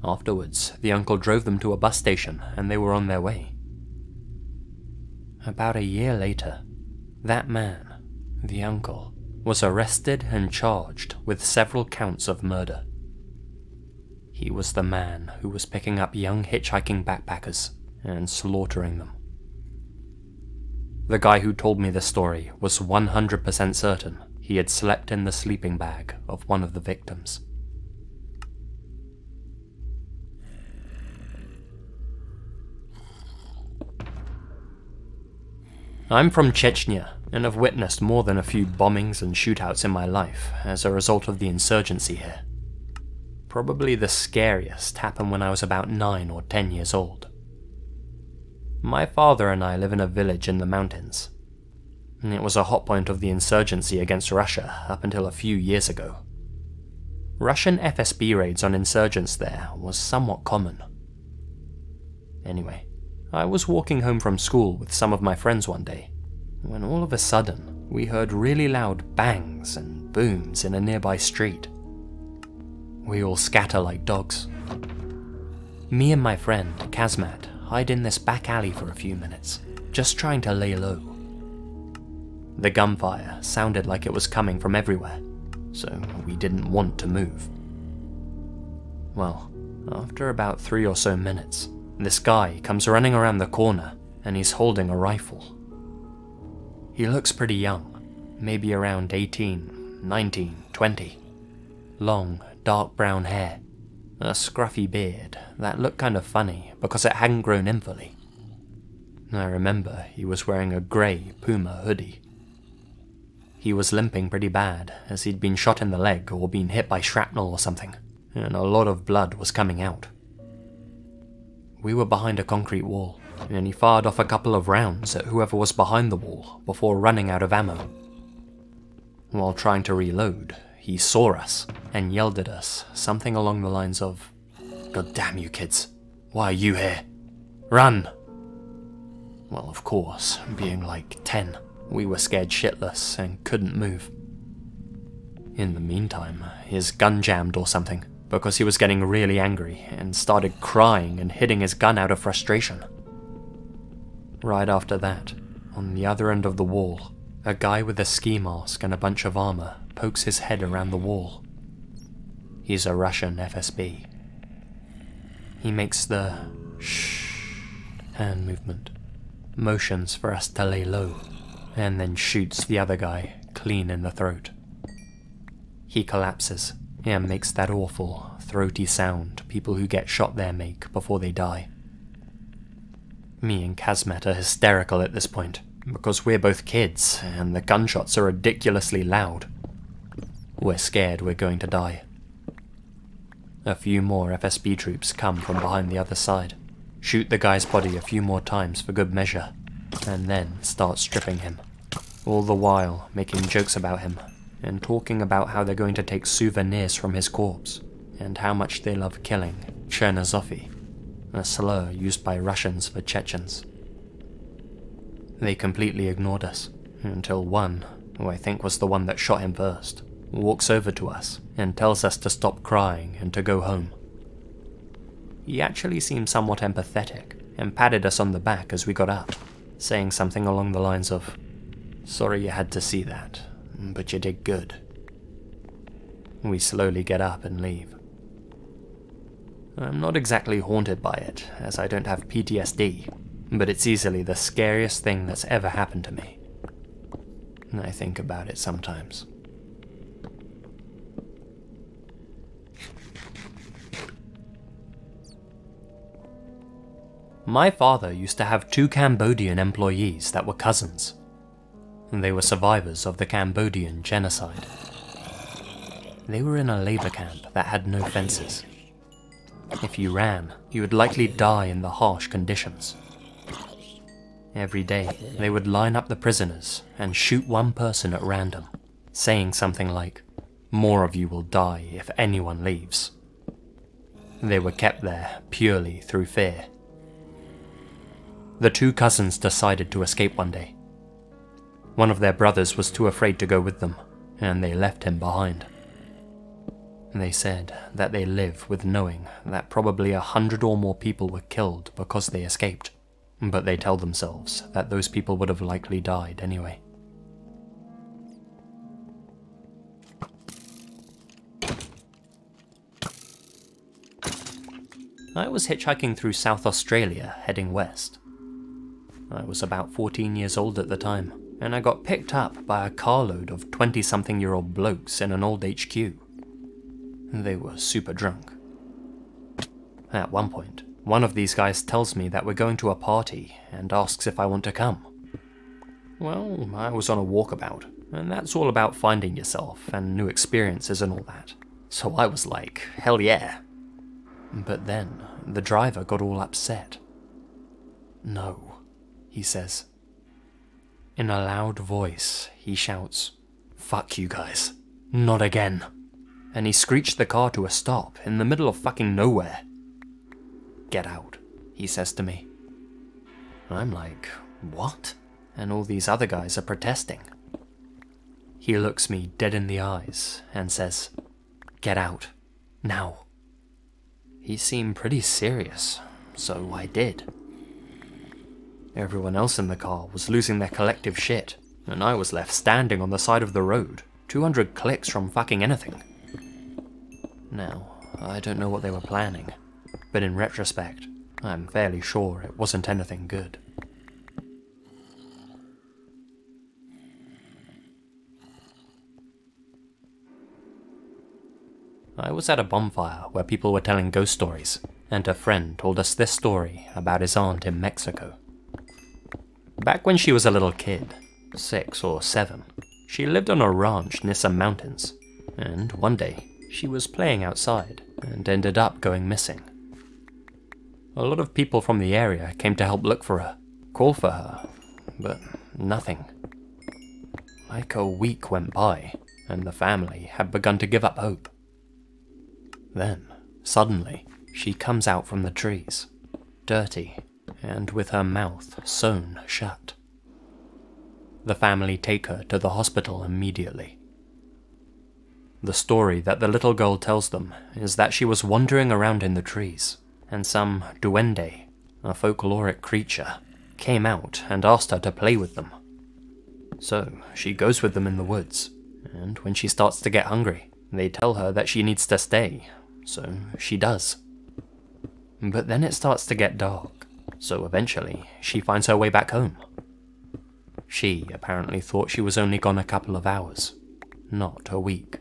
Afterwards, the uncle drove them to a bus station and they were on their way. About a year later, that man, the uncle, was arrested and charged with several counts of murder. He was the man who was picking up young hitchhiking backpackers and slaughtering them. The guy who told me this story was 100% certain he had slept in the sleeping bag of one of the victims. I'm from Chechnya and have witnessed more than a few bombings and shootouts in my life as a result of the insurgency here. Probably the scariest happened when I was about 9 or 10 years old. My father and I live in a village in the mountains. It was a hot point of the insurgency against Russia up until a few years ago. Russian FSB raids on insurgents there was somewhat common. Anyway, I was walking home from school with some of my friends one day, when all of a sudden we heard really loud bangs and booms in a nearby street. We all scatter like dogs. Me and my friend, Kazmat, hide in this back alley for a few minutes, just trying to lay low. The gunfire sounded like it was coming from everywhere, so we didn't want to move. Well, after about 3 or so minutes, this guy comes running around the corner and he's holding a rifle. He looks pretty young, maybe around 18, 19, 20. Long, dark brown hair, a scruffy beard that looked kind of funny because it hadn't grown in fully. I remember he was wearing a grey Puma hoodie. He was limping pretty bad as he'd been shot in the leg or been hit by shrapnel or something, and a lot of blood was coming out. We were behind a concrete wall, and he fired off a couple of rounds at whoever was behind the wall before running out of ammo. While trying to reload, he saw us and yelled at us something along the lines of, "God damn you kids, why are you here? Run!" Well, of course, being like 10, we were scared shitless and couldn't move. In the meantime, his gun jammed or something, because he was getting really angry and started crying and hitting his gun out of frustration. Right after that, on the other end of the wall, a guy with a ski mask and a bunch of armor pokes his head around the wall. He's a Russian FSB. He makes the shh hand movement, motions for us to lay low, and then shoots the other guy clean in the throat. He collapses and makes that awful, throaty sound people who get shot there make before they die. Me and Kazmat are hysterical at this point, because we're both kids, and the gunshots are ridiculously loud. We're scared we're going to die. A few more FSB troops come from behind the other side, shoot the guy's body a few more times for good measure, and then start stripping him, all the while making jokes about him, and talking about how they're going to take souvenirs from his corpse, and how much they love killing Chernozovy, a slur used by Russians for Chechens. They completely ignored us, until one, who I think was the one that shot him first, walks over to us and tells us to stop crying and to go home. He actually seemed somewhat empathetic and patted us on the back as we got up, saying something along the lines of, "Sorry you had to see that, but you did good." We slowly get up and leave. I'm not exactly haunted by it, as I don't have PTSD, but it's easily the scariest thing that's ever happened to me. I think about it sometimes. My father used to have 2 Cambodian employees that were cousins. They were survivors of the Cambodian genocide. They were in a labor camp that had no fences. If you ran, you would likely die in the harsh conditions. Every day, they would line up the prisoners and shoot one person at random, saying something like, "More of you will die if anyone leaves." They were kept there purely through fear. The 2 cousins decided to escape one day. One of their brothers was too afraid to go with them, and they left him behind. They said that they live with knowing that probably 100 or more people were killed because they escaped, but they tell themselves that those people would have likely died anyway. I was hitchhiking through South Australia heading west. I was about 14 years old at the time, and I got picked up by a carload of 20-something-year-old blokes in an old HQ. They were super drunk. At one point, one of these guys tells me that we're going to a party and asks if I want to come. Well, I was on a walkabout, and that's all about finding yourself and new experiences and all that. So I was like, hell yeah. But then, the driver got all upset. No, he says. In a loud voice, he shouts, "Fuck you guys, not again." And he screeched the car to a stop in the middle of fucking nowhere. "Get out," he says to me. I'm like, what? And all these other guys are protesting. He looks me dead in the eyes and says, "Get out, now." He seemed pretty serious, so I did. Everyone else in the car was losing their collective shit, and I was left standing on the side of the road, 200 clicks from fucking anything. Now, I don't know what they were planning, but in retrospect, I'm fairly sure it wasn't anything good. I was at a bonfire where people were telling ghost stories, and a friend told us this story about his aunt in Mexico. Back when she was a little kid, 6 or 7, she lived on a ranch near some mountains, and one day she was playing outside and ended up going missing. A lot of people from the area came to help look for her, call for her, but nothing. Like a week went by, and the family had begun to give up hope. Then, suddenly, she comes out from the trees, dirty, and with her mouth sewn shut. The family take her to the hospital immediately. The story that the little girl tells them is that she was wandering around in the trees, and some duende, a folkloric creature, came out and asked her to play with them. So she goes with them in the woods, and when she starts to get hungry, they tell her that she needs to stay, so she does. But then it starts to get dark, so eventually she finds her way back home. She apparently thought she was only gone a couple of hours, not a week.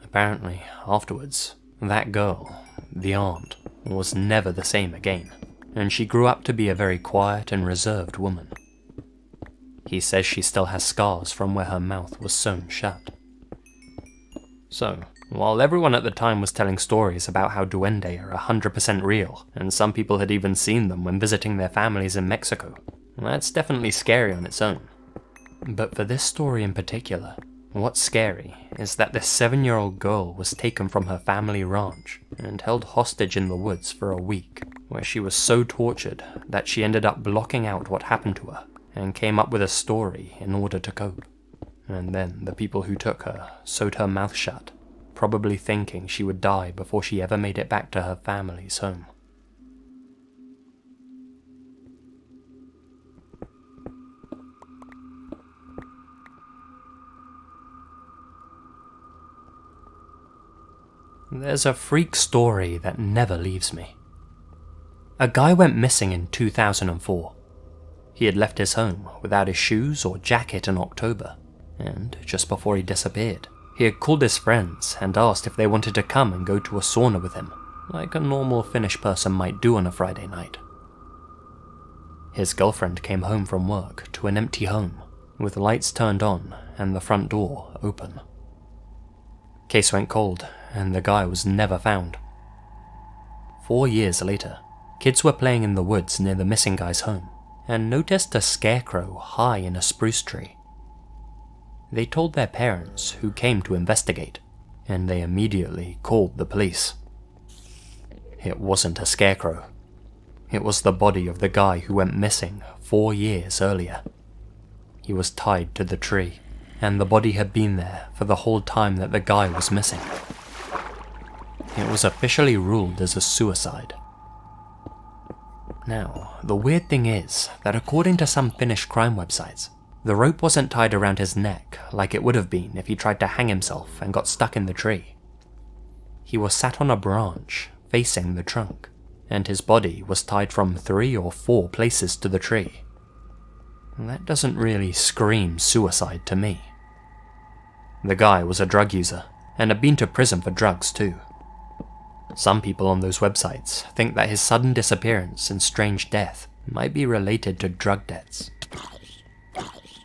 Apparently, afterwards, that girl, the aunt, was never the same again, and she grew up to be a very quiet and reserved woman. He says she still has scars from where her mouth was sewn shut. So, while everyone at the time was telling stories about how duende are 100% real, and some people had even seen them when visiting their families in Mexico, that's definitely scary on its own. But for this story in particular, what's scary is that this 7-year-old girl was taken from her family ranch and held hostage in the woods for a week, where she was so tortured that she ended up blocking out what happened to her and came up with a story in order to cope. And then the people who took her sewed her mouth shut, probably thinking she would die before she ever made it back to her family's home. There's a freak story that never leaves me. A guy went missing in 2004. He had left his home without his shoes or jacket in October, and just before he disappeared, he had called his friends and asked if they wanted to come and go to a sauna with him, like a normal Finnish person might do on a Friday night. His girlfriend came home from work to an empty home, with lights turned on and the front door open. Case went cold, and the guy was never found. 4 years later, kids were playing in the woods near the missing guy's home, and noticed a scarecrow high in a spruce tree. They told their parents, who came to investigate, and they immediately called the police. It wasn't a scarecrow. It was the body of the guy who went missing 4 years earlier. He was tied to the tree, and the body had been there for the whole time that the guy was missing. It was officially ruled as a suicide. Now, the weird thing is that according to some Finnish crime websites, the rope wasn't tied around his neck like it would have been if he tried to hang himself and got stuck in the tree. He was sat on a branch, facing the trunk, and his body was tied from 3 or 4 places to the tree. That doesn't really scream suicide to me. The guy was a drug user, and had been to prison for drugs too. Some people on those websites think that his sudden disappearance and strange death might be related to drug debts.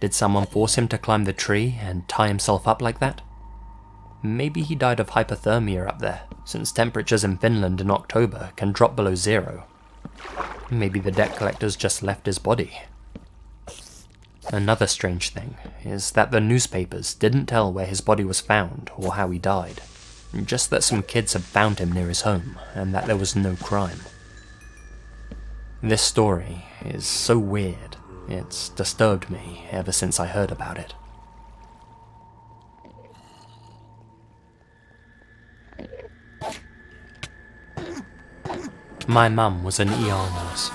Did someone force him to climb the tree and tie himself up like that? Maybe he died of hypothermia up there, since temperatures in Finland in October can drop below 0. Maybe the debt collectors just left his body. Another strange thing is that the newspapers didn't tell where his body was found or how he died, just that some kids had found him near his home and that there was no crime. This story is so weird, it's disturbed me ever since I heard about it. My mum was an ER nurse.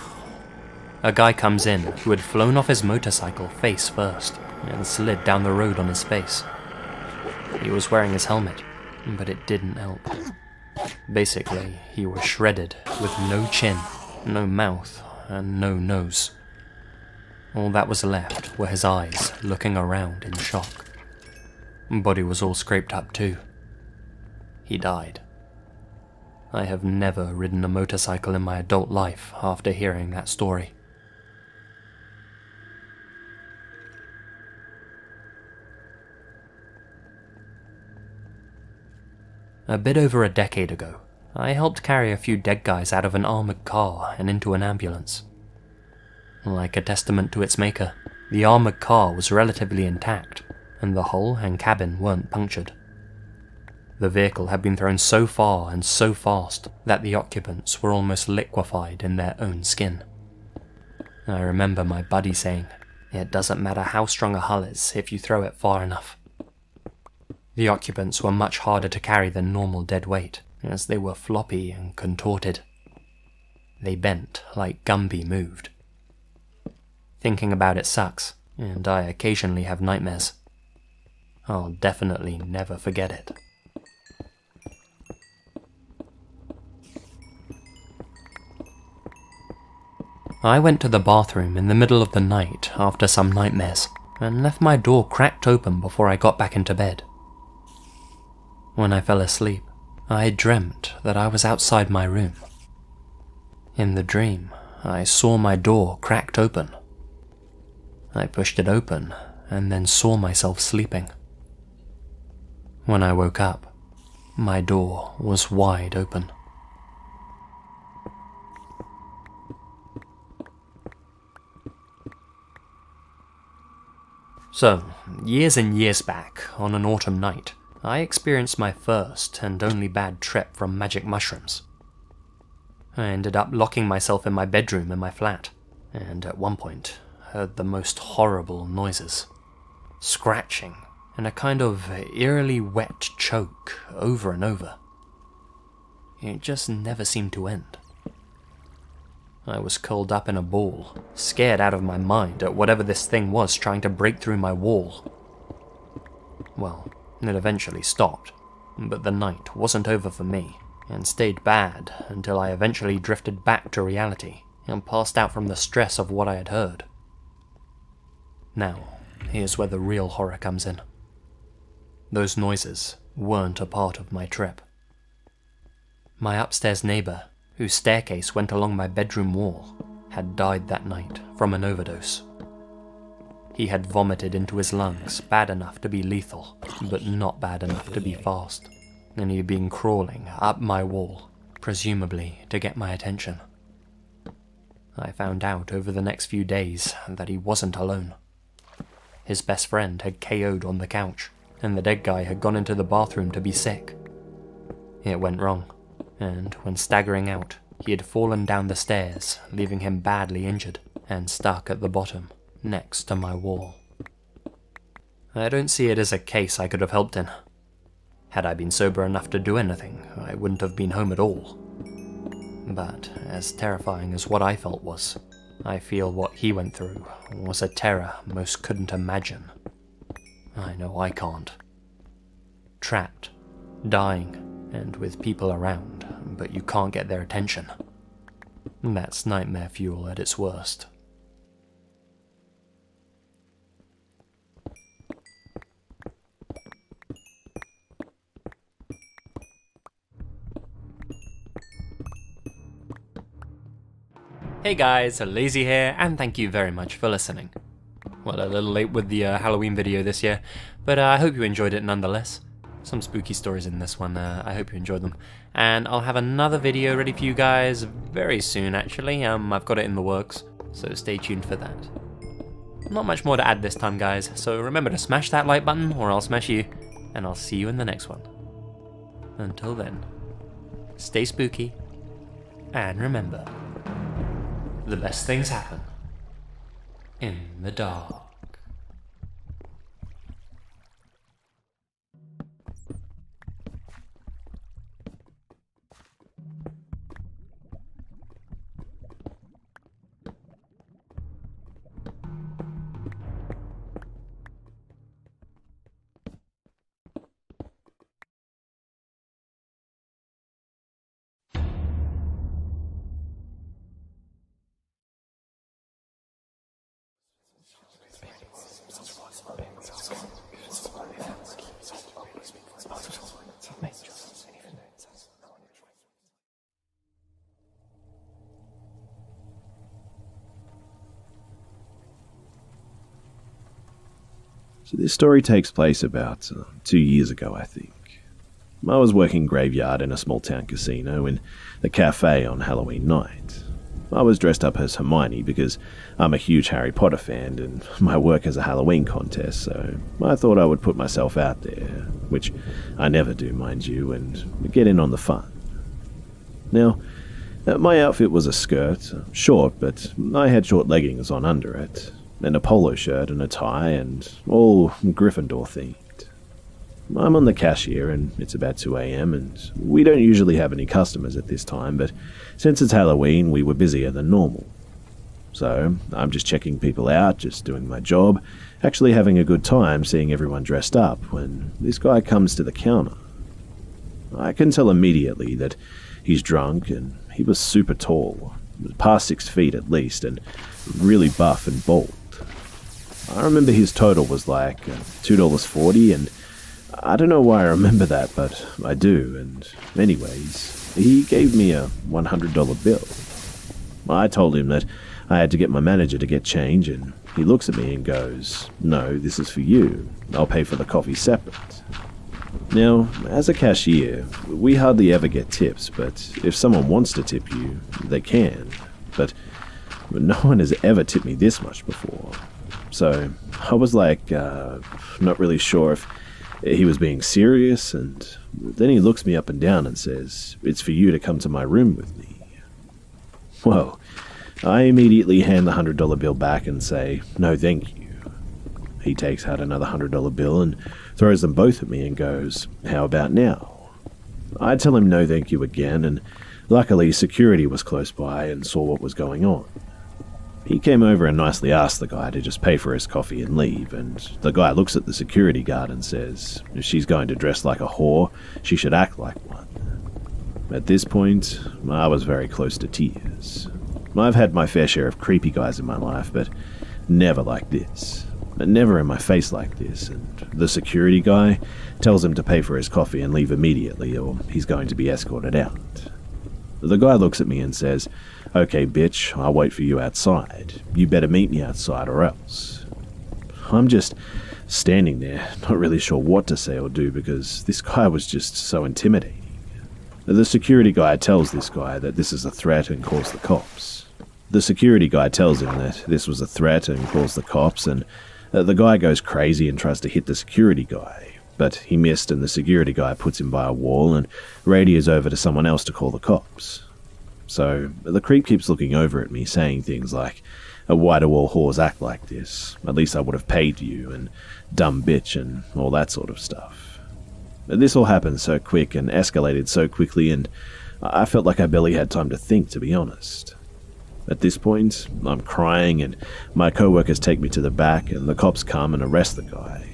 A guy comes in who had flown off his motorcycle face first and slid down the road on his face. He was wearing his helmet, but it didn't help. Basically, he was shredded with no chin, no mouth, and no nose. All that was left were his eyes looking around in shock. Body was all scraped up too. He died. I have never ridden a motorcycle in my adult life after hearing that story. A bit over a decade ago, I helped carry a few dead guys out of an armoured car and into an ambulance. Like a testament to its maker, the armoured car was relatively intact, and the hull and cabin weren't punctured. The vehicle had been thrown so far and so fast that the occupants were almost liquefied in their own skin. I remember my buddy saying, "It doesn't matter how strong a hull is if you throw it far enough." The occupants were much harder to carry than normal dead weight, as they were floppy and contorted. They bent like Gumby moved. Thinking about it sucks, and I occasionally have nightmares. I'll definitely never forget it. I went to the bathroom in the middle of the night after some nightmares, and left my door cracked open before I got back into bed. When I fell asleep, I dreamt that I was outside my room. In the dream, I saw my door cracked open. I pushed it open and then saw myself sleeping. When I woke up, my door was wide open. So, years and years back, on an autumn night, I experienced my first and only bad trip from magic mushrooms. I ended up locking myself in my bedroom in my flat, and at one point heard the most horrible noises. Scratching, and a kind of eerily wet choke over and over. It just never seemed to end. I was curled up in a ball, scared out of my mind at whatever this thing was trying to break through my wall. Well, it eventually stopped, but the night wasn't over for me, and stayed bad until I eventually drifted back to reality and passed out from the stress of what I had heard. Now, here's where the real horror comes in. Those noises weren't a part of my trip. My upstairs neighbour, whose staircase went along my bedroom wall, had died that night from an overdose. He had vomited into his lungs bad enough to be lethal, but not bad enough to be fast, and he had been crawling up my wall, presumably to get my attention. I found out over the next few days that he wasn't alone. His best friend had KO'd on the couch, and the dead guy had gone into the bathroom to be sick. It went wrong, and when staggering out, he had fallen down the stairs, leaving him badly injured and stuck at the bottom, next to my wall. I don't see it as a case I could have helped in. Had I been sober enough to do anything, I wouldn't have been home at all. But as terrifying as what I felt was, I feel what he went through was a terror most couldn't imagine. I know I can't. Trapped, dying, and with people around, but you can't get their attention. That's nightmare fuel at its worst. Hey guys, Lazy here, and thank you very much for listening. Well, a little late with the Halloween video this year, but I hope you enjoyed it nonetheless. Some spooky stories in this one, I hope you enjoyed them. And I'll have another video ready for you guys very soon actually, I've got it in the works, so stay tuned for that. Not much more to add this time guys, so remember to smash that like button or I'll smash you, and I'll see you in the next one. Until then, stay spooky, and remember, the best things happen in the dark. So this story takes place about 2 years ago, I think. I was working graveyard in a small town casino in the cafe on Halloween night. I was dressed up as Hermione because I'm a huge Harry Potter fan and my work has a Halloween contest, so I thought I would put myself out there, which I never do, mind you, and get in on the fun. Now, my outfit was a skirt, short, but I had short leggings on under it, and a polo shirt and a tie, and all Gryffindor themed. I'm on the cashier, and it's about 2 AM, and we don't usually have any customers at this time, but since it's Halloween, we were busier than normal. So, I'm just checking people out, just doing my job, actually having a good time seeing everyone dressed up, when this guy comes to the counter. I can tell immediately that he's drunk, and he was super tall, past 6 feet at least, and really buff and bald. I remember his total was like $2.40, and I don't know why I remember that, but I do, and anyways, he gave me a $100 bill. I told him that I had to get my manager to get change, and he looks at me and goes, "No, this is for you. I'll pay for the coffee separate." Now, as a cashier, we hardly ever get tips, but if someone wants to tip you, they can. But no one has ever tipped me this much before. So I was like, not really sure if he was being serious, and then he looks me up and down and says, "It's for you to come to my room with me." Well, I immediately hand the $100 bill back and say, "No, thank you." He takes out another $100 bill and throws them both at me and goes, "How about now?" I tell him no thank you again, and luckily security was close by and saw what was going on. He came over and nicely asked the guy to just pay for his coffee and leave, and the guy looks at the security guard and says, "If she's going to dress like a whore, she should act like one." At this point, I was very close to tears. I've had my fair share of creepy guys in my life, but never like this. Never in my face like this, and the security guy tells him to pay for his coffee and leave immediately or he's going to be escorted out. The guy looks at me and says, "Okay, bitch, I'll wait for you outside. You better meet me outside or else." I'm just standing there, not really sure what to say or do because this guy was just so intimidating. The security guy tells this guy that this is a threat and calls the cops. The security guy tells him that this was a threat and calls the cops, and the guy goes crazy and tries to hit the security guy, but he missed and the security guy puts him by a wall and radios over to someone else to call the cops. So the creep keeps looking over at me saying things like, Why do all whores act like this? At least I would have paid you, and dumb bitch, and all that sort of stuff. This all happened so quick and escalated so quickly, and I felt like I barely had time to think, to be honest. At this point, I'm crying, and my co-workers take me to the back, and the cops come and arrest the guy.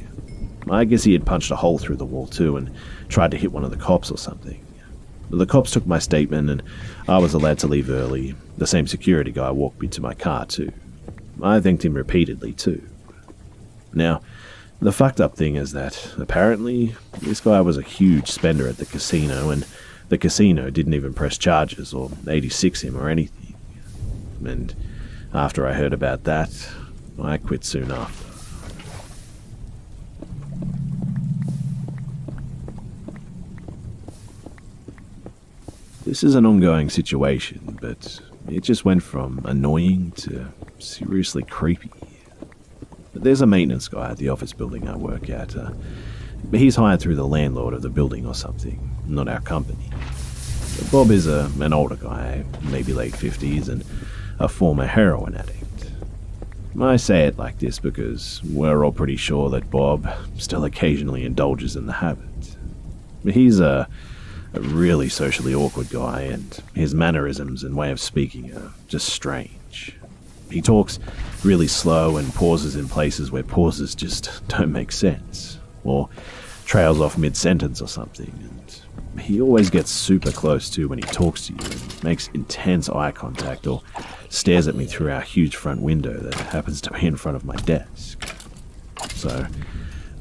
I guess he had punched a hole through the wall too, and tried to hit one of the cops or something. The cops took my statement, and I was allowed to leave early. The same security guy walked me to my car too. I thanked him repeatedly too. Now, the fucked up thing is that, apparently, this guy was a huge spender at the casino, and the casino didn't even press charges or 86 him or anything. And after I heard about that, I quit soon after. This is an ongoing situation, but it just went from annoying to seriously creepy. There's a maintenance guy at the office building I work at. He's hired through the landlord of the building or something, not our company. Bob is an older guy, maybe late 50s, and a former heroin addict. I say it like this because we're all pretty sure that Bob still occasionally indulges in the habit. He's a really socially awkward guy, and his mannerisms and way of speaking are just strange. He talks really slow and pauses in places where pauses just don't make sense, or trails off mid-sentence or something, and he always gets super close too when he talks to you and makes intense eye contact or stares at me through our huge front window that happens to be in front of my desk. So,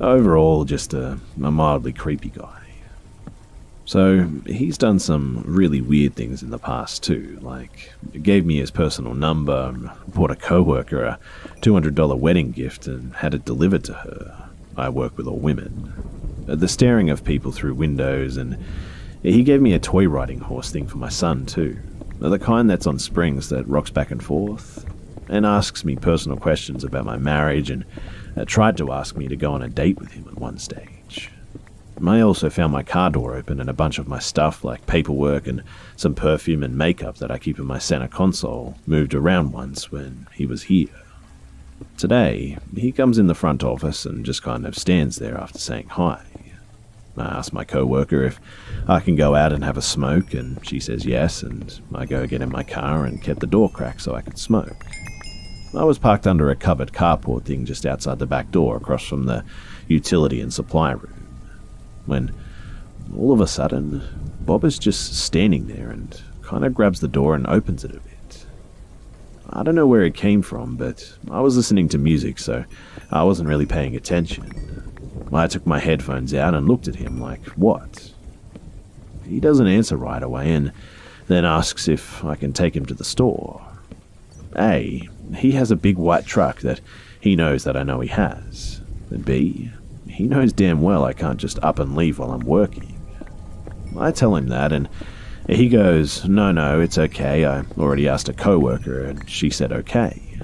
overall, just a mildly creepy guy. So, he's done some really weird things in the past too, like gave me his personal number, bought a co-worker a $200 wedding gift and had it delivered to her. I work with all women. The staring of people through windows, and he gave me a toy riding horse thing for my son too. The kind that's on springs that rocks back and forth, and asks me personal questions about my marriage, and tried to ask me to go on a date with him at one stage. I also found my car door open and a bunch of my stuff like paperwork and some perfume and makeup that I keep in my center console moved around once when he was here. Today, he comes in the front office and just kind of stands there after saying hi. I ask my co-worker if I can go out and have a smoke, and she says yes, and I go get in my car and get the door cracked so I can smoke. I was parked under a covered carport thing just outside the back door across from the utility and supply room, when all of a sudden, Bob is just standing there and kind of grabs the door and opens it a bit. I don't know where it came from, but I was listening to music, so I wasn't really paying attention. I took my headphones out and looked at him like, what? He doesn't answer right away and then asks if I can take him to the store. A, he has a big white truck that he knows that I know he has. And B, he knows damn well I can't just up and leave while I'm working. I tell him that, and he goes, no, it's okay, I already asked a co-worker and she said okay.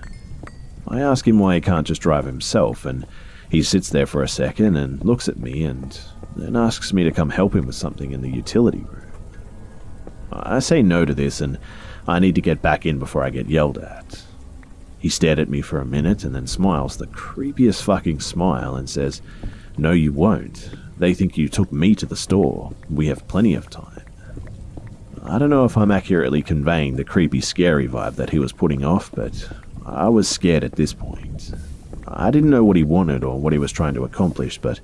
I ask him why he can't just drive himself, and he sits there for a second and looks at me and then asks me to come help him with something in the utility room. I say no to this, and I need to get back in before I get yelled at. He stared at me for a minute and then smiles the creepiest fucking smile and says, no you won't. They think you took me to the store. We have plenty of time. I don't know if I'm accurately conveying the creepy scary vibe that he was putting off, but I was scared at this point. I didn't know what he wanted or what he was trying to accomplish, but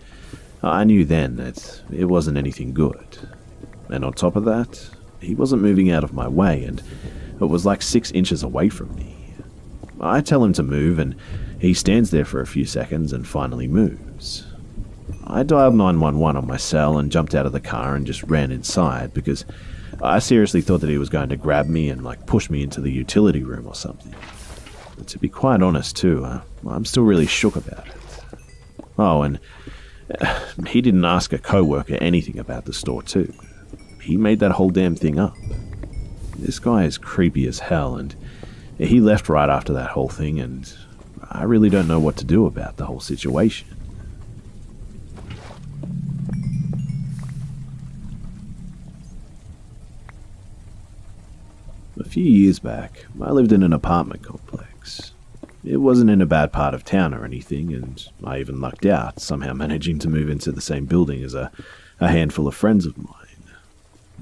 I knew then that it wasn't anything good. And on top of that, he wasn't moving out of my way, and it was like 6 inches away from me. I tell him to move, and he stands there for a few seconds and finally moves. I dialed 911 on my cell and jumped out of the car and just ran inside because I seriously thought that he was going to grab me and push me into the utility room or something. But to be quite honest too, I'm still really shook about it. Oh, and he didn't ask a co-worker anything about the store too. He made that whole damn thing up. This guy is creepy as hell, and he left right after that whole thing, and I really don't know what to do about the whole situation. A few years back, I lived in an apartment complex. It wasn't in a bad part of town or anything, and I even lucked out, somehow managing to move into the same building as a handful of friends of mine.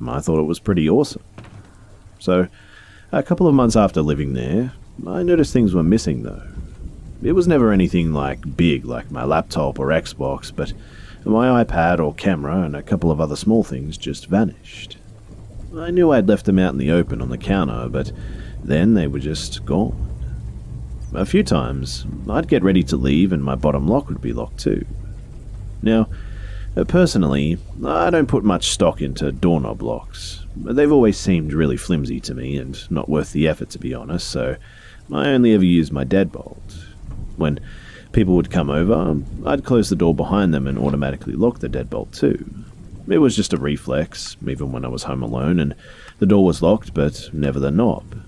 I thought it was pretty awesome. So, a couple of months after living there, I noticed things were missing though. It was never anything big like my laptop or Xbox, but my iPad or camera and a couple of other small things just vanished. I knew I'd left them out in the open on the counter, but then they were just gone. A few times, I'd get ready to leave and my bottom lock would be locked too. Now, personally, I don't put much stock into doorknob locks. They've always seemed really flimsy to me and not worth the effort, to be honest, so I only ever used my deadbolt. When people would come over, I'd close the door behind them and automatically lock the deadbolt too. It was just a reflex, even when I was home alone, and the door was locked, but never the knob.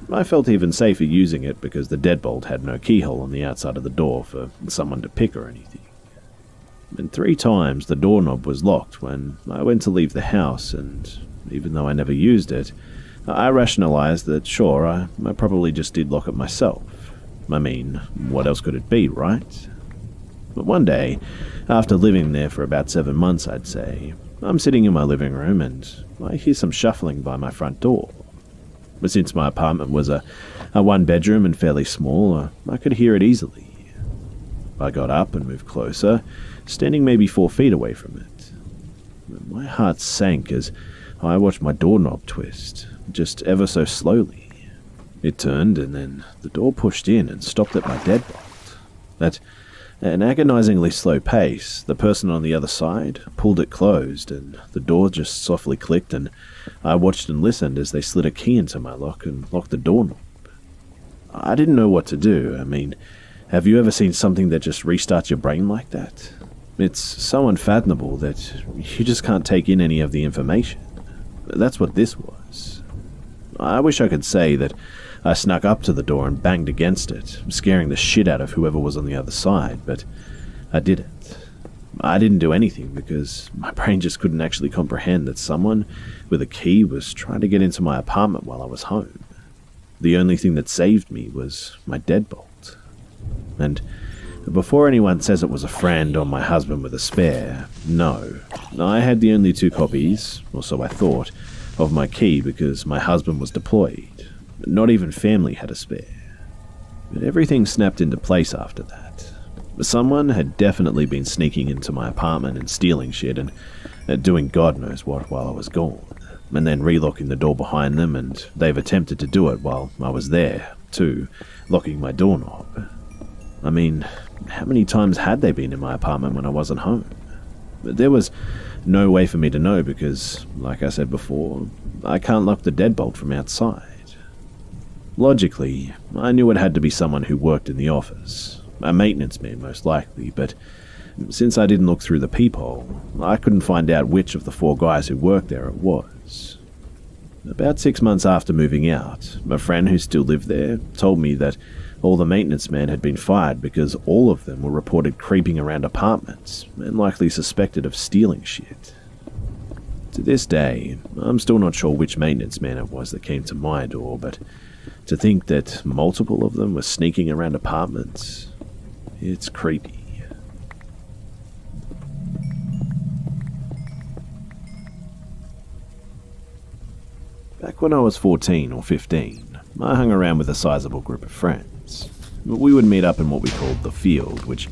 I felt even safer using it because the deadbolt had no keyhole on the outside of the door for someone to pick or anything. And 3 times the doorknob was locked when I went to leave the house, and even though I never used it, I rationalized that sure, I probably just did lock it myself. I mean, what else could it be, right? But one day, after living there for about 7 months, I'd say, I'm sitting in my living room and I hear some shuffling by my front door. But since my apartment was a 1-bedroom and fairly small, I could hear it easily. I got up and moved closer, standing maybe 4 feet away from it. My heart sank as I watched my doorknob twist, just ever so slowly. It turned, and then the door pushed in and stopped at my deadbolt. At an agonizingly slow pace, the person on the other side pulled it closed, and the door just softly clicked, and I watched and listened as they slid a key into my lock and locked the doorknob. I didn't know what to do. I mean, have you ever seen something that just restarts your brain like that? It's so unfathomable that you just can't take in any of the information. That's what this was. I wish I could say that I snuck up to the door and banged against it, scaring the shit out of whoever was on the other side, but I didn't. I didn't do anything because my brain just couldn't actually comprehend that someone with a key was trying to get into my apartment while I was home. The only thing that saved me was my deadbolt. And before anyone says it was a friend or my husband with a spare, no. I had the only 2 copies, or so I thought, of my key because my husband was deployed. Not even family had a spare. But everything snapped into place after that. Someone had definitely been sneaking into my apartment and stealing shit and doing God knows what while I was gone. And then relocking the door behind them, and they've attempted to do it while I was there, too, locking my doorknob. I mean, how many times had they been in my apartment when I wasn't home? But there was no way for me to know because, like I said before, I can't lock the deadbolt from outside. Logically, I knew it had to be someone who worked in the office, a maintenance man most likely, but since I didn't look through the peephole, I couldn't find out which of the 4 guys who worked there it was. About 6 months after moving out, a friend who still lived there told me that all the maintenance men had been fired because all of them were reported creeping around apartments and likely suspected of stealing shit. To this day, I'm still not sure which maintenance man it was that came to my door, but to think that multiple of them were sneaking around apartments, it's creepy. Back when I was 14 or 15, I hung around with a sizable group of friends. We would meet up in what we called the field, which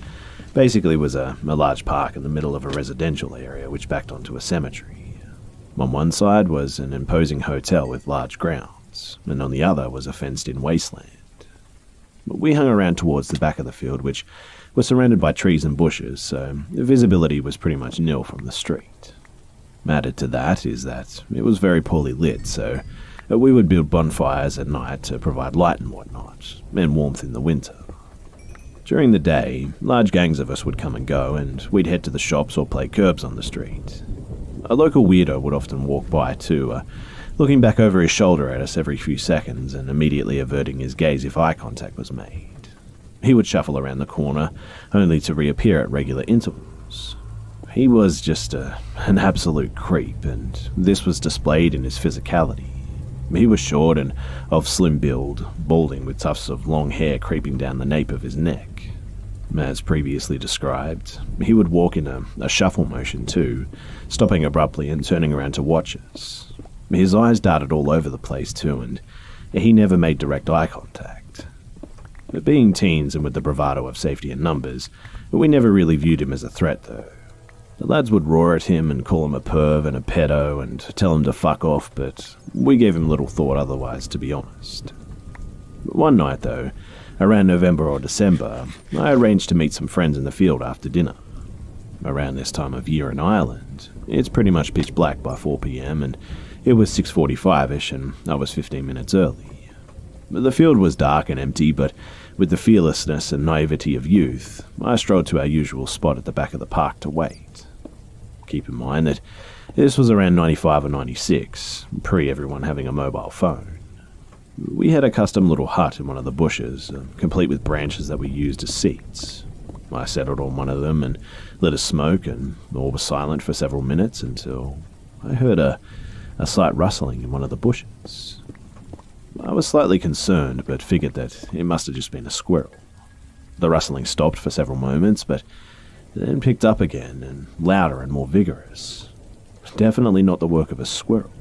basically was a large park in the middle of a residential area which backed onto a cemetery. On one side was an imposing hotel with large grounds, and on the other was a fenced-in wasteland. We hung around towards the back of the field, which was surrounded by trees and bushes, so visibility was pretty much nil from the street. Added to that is that it was very poorly lit, so we would build bonfires at night to provide light and whatnot, and warmth in the winter. During the day, large gangs of us would come and go, and we'd head to the shops or play curbs on the street. A local weirdo would often walk by too, looking back over his shoulder at us every few seconds and immediately averting his gaze if eye contact was made. He would shuffle around the corner, only to reappear at regular intervals. He was just an absolute creep, and this was displayed in his physicality. He was short and of slim build, balding with tufts of long hair creeping down the nape of his neck. As previously described, he would walk in a shuffle motion too, stopping abruptly and turning around to watch us. His eyes darted all over the place too, and he never made direct eye contact. But being teens and with the bravado of safety in numbers, we never really viewed him as a threat though. The lads would roar at him and call him a perv and a pedo and tell him to fuck off, but we gave him little thought otherwise, to be honest. One night though, around November or December, I arranged to meet some friends in the field after dinner. Around this time of year in Ireland, it's pretty much pitch black by 4 p.m, and it was 6:45ish and I was 15 minutes early. The field was dark and empty, but with the fearlessness and naivety of youth, I strolled to our usual spot at the back of the park to wait. Keep in mind that this was around 95 or 96, pre-everyone having a mobile phone. We had a custom little hut in one of the bushes, complete with branches that we used as seats. I settled on one of them and lit a smoke, and all was silent for several minutes until I heard a slight rustling in one of the bushes. I was slightly concerned, but figured that it must have just been a squirrel. The rustling stopped for several moments, but then picked up again, and louder and more vigorous. Definitely not the work of a squirrel.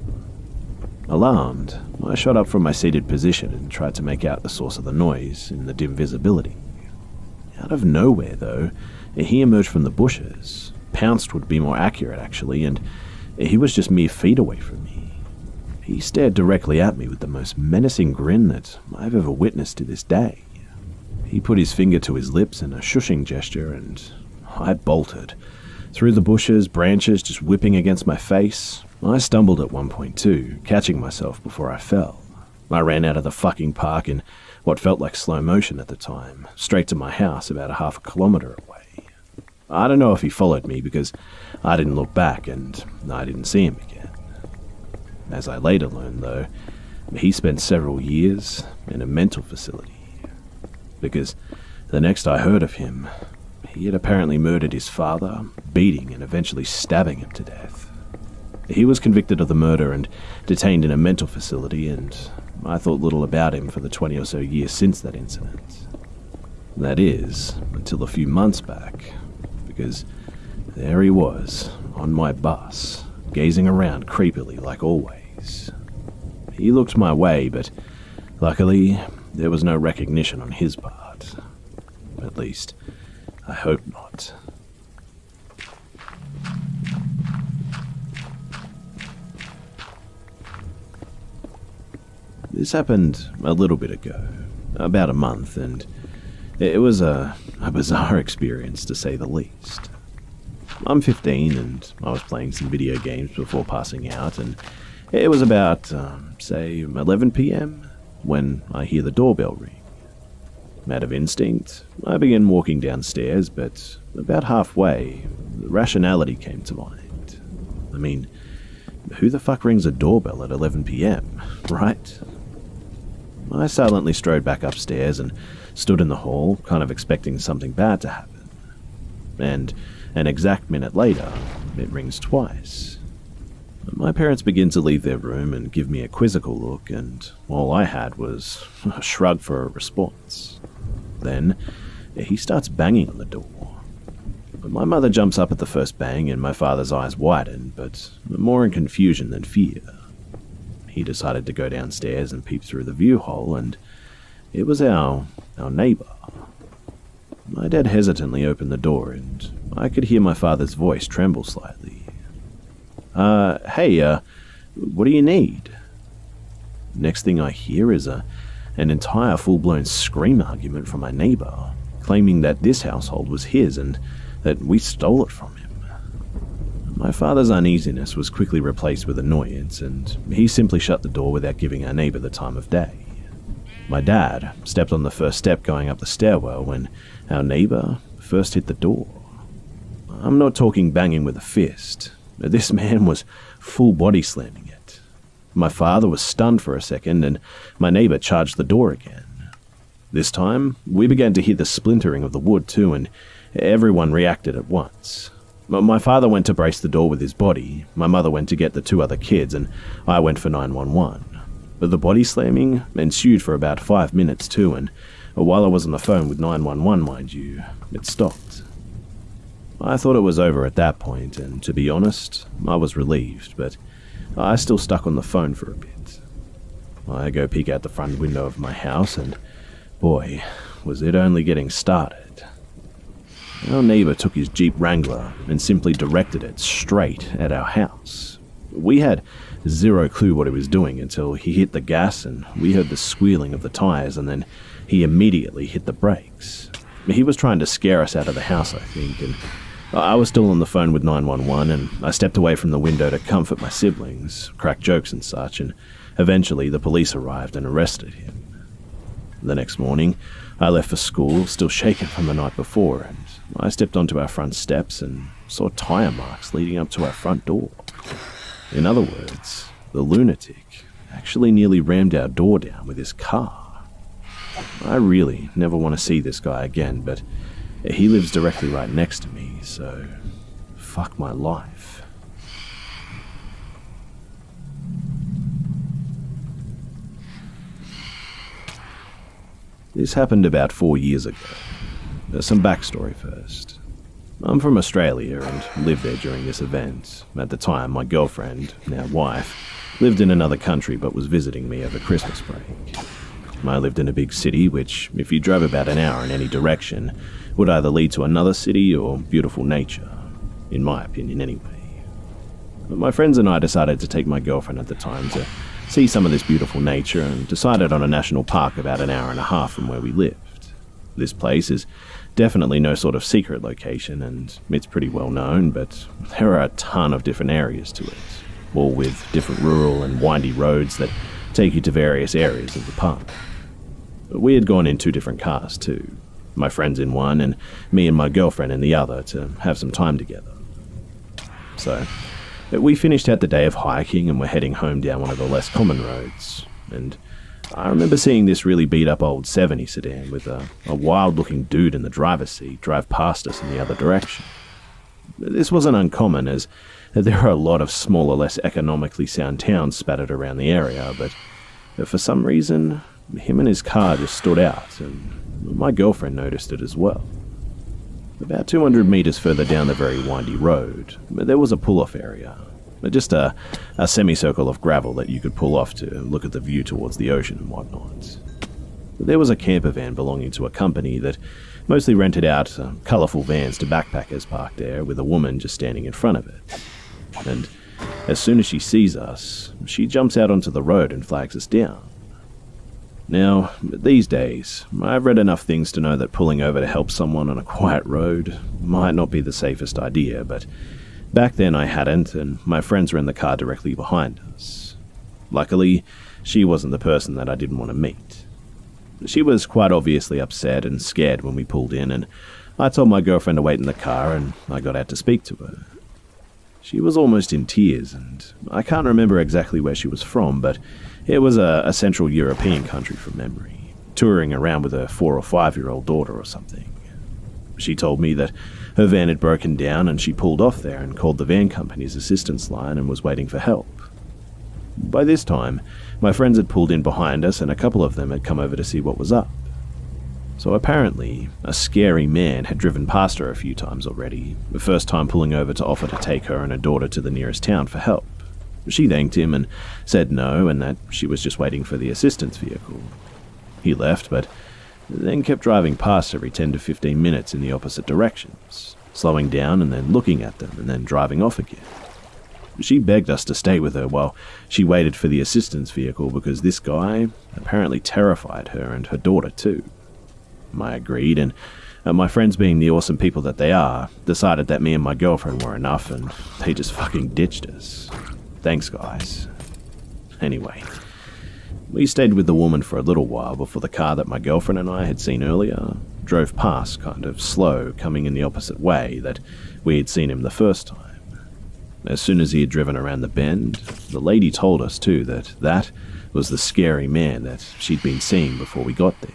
Alarmed, I shot up from my seated position and tried to make out the source of the noise in the dim visibility. Out of nowhere, though, he emerged from the bushes. Pounced would be more accurate, actually, and he was just mere feet away from me. He stared directly at me with the most menacing grin that I've ever witnessed to this day. He put his finger to his lips in a shushing gesture, and I bolted. Through the bushes, branches just whipping against my face. I stumbled at one point too, catching myself before I fell. I ran out of the fucking park in what felt like slow motion at the time, straight to my house about a half a kilometre away. I don't know if he followed me because I didn't look back and I didn't see him again. As I later learned though, he spent several years in a mental facility. Because the next I heard of him, he had apparently murdered his father, beating and eventually stabbing him to death. He was convicted of the murder and detained in a mental facility, and I thought little about him for the 20 or so years since that incident. That is, until a few months back, because there he was, on my bus, gazing around creepily like always. He looked my way, but luckily there was no recognition on his part. At least, I hope not. This happened a little bit ago, about a month, and it was a bizarre experience to say the least. I'm 15 and I was playing some video games before passing out, and it was about, say, 11 p.m. when I hear the doorbell ring. Out of instinct, I began walking downstairs, but about halfway, the rationality came to mind. I mean, who the fuck rings a doorbell at 11 p.m., right? I silently strode back upstairs and stood in the hall, kind of expecting something bad to happen. And an exact minute later, it rings twice. My parents begin to leave their room and give me a quizzical look, and all I had was a shrug for a response. Then, he starts banging on the door. My mother jumps up at the first bang, and my father's eyes widen, but more in confusion than fear. He decided to go downstairs and peep through the view hole, and it was our neighbour. My dad hesitantly opened the door, and I could hear my father's voice tremble slightly. Hey, what do you need? Next thing I hear is an entire full-blown scream argument from my neighbour, claiming that this household was his and that we stole it from him. My father's uneasiness was quickly replaced with annoyance, and he simply shut the door without giving our neighbour the time of day. My dad stepped on the first step going up the stairwell when our neighbour first hit the door. I'm not talking banging with a fist. This man was full body slamming it. My father was stunned for a second, and my neighbour charged the door again. This time, we began to hear the splintering of the wood too, and everyone reacted at once. My father went to brace the door with his body, my mother went to get the two other kids, and I went for 911. But the body slamming ensued for about 5 minutes too, and while I was on the phone with 911, mind you, it stopped. I thought it was over at that point, and to be honest, I was relieved, but I still stuck on the phone for a bit. I go peek out the front window of my house, and boy, was it only getting started. Our neighbour took his Jeep Wrangler and simply directed it straight at our house. We had zero clue what he was doing until he hit the gas and we heard the squealing of the tyres, and then he immediately hit the brakes. He was trying to scare us out of the house, I think, and I was still on the phone with 911, and I stepped away from the window to comfort my siblings, crack jokes and such, and eventually the police arrived and arrested him. The next morning, I left for school, still shaken from the night before, and I stepped onto our front steps and saw tyre marks leading up to our front door. In other words, the lunatic actually nearly rammed our door down with his car. I really never want to see this guy again, but he lives directly right next to me, so fuck my life. This happened about 4 years ago. Some backstory first. I'm from Australia and lived there during this event. At the time, my girlfriend, now wife, lived in another country but was visiting me over Christmas break. I lived in a big city which, if you drove about an hour in any direction, would either lead to another city or beautiful nature, in my opinion anyway. My friends and I decided to take my girlfriend at the time to see some of this beautiful nature and decided on a national park about an hour and a half from where we lived. This place is definitely no sort of secret location, and it's pretty well known, but there are a ton of different areas to it, all with different rural and windy roads that take you to various areas of the park. We had gone in 2 different cars too, my friends in one and me and my girlfriend in the other, to have some time together. So, we finished out the day of hiking and were heading home down one of the less common roads, and I remember seeing this really beat-up old 70 sedan with a wild-looking dude in the driver's seat drive past us in the other direction. This wasn't uncommon, as there are a lot of smaller, less economically sound towns spattered around the area, but for some reason, him and his car just stood out, and my girlfriend noticed it as well. About 200 meters further down the very windy road, there was a pull-off area. Just a semicircle of gravel that you could pull off to look at the view towards the ocean and whatnot. There was a camper van belonging to a company that mostly rented out colourful vans to backpackers parked there, with a woman just standing in front of it. And as soon as she sees us, she jumps out onto the road and flags us down. Now, these days, I've read enough things to know that pulling over to help someone on a quiet road might not be the safest idea, but back then I hadn't, and my friends were in the car directly behind us. Luckily, she wasn't the person that I didn't want to meet. She was quite obviously upset and scared when we pulled in, and I told my girlfriend to wait in the car, and I got out to speak to her. She was almost in tears, and I can't remember exactly where she was from, but it was a Central European country from memory, touring around with her 4 or 5-year-old daughter or something. She told me that her van had broken down and she pulled off there and called the van company's assistance line and was waiting for help. By this time, my friends had pulled in behind us and a couple of them had come over to see what was up. So apparently, a scary man had driven past her a few times already, the first time pulling over to offer to take her and her daughter to the nearest town for help. She thanked him and said no, and that she was just waiting for the assistance vehicle. He left, but then kept driving past every 10 to 15 minutes in the opposite directions, slowing down and then looking at them and then driving off again. She begged us to stay with her while she waited for the assistance vehicle because this guy apparently terrified her and her daughter too. I agreed, and my friends, being the awesome people that they are, decided that me and my girlfriend were enough, and they just fucking ditched us. Thanks, guys. Anyway, we stayed with the woman for a little while before the car that my girlfriend and I had seen earlier drove past, kind of slow, coming in the opposite way that we had seen him the first time. As soon as he had driven around the bend, the lady told us too that was the scary man that she'd been seeing before we got there.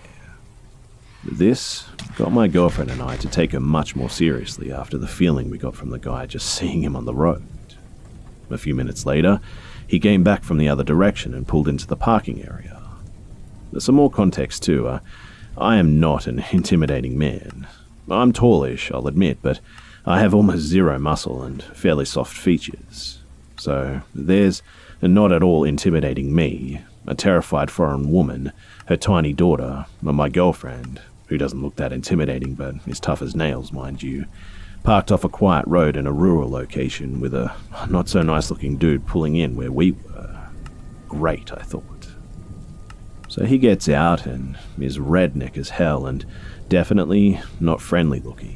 This got my girlfriend and I to take her much more seriously after the feeling we got from the guy just seeing him on the road. A few minutes later, he came back from the other direction and pulled into the parking area. There's some more context too. I am not an intimidating man. I'm tallish, I'll admit, but I have almost zero muscle and fairly soft features. So there's not at all intimidating me, a terrified foreign woman, her tiny daughter, and my girlfriend, who doesn't look that intimidating but is tough as nails, mind you, parked off a quiet road in a rural location with a not-so-nice-looking dude pulling in where we were. Great, I thought. So he gets out and is redneck as hell and definitely not friendly-looking.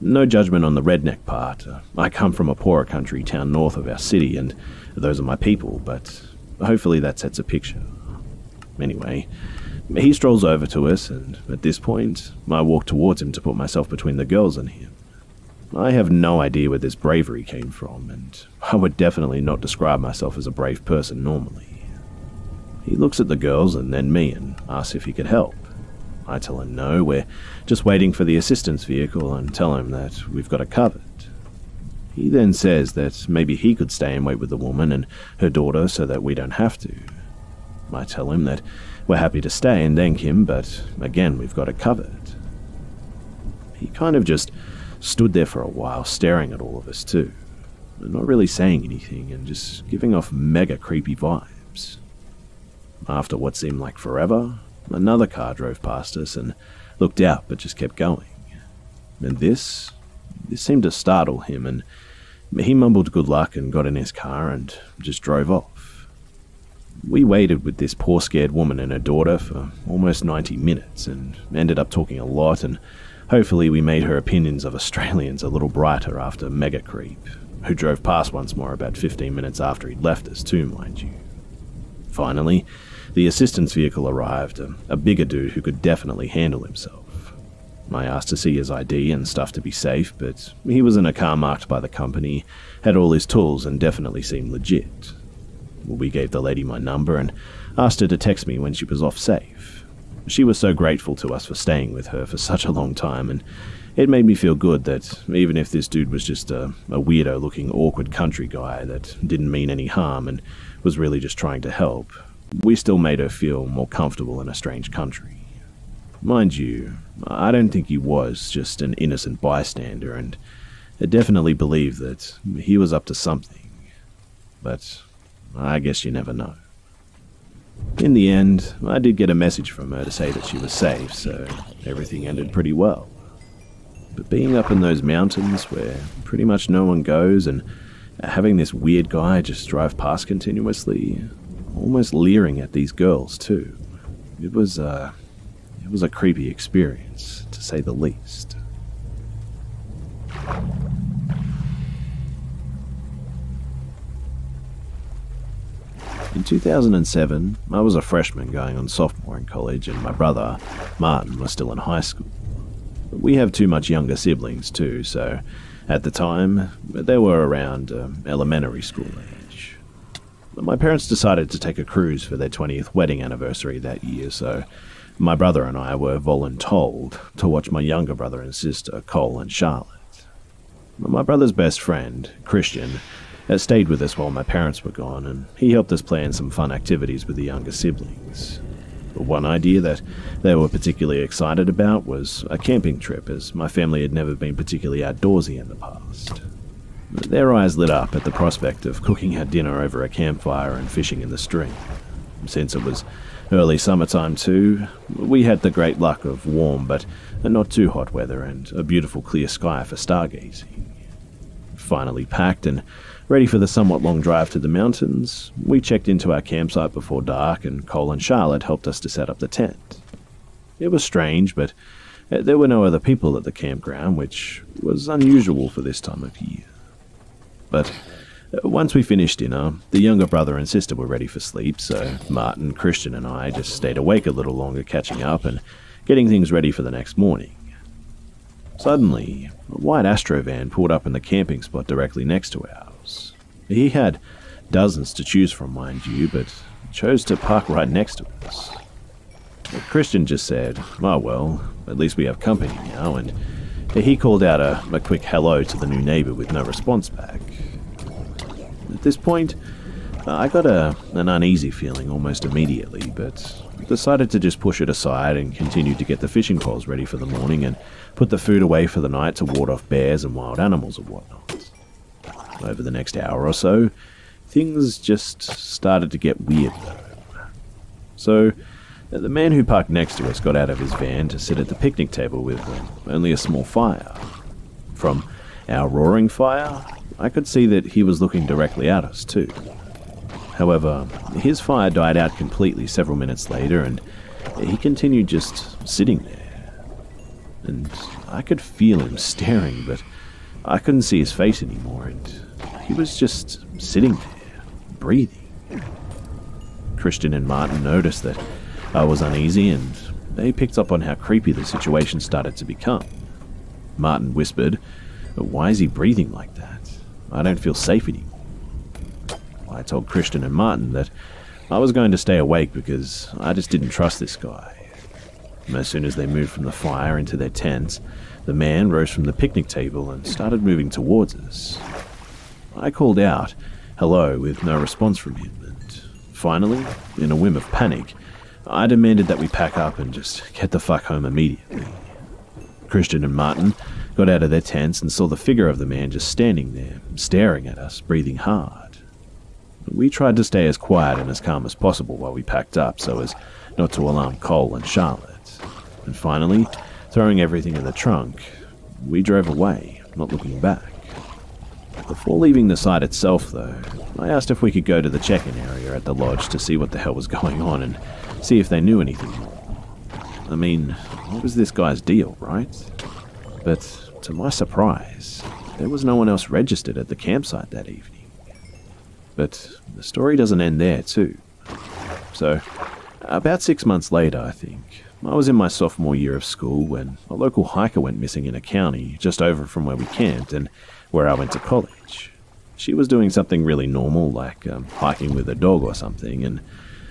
No judgment on the redneck part. I come from a poorer country town north of our city, and those are my people, but hopefully that sets a picture. Anyway, he strolls over to us, and at this point, I walk towards him to put myself between the girls and him. I have no idea where this bravery came from, and I would definitely not describe myself as a brave person normally. He looks at the girls and then me and asks if he could help. I tell him no, we're just waiting for the assistance vehicle and tell him that we've got it covered. He then says that maybe he could stay and wait with the woman and her daughter so that we don't have to. I tell him that we're happy to stay and thank him, but again, we've got it covered. He kind of just stood there for a while staring at all of us too, and not really saying anything and just giving off mega creepy vibes. After what seemed like forever, another car drove past us and looked out but just kept going. And this seemed to startle him, and he mumbled good luck and got in his car and just drove off. We waited with this poor scared woman and her daughter for almost 90 minutes and ended up talking a lot, and hopefully we made her opinions of Australians a little brighter after Mega Creep, who drove past once more about 15 minutes after he'd left us too, mind you. Finally, the assistance vehicle arrived, a bigger dude who could definitely handle himself. I asked to see his ID and stuff to be safe, but he was in a car marked by the company, had all his tools and definitely seemed legit. We gave the lady my number and asked her to text me when she was off safe. She was so grateful to us for staying with her for such a long time, and it made me feel good that even if this dude was just a weirdo-looking awkward country guy that didn't mean any harm and was really just trying to help, we still made her feel more comfortable in a strange country. Mind you, I don't think he was just an innocent bystander, and I definitely believe that he was up to something. But I guess you never know. In the end, I did get a message from her to say that she was safe, so everything ended pretty well. But being up in those mountains where pretty much no one goes and having this weird guy just drive past continuously, almost leering at these girls too, it was a creepy experience, to say the least. In 2007, I was a freshman going on sophomore in college, and my brother, Martin, was still in high school. We have two much younger siblings too, so at the time, they were around elementary school age. My parents decided to take a cruise for their 20th wedding anniversary that year, so my brother and I were voluntold to watch my younger brother and sister, Cole and Charlotte. My brother's best friend, Christian, stayed with us while my parents were gone, and he helped us plan some fun activities with the younger siblings. One idea that they were particularly excited about was a camping trip, as my family had never been particularly outdoorsy in the past. Their eyes lit up at the prospect of cooking our dinner over a campfire and fishing in the stream. Since it was early summertime too, we had the great luck of warm but not too hot weather and a beautiful clear sky for stargazing. Finally packed and ready for the somewhat long drive to the mountains, we checked into our campsite before dark, and Cole and Charlotte helped us to set up the tent. It was strange, but there were no other people at the campground, which was unusual for this time of year. But once we finished dinner, the younger brother and sister were ready for sleep, so Martin, Christian and I just stayed awake a little longer catching up and getting things ready for the next morning. Suddenly, a white Astro van pulled up in the camping spot directly next to ours. He had dozens to choose from, mind you, but chose to park right next to us. Christian just said, "Oh well, at least we have company now," and he called out a quick hello to the new neighbor with no response back. At this point, I got an uneasy feeling almost immediately, but decided to just push it aside and continued to get the fishing poles ready for the morning and put the food away for the night to ward off bears and wild animals and whatnot. Over the next hour or so, things just started to get weird though. So, the man who parked next to us got out of his van to sit at the picnic table with only a small fire. From our roaring fire, I could see that he was looking directly at us too. However, his fire died out completely several minutes later and he continued just sitting there. And I could feel him staring, but I couldn't see his face anymore and he was just sitting there, breathing. Christian and Martin noticed that I was uneasy and they picked up on how creepy the situation started to become. Martin whispered, "Why is he breathing like that? I don't feel safe anymore." I told Christian and Martin that I was going to stay awake because I just didn't trust this guy. As soon as they moved from the fire into their tents, the man rose from the picnic table and started moving towards us. I called out, "Hello," with no response from him, and finally, in a whim of panic, I demanded that we pack up and just get the fuck home immediately. Christian and Martin got out of their tents and saw the figure of the man just standing there, staring at us, breathing hard. We tried to stay as quiet and as calm as possible while we packed up so as not to alarm Cole and Charlotte. And finally, throwing everything in the trunk, we drove away, not looking back. Before leaving the site itself, though, I asked if we could go to the check-in area at the lodge to see what the hell was going on and see if they knew anything more. I mean, what was this guy's deal, right? But to my surprise, there was no one else registered at the campsite that evening. But the story doesn't end there, too. So, about 6 months later, I think, I was in my sophomore year of school when a local hiker went missing in a county just over from where we camped and where I went to college. She was doing something really normal, like hiking with a dog or something, and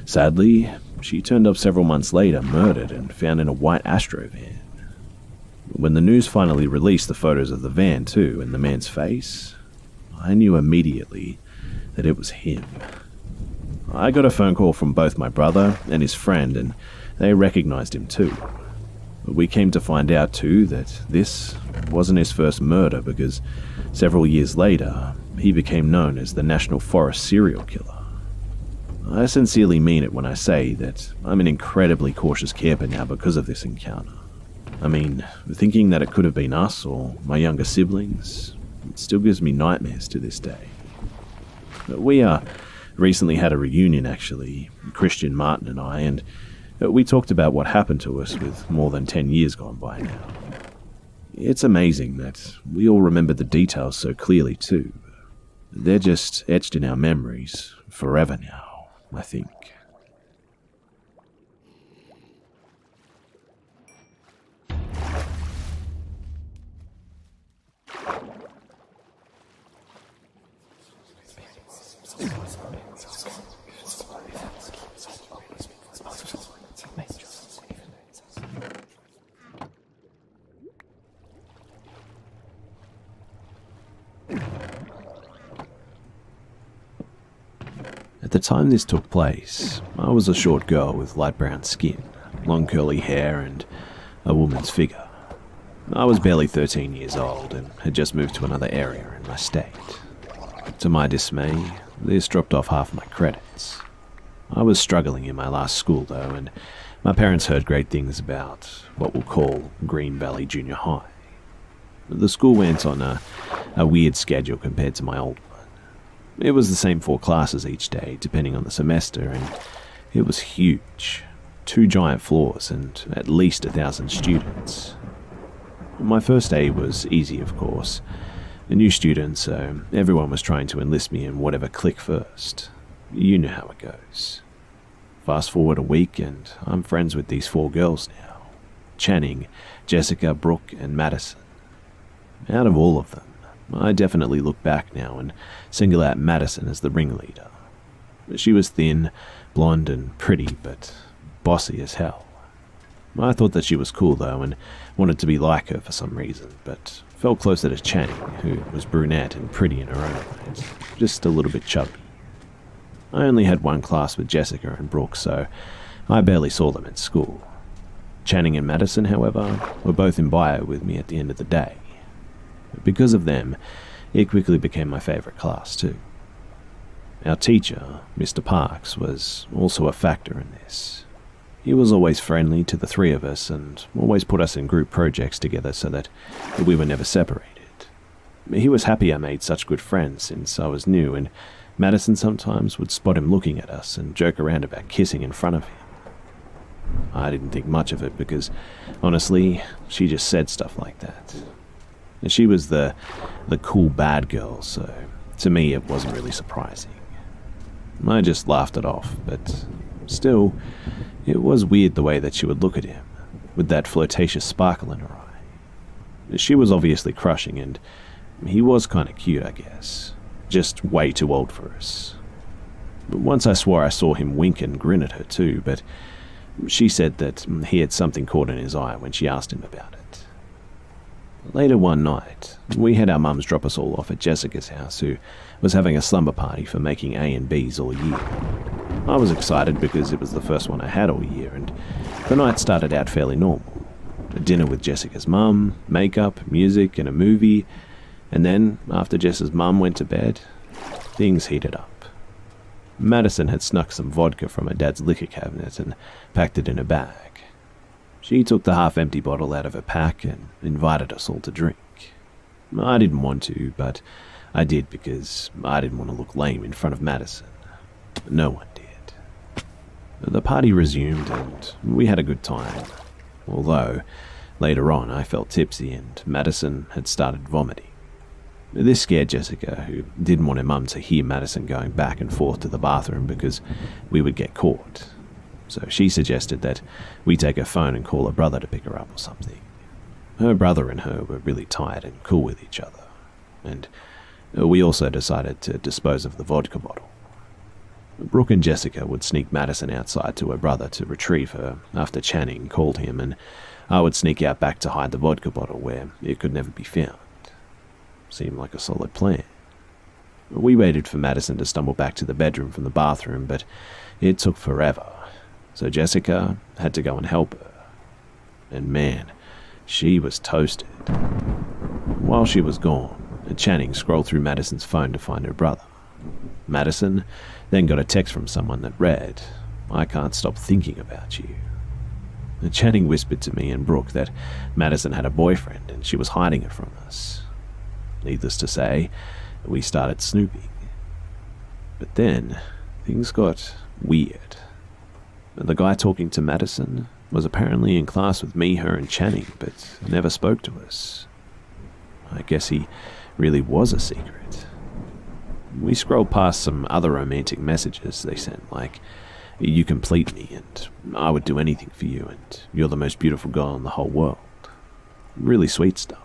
sadly, she turned up several months later murdered and found in a white Astro van. When the news finally released the photos of the van, too, and the man's face, I knew immediately that it was him. I got a phone call from both my brother and his friend, and they recognized him too. But we came to find out too that this wasn't his first murder because several years later, he became known as the National Forest serial killer. I sincerely mean it when I say that I'm an incredibly cautious camper now because of this encounter. I mean, thinking that it could have been us or my younger siblings, it still gives me nightmares to this day. We recently had a reunion, actually, Christian, Martin and I, and we talked about what happened to us with more than 10 years gone by now. It's amazing that we all remember the details so clearly too. They're just etched in our memories forever now, I think. At the time this took place, I was a short girl with light brown skin, long curly hair, and a woman's figure. I was barely 13 years old and had just moved to another area in my state. To my dismay, this dropped off half my credits. I was struggling in my last school though, and my parents heard great things about what we'll call Green Valley Junior High. The school went on a weird schedule compared to my old one. It was the same 4 classes each day, depending on the semester, and it was huge. 2 giant floors and at least 1,000 students. My first day was easy, of course. A new student, so everyone was trying to enlist me in whatever clique first. You know how it goes. Fast forward a week and I'm friends with these 4 girls now. Channing, Jessica, Brooke, and Madison. Out of all of them, I definitely look back now and single out Madison as the ringleader. She was thin, blonde, and pretty, but bossy as hell. I thought that she was cool though and wanted to be like her for some reason, but felt closer to Channing, who was brunette and pretty in her own right, just a little bit chubby. I only had one class with Jessica and Brooke, so I barely saw them at school. Channing and Madison, however, were both in bio with me at the end of the day. Because of them, it quickly became my favourite class too. Our teacher, Mr. Parks, was also a factor in this. He was always friendly to the three of us and always put us in group projects together so that we were never separated. He was happy I made such good friends since I was new, and Madison sometimes would spot him looking at us and joke around about kissing in front of him. I didn't think much of it because, honestly, she just said stuff like that. She was the cool bad girl, so to me it wasn't really surprising. I just laughed it off, but still, it was weird the way that she would look at him, with that flirtatious sparkle in her eye. She was obviously crushing, and he was kind of cute, I guess. Just way too old for us. But once I swore I saw him wink and grin at her too, but she said that he had something caught in his eye when she asked him about it. Later one night, we had our mums drop us all off at Jessica's house, who was having a slumber party for making A and Bs all year. I was excited because it was the first one I had all year, and the night started out fairly normal. A dinner with Jessica's mum, makeup, music, and a movie, and then, after Jess's mum went to bed, things heated up. Madison had snuck some vodka from her dad's liquor cabinet and packed it in a bag. She took the half-empty bottle out of her pack and invited us all to drink. I didn't want to, but I did because I didn't want to look lame in front of Madison. No one did. The party resumed and we had a good time, although later on I felt tipsy and Madison had started vomiting. This scared Jessica, who didn't want her mum to hear Madison going back and forth to the bathroom because we would get caught. So she suggested that we take her phone and call her brother to pick her up or something. Her brother and her were really tight and cool with each other, and we also decided to dispose of the vodka bottle. Brooke and Jessica would sneak Madison outside to her brother to retrieve her after Channing called him, and I would sneak out back to hide the vodka bottle where it could never be found. Seemed like a solid plan. We waited for Madison to stumble back to the bedroom from the bathroom, but it took forever, so Jessica had to go and help her. And man, she was toasted. While she was gone, Channing scrolled through Madison's phone to find her brother. Madison then got a text from someone that read, "I can't stop thinking about you." Channing whispered to me and Brooke that Madison had a boyfriend and she was hiding it from us. Needless to say, we started snooping. But then, things got weird. The guy talking to Madison was apparently in class with me, her, and Channing, but never spoke to us. I guess he really was a secret. We scrolled past some other romantic messages they sent, like, "You complete me, and I would do anything for you, and you're the most beautiful girl in the whole world." Really sweet stuff.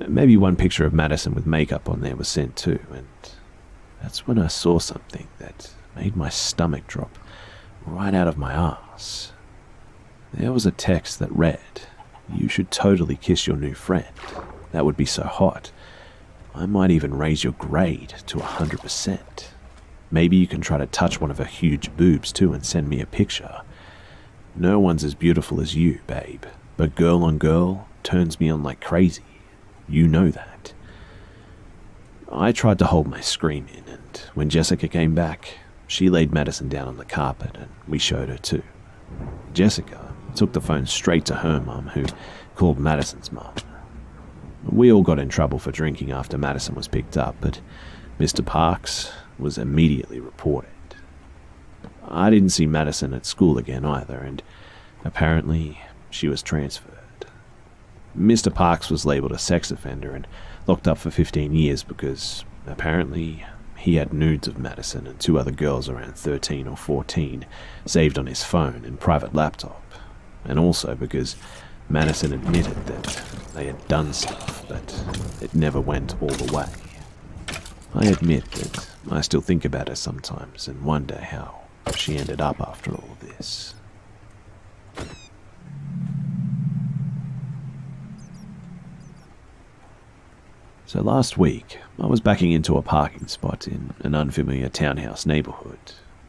Maybe one picture of Madison with makeup on there was sent too, and that's when I saw something that made my stomach drop right out of my ass. There was a text that read, "You should totally kiss your new friend. That would be so hot. I might even raise your grade to 100%. Maybe you can try to touch one of her huge boobs too and send me a picture. No one's as beautiful as you, babe, but girl on girl turns me on like crazy. You know that." I tried to hold my scream in, and when Jessica came back, she laid Madison down on the carpet and we showed her too. Jessica took the phone straight to her mum, who called Madison's mum. We all got in trouble for drinking after Madison was picked up, but Mr. Parks was immediately reported. I didn't see Madison at school again either, and apparently she was transferred. Mr. Parks was labelled a sex offender and locked up for 15 years because apparently he had nudes of Madison and two other girls around 13 or 14 saved on his phone and private laptop, and also because Madison admitted that they had done stuff, but it never went all the way. I admit that I still think about her sometimes and wonder how she ended up after all of this. So last week, I was backing into a parking spot in an unfamiliar townhouse neighborhood.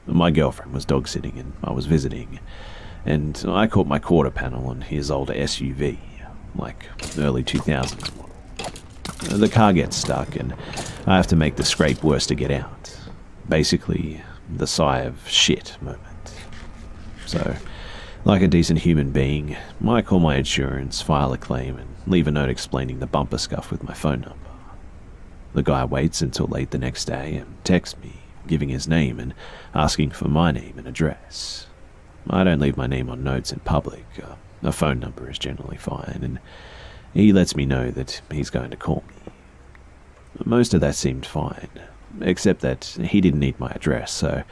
My girlfriend was dog sitting and I was visiting, and I caught my quarter panel on his older SUV, like early 2000s model. The car gets stuck and I have to make the scrape worse to get out. Basically, the sigh of shit moment. So, like a decent human being, I call my insurance, file a claim, and leave a note explaining the bumper scuff with my phone number. The guy waits until late the next day and texts me, giving his name and asking for my name and address. I don't leave my name on notes in public. A phone number is generally fine, and he lets me know that he's going to call me. Most of that seemed fine, except that he didn't need my address, so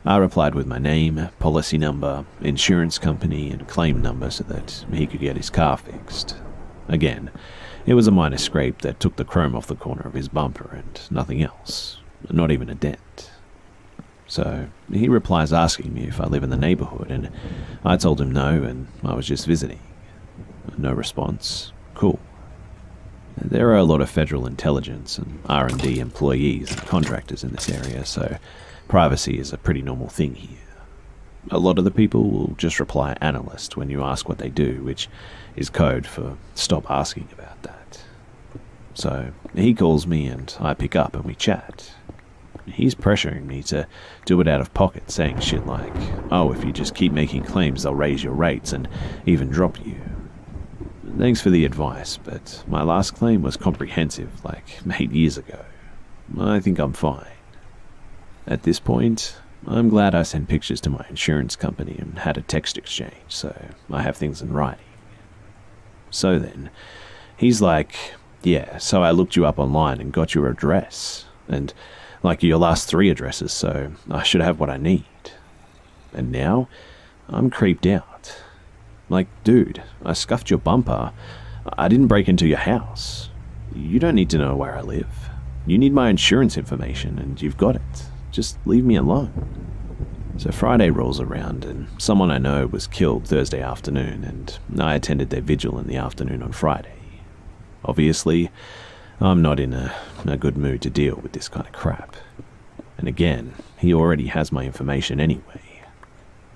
I replied with my name, policy number, insurance company, and claim number so that he could get his car fixed. Again, it was a minor scrape that took the chrome off the corner of his bumper and nothing else, not even a dent. So he replies asking me if I live in the neighborhood, and I told him no and I was just visiting. No response. Cool. There are a lot of federal intelligence and R&D employees and contractors in this area, so privacy is a pretty normal thing here. A lot of the people will just reply analyst when you ask what they do, which is code for stop asking about that. So he calls me and I pick up and we chat. He's pressuring me to do it out of pocket, saying shit like, oh, if you just keep making claims they'll raise your rates and even drop you. Thanks for the advice, but my last claim was comprehensive, like 8 years ago. I think I'm fine. At this point, I'm glad I sent pictures to my insurance company and had a text exchange, so I have things in writing. So then, he's like, yeah, so I looked you up online and got your address, and like your last 3 addresses, so I should have what I need. And now, I'm creeped out. Like, dude, I scuffed your bumper. I didn't break into your house. You don't need to know where I live. You need my insurance information, and you've got it. Just leave me alone. So Friday rolls around, and someone I know was killed Thursday afternoon, and I attended their vigil in the afternoon on Friday. Obviously, I'm not in a good mood to deal with this kind of crap. And again, he already has my information anyway.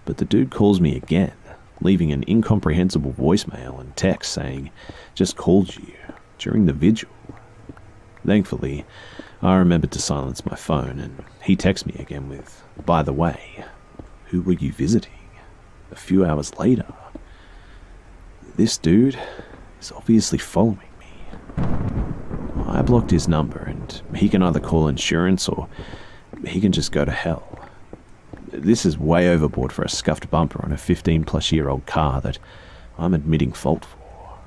But the dude calls me again, leaving an incomprehensible voicemail and text saying, just called you, during the vigil. Thankfully, I remembered to silence my phone, and he texts me again with, by the way, who were you visiting? A few hours later. This dude is obviously following me. I blocked his number, and he can either call insurance or he can just go to hell. This is way overboard for a scuffed bumper on a 15-plus-year-old car that I'm admitting fault for.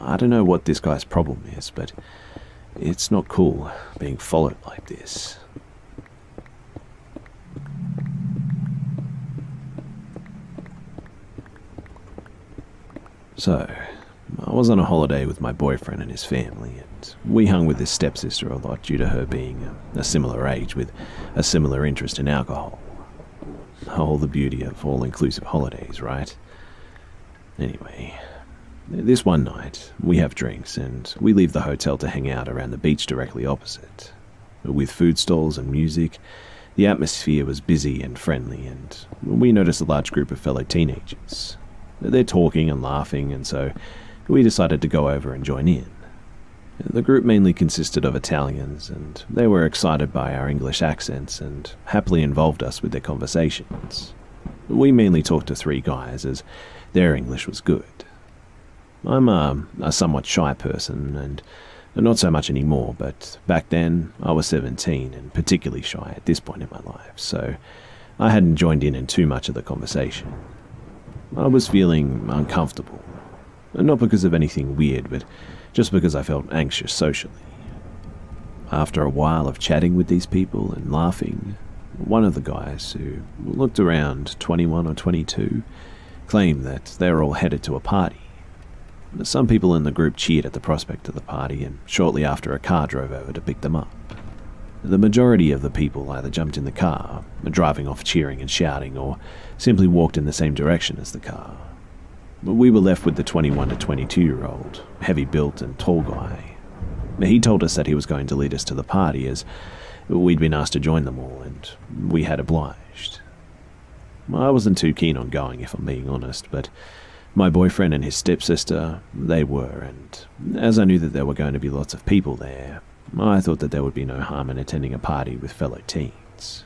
I don't know what this guy's problem is, but it's not cool being followed like this. So, I was on a holiday with my boyfriend and his family, and we hung with his stepsister a lot due to her being a similar age with a similar interest in alcohol. All the beauty of all-inclusive holidays, right? Anyway, this one night, we have drinks and we leave the hotel to hang out around the beach directly opposite. With food stalls and music, the atmosphere was busy and friendly, and we noticed a large group of fellow teenagers. They're talking and laughing, and so we decided to go over and join in. The group mainly consisted of Italians, and they were excited by our English accents and happily involved us with their conversations. We mainly talked to 3 guys, as their English was good. I'm a somewhat shy person, and not so much anymore, but back then I was 17 and particularly shy at this point in my life, so I hadn't joined in too much of the conversation. I was feeling uncomfortable, not because of anything weird, but just because I felt anxious socially. After a while of chatting with these people and laughing, one of the guys, who looked around 21 or 22, claimed that they were all headed to a party. Some people in the group cheered at the prospect of the party, and shortly after a car drove over to pick them up. The majority of the people either jumped in the car, driving off cheering and shouting, or simply walked in the same direction as the car. We were left with the 21 to 22-year-old, heavy-built and tall guy. He told us that he was going to lead us to the party as we'd been asked to join them all, and we had obliged. I wasn't too keen on going, if I'm being honest, but my boyfriend and his stepsister, they were, and as I knew that there were going to be lots of people there, I thought that there would be no harm in attending a party with fellow teens.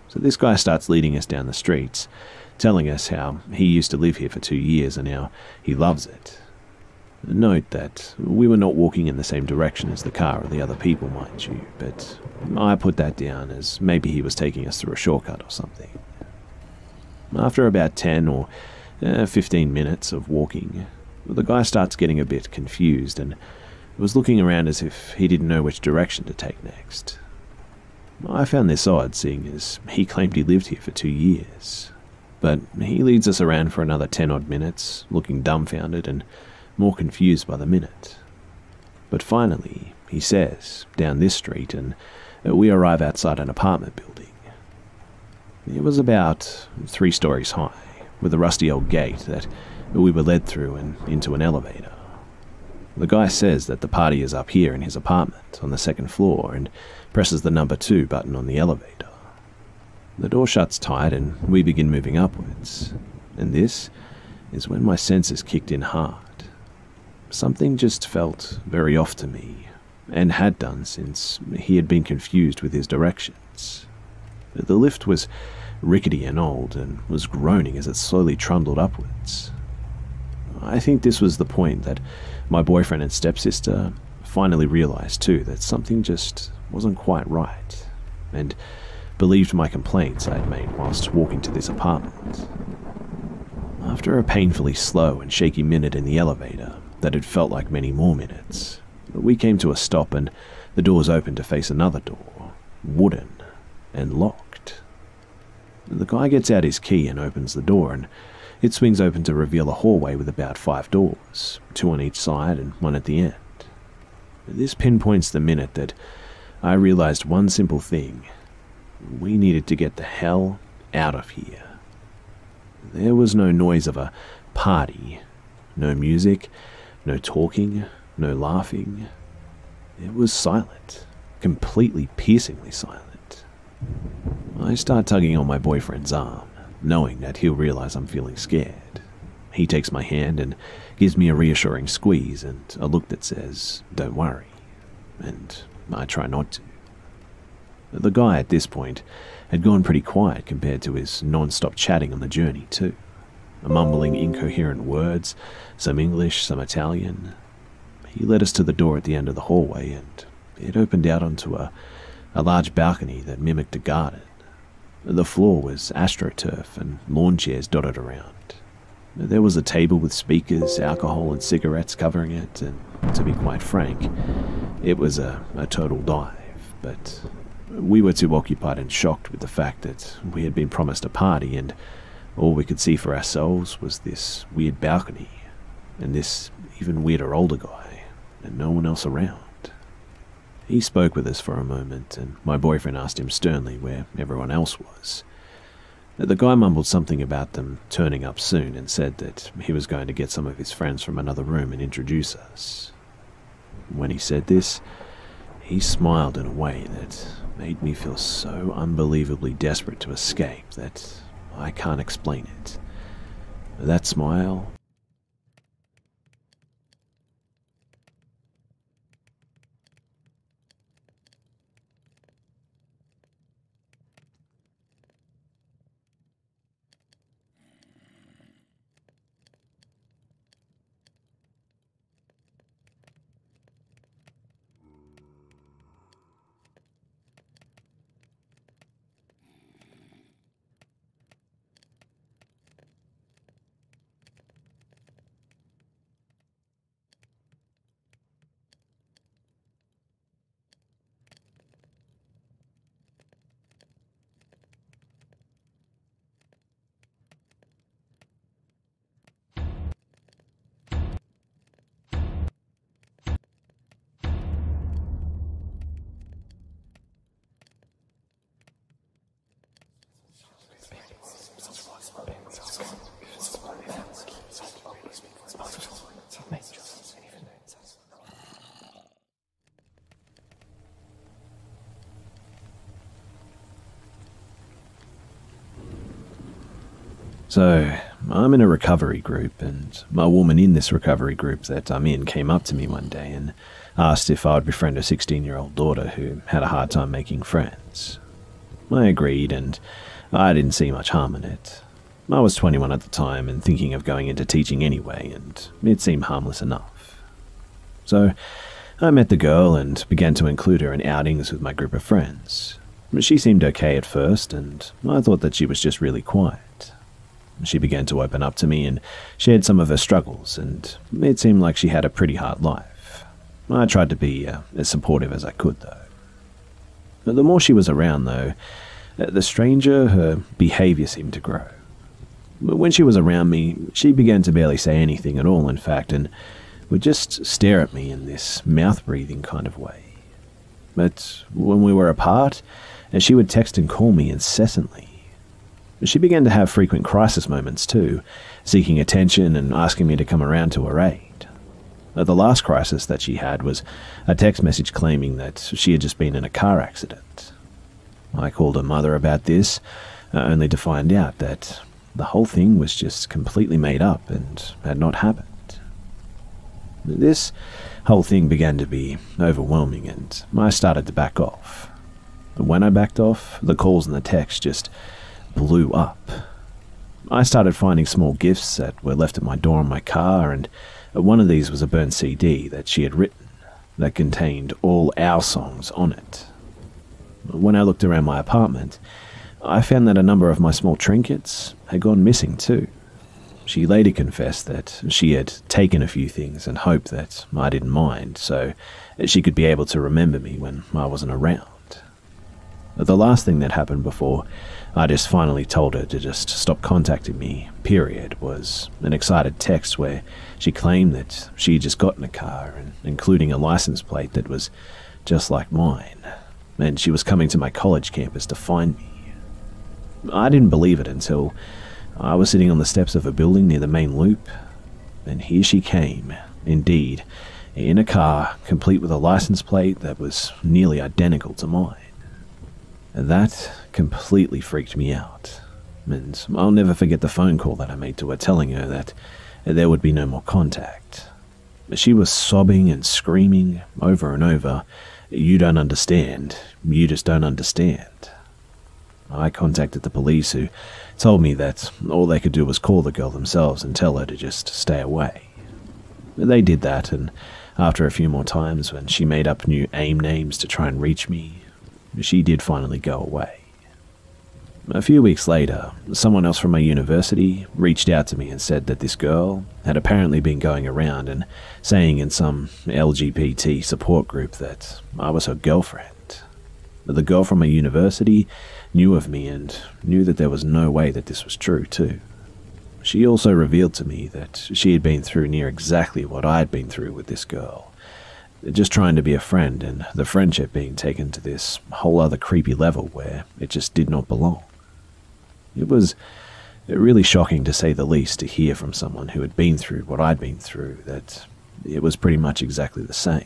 So this guy starts leading us down the streets, telling us how he used to live here for 2 years and how he loves it. Note that we were not walking in the same direction as the car or the other people, mind you, but I put that down as maybe he was taking us through a shortcut or something. After about 10 or 15 minutes of walking, the guy starts getting a bit confused and was looking around as if he didn't know which direction to take next. I found this odd, seeing as he claimed he lived here for 2 years. But he leads us around for another 10 odd minutes, looking dumbfounded and more confused by the minute. But finally, he says, down this street, and we arrive outside an apartment building. It was about 3 stories high, with a rusty old gate that we were led through and into an elevator. The guy says that the party is up here in his apartment on the 2nd floor and presses the number 2 button on the elevator. The door shuts tight and we begin moving upwards, and this is when my senses kicked in hard. Something just felt very off to me, and had done since he had been confused with his directions. The lift was rickety and old and was groaning as it slowly trundled upwards. I think this was the point that my boyfriend and stepsister finally realized too that something just wasn't quite right, and believed my complaints I had made whilst walking to this apartment. After a painfully slow and shaky minute in the elevator that had felt like many more minutes, we came to a stop and the doors opened to face another door, wooden and locked. The guy gets out his key and opens the door, and it swings open to reveal a hallway with about 5 doors, 2 on each side and 1 at the end. This pinpoints the minute that I realized one simple thing. We needed to get the hell out of here. There was no noise of a party, no music, no talking, no laughing. It was silent, completely piercingly silent. I start tugging on my boyfriend's arm, knowing that he'll realize I'm feeling scared. He takes my hand and gives me a reassuring squeeze and a look that says, "Don't worry," and I try not to. The guy at this point had gone pretty quiet compared to his non-stop chatting on the journey too, mumbling incoherent words, some English, some Italian. He led us to the door at the end of the hallway, and it opened out onto a large balcony that mimicked a garden. The floor was astroturf and lawn chairs dotted around. There was a table with speakers, alcohol and cigarettes covering it, and to be quite frank, it was a total dive, but we were too occupied and shocked with the fact that we had been promised a party and all we could see for ourselves was this weird balcony and this even weirder older guy and no one else around. He spoke with us for a moment and my boyfriend asked him sternly where everyone else was. The guy mumbled something about them turning up soon and said that he was going to get some of his friends from another room and introduce us. When he said this, he smiled in a way that made me feel so unbelievably desperate to escape that I can't explain it. That smile, So, I'm in a recovery group, and a woman in this recovery group that I'm in came up to me one day and asked if I would befriend her 16-year-old daughter who had a hard time making friends. I agreed, and I didn't see much harm in it. I was 21 at the time and thinking of going into teaching anyway, and it seemed harmless enough. So, I met the girl and began to include her in outings with my group of friends. She seemed okay at first, and I thought that she was just really quiet. She began to open up to me and shared some of her struggles, and it seemed like she had a pretty hard life. I tried to be as supportive as I could, though. The more she was around, though, the stranger her behavior seemed to grow. When she was around me, she began to barely say anything at all, in fact, and would just stare at me in this mouth-breathing kind of way. But when we were apart, she would text and call me incessantly. She began to have frequent crisis moments too, seeking attention and asking me to come around to her aid. The last crisis that she had was a text message claiming that she had just been in a car accident. I called her mother about this, only to find out that the whole thing was just completely made up and had not happened. This whole thing began to be overwhelming, and I started to back off. When I backed off, the calls and the texts just blew up. I started finding small gifts that were left at my door in my car, and one of these was a burnt CD that she had written that contained all our songs on it. When I looked around my apartment, I found that a number of my small trinkets had gone missing too. She later confessed that she had taken a few things and hoped that I didn't mind, so she could be able to remember me when I wasn't around. The last thing that happened before I just finally told her to just stop contacting me, period, was an excited text where she claimed that she had just gotten a car, and including a license plate that was just like mine, and she was coming to my college campus to find me. I didn't believe it until I was sitting on the steps of a building near the main loop, and here she came, indeed, in a car complete with a license plate that was nearly identical to mine. That completely freaked me out, and I'll never forget the phone call that I made to her telling her that there would be no more contact. She was sobbing and screaming over and over, "You don't understand, you just don't understand." I contacted the police, who told me that all they could do was call the girl themselves and tell her to just stay away. They did that, and after a few more times when she made up new AIM names to try and reach me, she did finally go away. A few weeks later, someone else from my university reached out to me and said that this girl had apparently been going around and saying in some LGBT support group that I was her girlfriend. The girl from my university knew of me and knew that there was no way that this was true too. She also revealed to me that she had been through near exactly what I had been through with this girl, just trying to be a friend, and the friendship being taken to this whole other creepy level where it just did not belong. It was really shocking, to say the least, to hear from someone who had been through what I'd been through that it was pretty much exactly the same.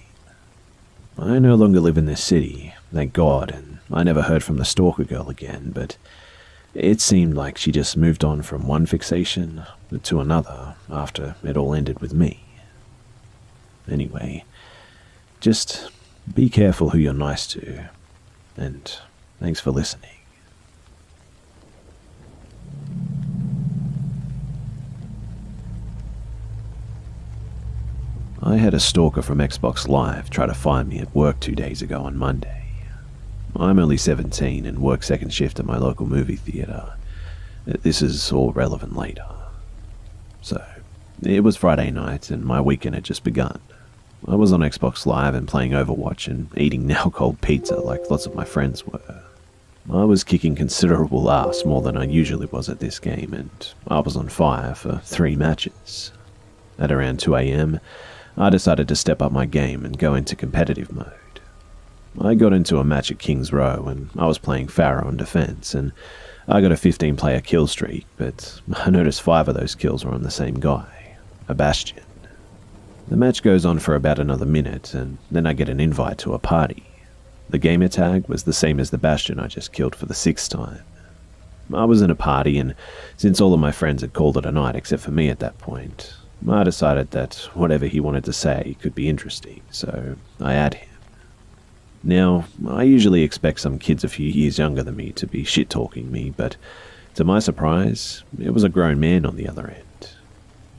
I no longer live in this city, thank God, and I never heard from the stalker girl again, but it seemed like she just moved on from one fixation to another after it all ended with me. Anyway, just be careful who you're nice to, and thanks for listening. I had a stalker from Xbox Live try to find me at work 2 days ago on Monday. I'm only 17 and work second shift at my local movie theatre. This is all relevant later. So, it was Friday night and my weekend had just begun. I was on Xbox Live and playing Overwatch and eating now-cold pizza like lots of my friends were. I was kicking considerable ass, more than I usually was at this game, and I was on fire for 3 matches. At around 2 AM, I decided to step up my game and go into competitive mode. I got into a match at King's Row and I was playing Pharaoh in defense, and I got a 15-player kill streak, but I noticed 5 of those kills were on the same guy, a Bastion. The match goes on for about another minute, and then I get an invite to a party. The gamer tag was the same as the Bastion I just killed for the 6th time. I was in a party, and since all of my friends had called it a night except for me at that point, I decided that whatever he wanted to say could be interesting, so I had him. Now, I usually expect some kids a few years younger than me to be shit-talking me, but to my surprise, it was a grown man on the other end.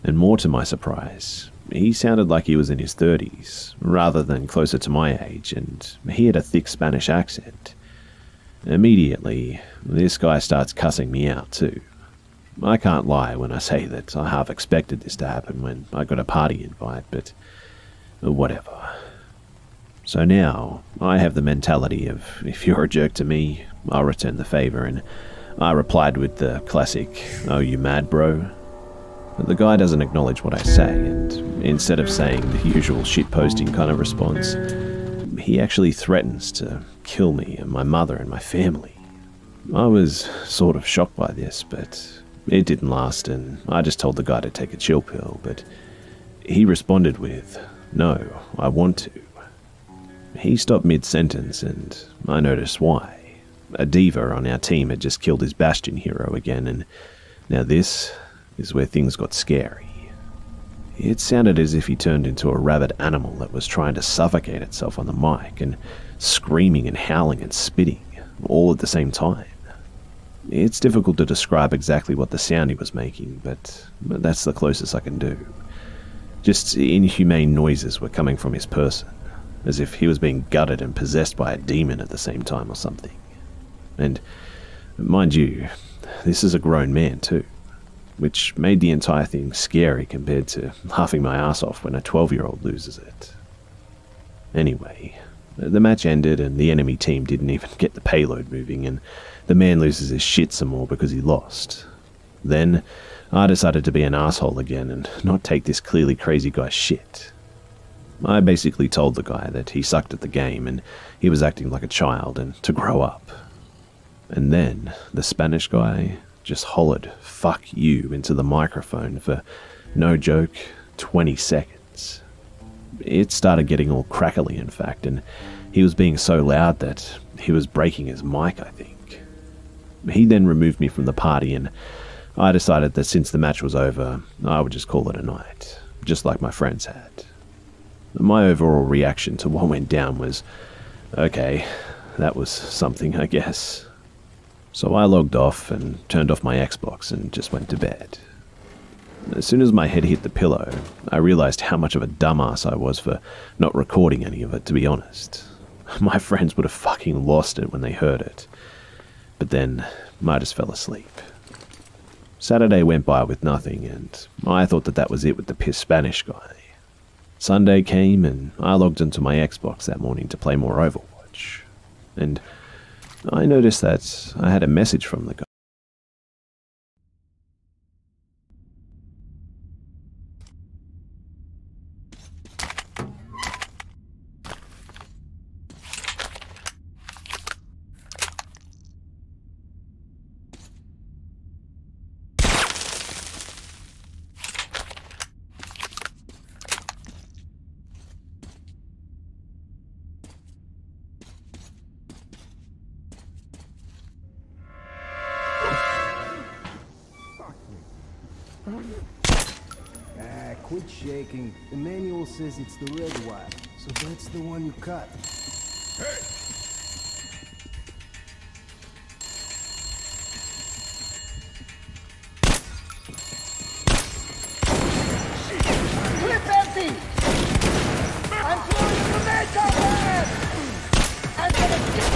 And more to my surprise, he sounded like he was in his 30s, rather than closer to my age, and he had a thick Spanish accent. Immediately, this guy starts cussing me out too. I can't lie when I say that I half expected this to happen when I got a party invite, but whatever. So now, I have the mentality of, if you're a jerk to me, I'll return the favor, and I replied with the classic, "Oh, you mad, bro?" But the guy doesn't acknowledge what I say, and instead of saying the usual shitposting kind of response, he actually threatens to kill me and my mother and my family. I was sort of shocked by this, but it didn't last, and I just told the guy to take a chill pill, but he responded with, "No, I want to." He stopped mid-sentence, and I noticed why. A diva on our team had just killed his Bastion hero again, and now this is where things got scary. It sounded as if he turned into a rabid animal that was trying to suffocate itself on the mic, and screaming and howling and spitting, all at the same time. It's difficult to describe exactly what the sound he was making, but that's the closest I can do. Just inhumane noises were coming from his person, as if he was being gutted and possessed by a demon at the same time or something. And, mind you, this is a grown man too, which made the entire thing scary compared to laughing my ass off when a 12-year-old loses it. Anyway, the match ended and the enemy team didn't even get the payload moving, and the man loses his shit some more because he lost. Then, I decided to be an asshole again and not take this clearly crazy guy's shit. I basically told the guy that he sucked at the game and he was acting like a child and to grow up. And then, the Spanish guy just hollered "fuck you" into the microphone for, no joke, 20 seconds. It started getting all crackly, in fact, and he was being so loud that he was breaking his mic, I think. He then removed me from the party, and I decided that since the match was over, I would just call it a night, just like my friends had. My overall reaction to what went down was, okay, that was something, I guess. So I logged off and turned off my Xbox and just went to bed. As soon as my head hit the pillow, I realized how much of a dumbass I was for not recording any of it, to be honest. My friends would have fucking lost it when they heard it. But then, I just fell asleep. Saturday went by with nothing, and I thought that was it with the pissed Spanish guy. Sunday came, and I logged into my Xbox that morning to play more Overwatch. And I noticed that I had a message from the guy. Quit shaking. The manual says it's the red wire, so that's the one you cut. Hey! Clip empty! I'm throwing the grenade cover! I'm gonna get...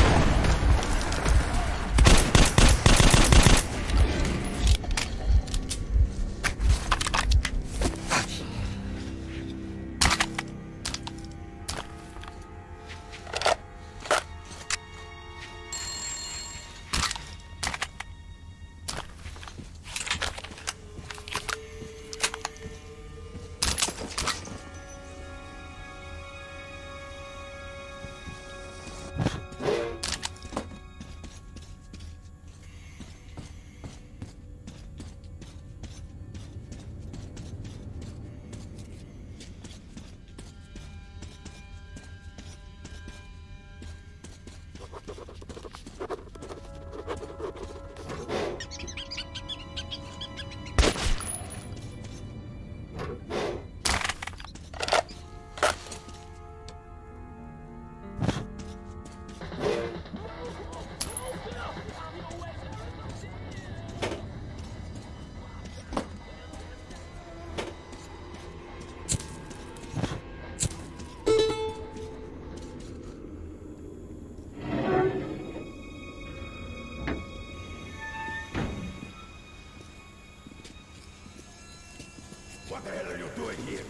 What the hell are you doing here?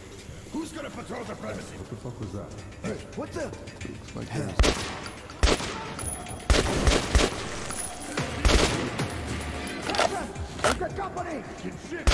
Who's gonna patrol the premises? What the fuck was that? Hey, what the? Looks like there's... We've got company! Get shit!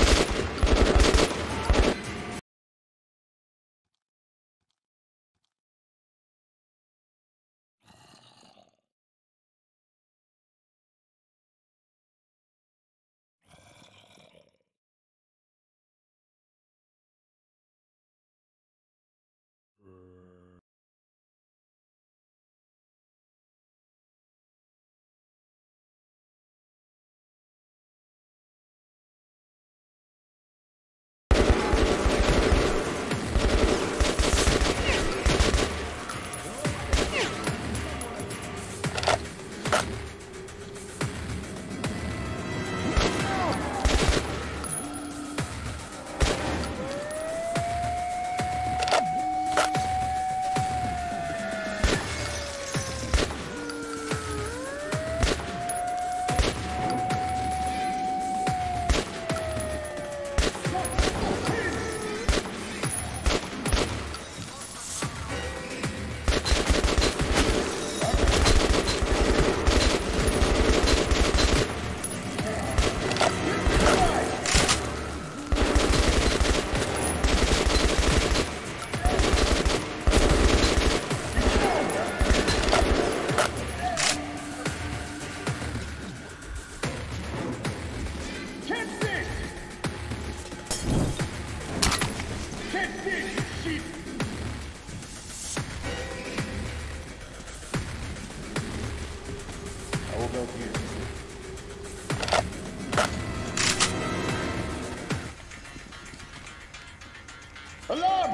Alarm!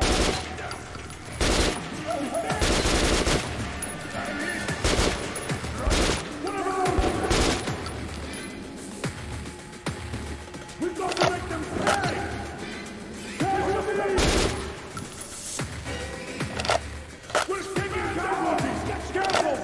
We've got to make them pay! We're taking casualties! Get careful!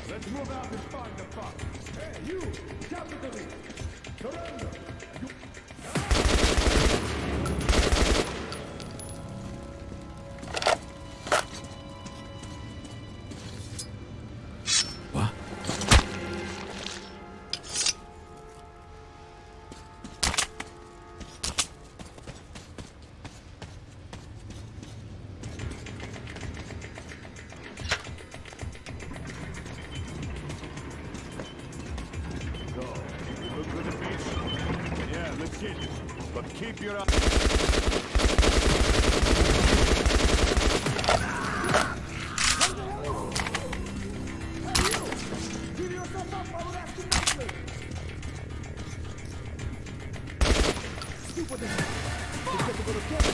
Let's move out and find the fuck. Hey, you! Capitalist! Surrender! What? Look for the beach. Yeah, let's hit it. But keep your eye. Give yourself up, I will ask you nicely! Stupid! Just get to go to camp.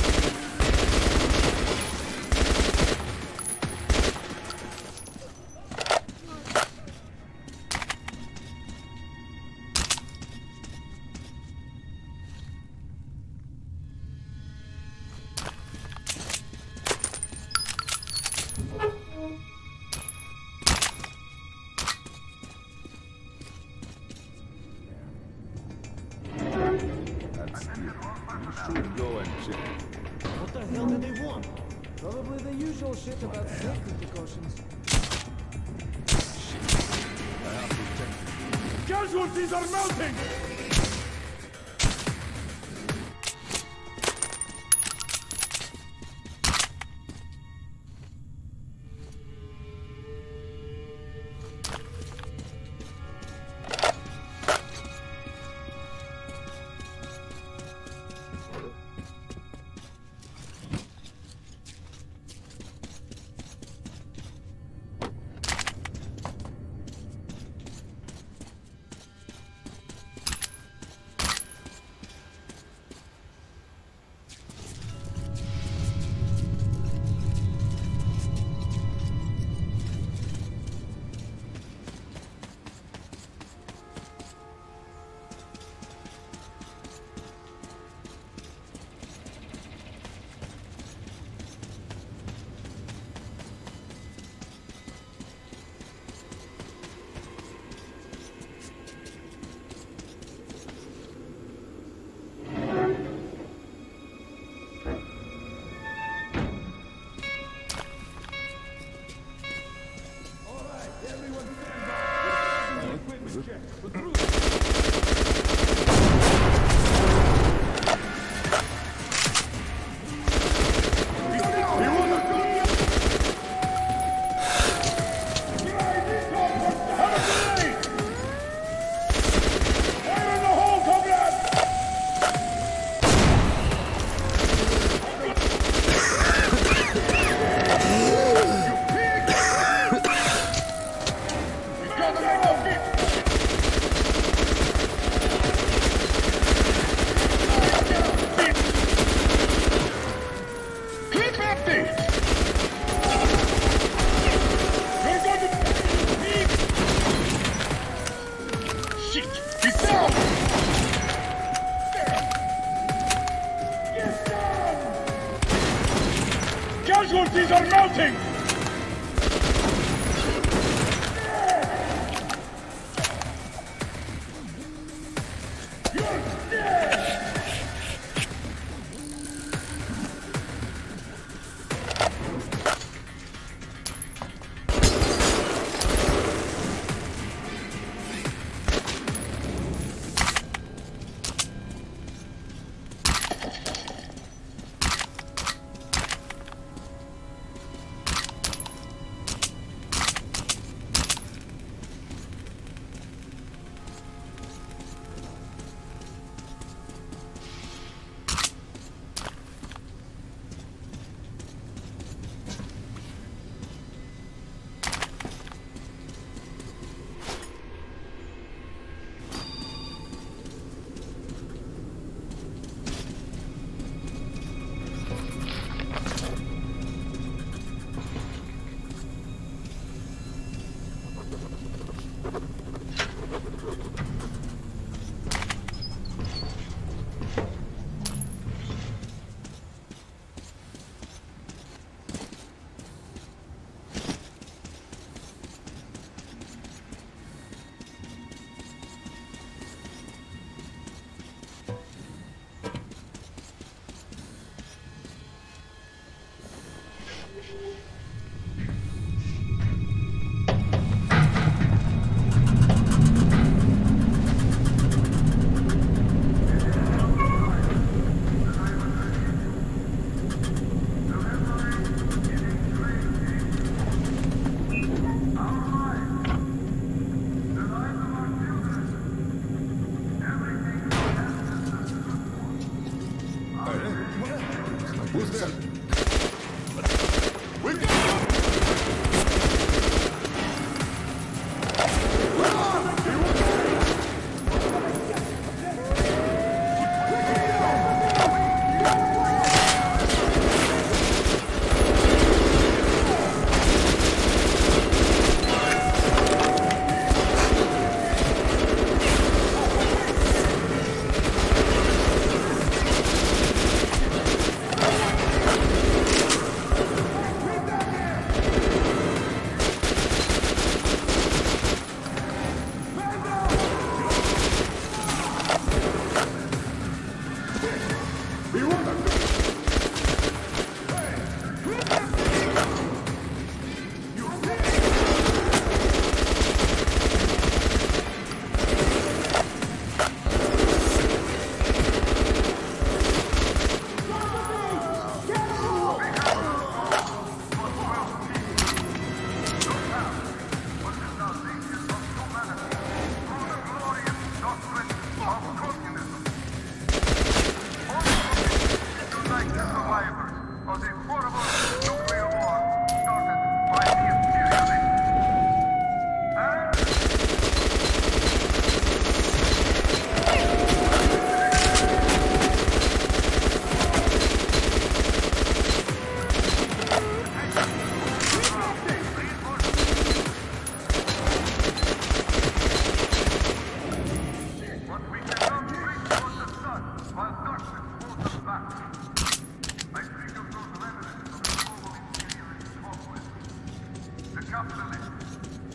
Should go and check. What the hell did they want? Probably the usual shit about safety precautions. Casualties are mounting!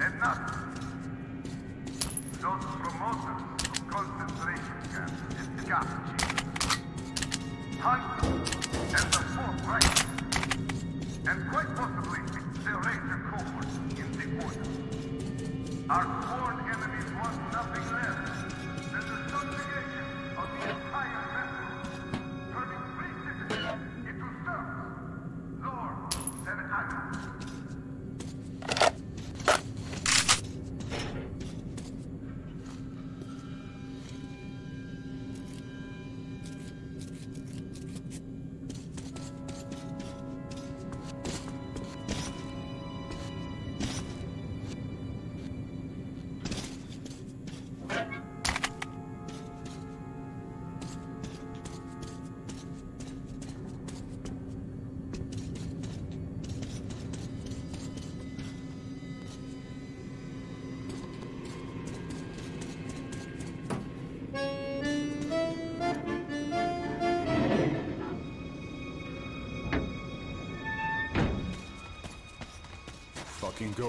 Enough! Those promoters of concentration camps escaped. Hunt and the Fourth Reich. And quite possibly the Ranger cohort in the order. Our sworn enemies want nothing less than the subjugation of the entire vessel, turning free citizens into serfs, lords, and adults. Fucking go.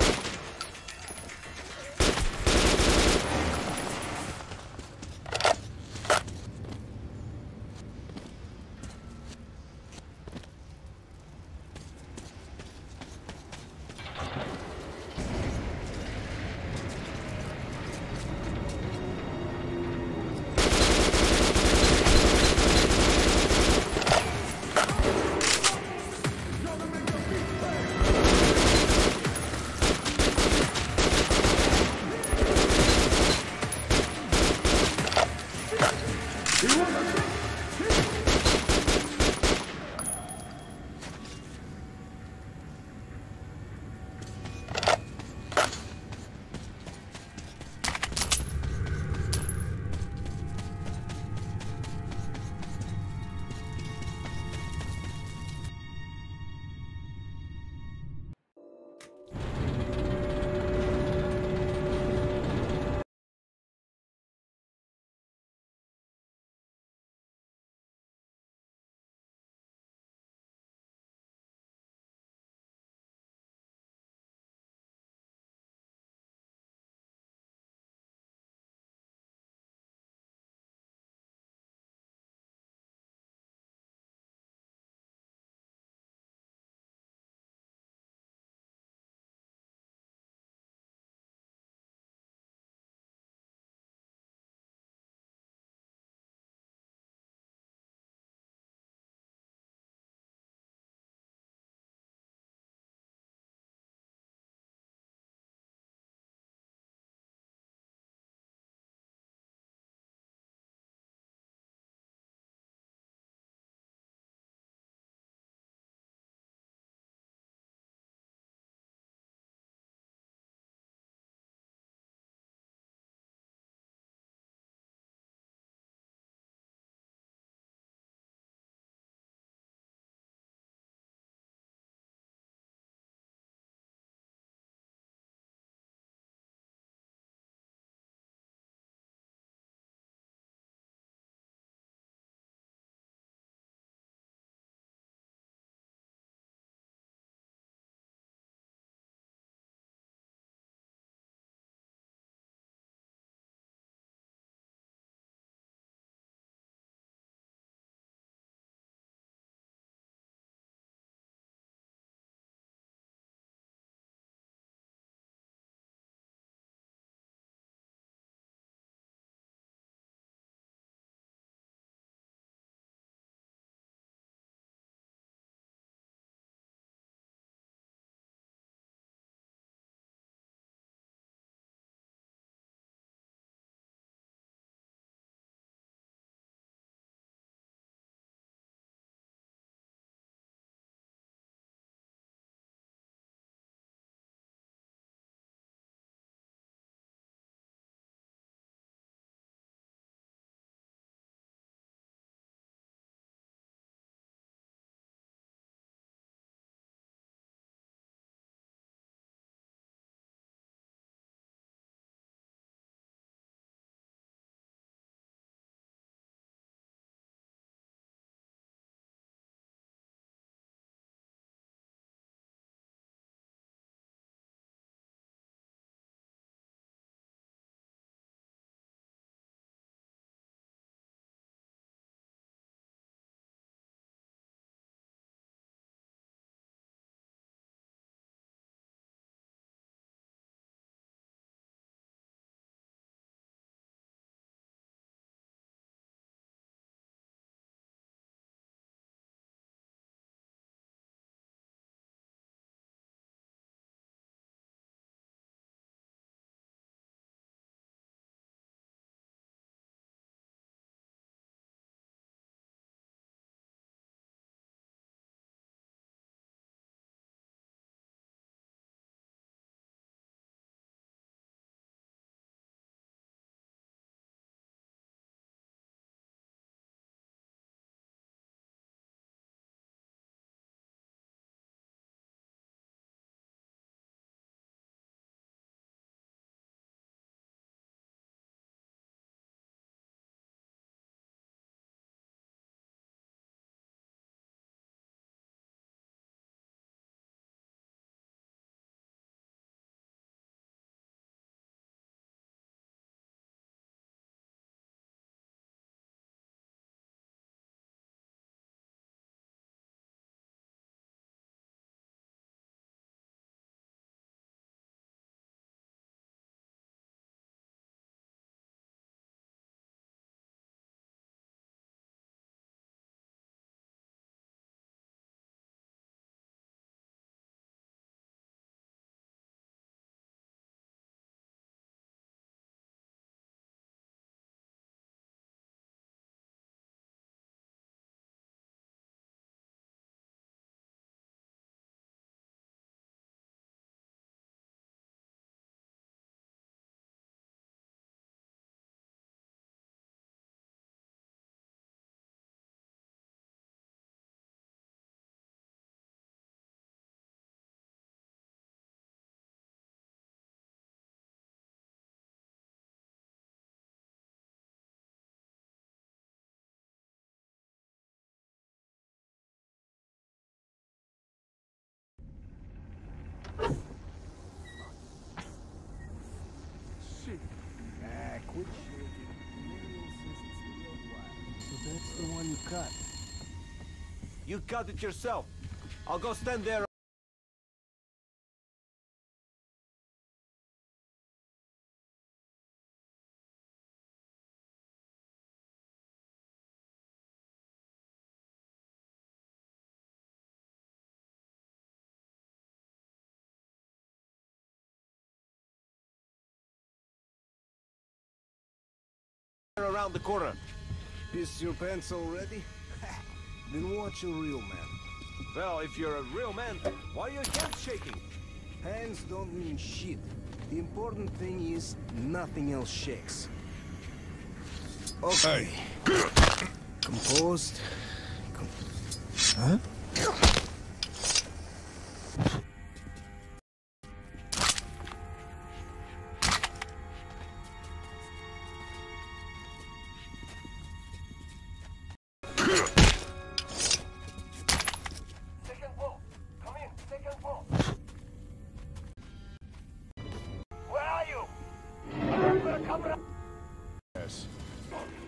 You cut it yourself. I'll go stand there. Around the corner. Pissed your pants already? Then watch a real man. Well, if you're a real man, why are your hands shaking? Hands don't mean shit. The important thing is nothing else shakes. Okay. Composed. Huh? Second post. Come in. Second post. Where are you? I'm gonna come around. Yes.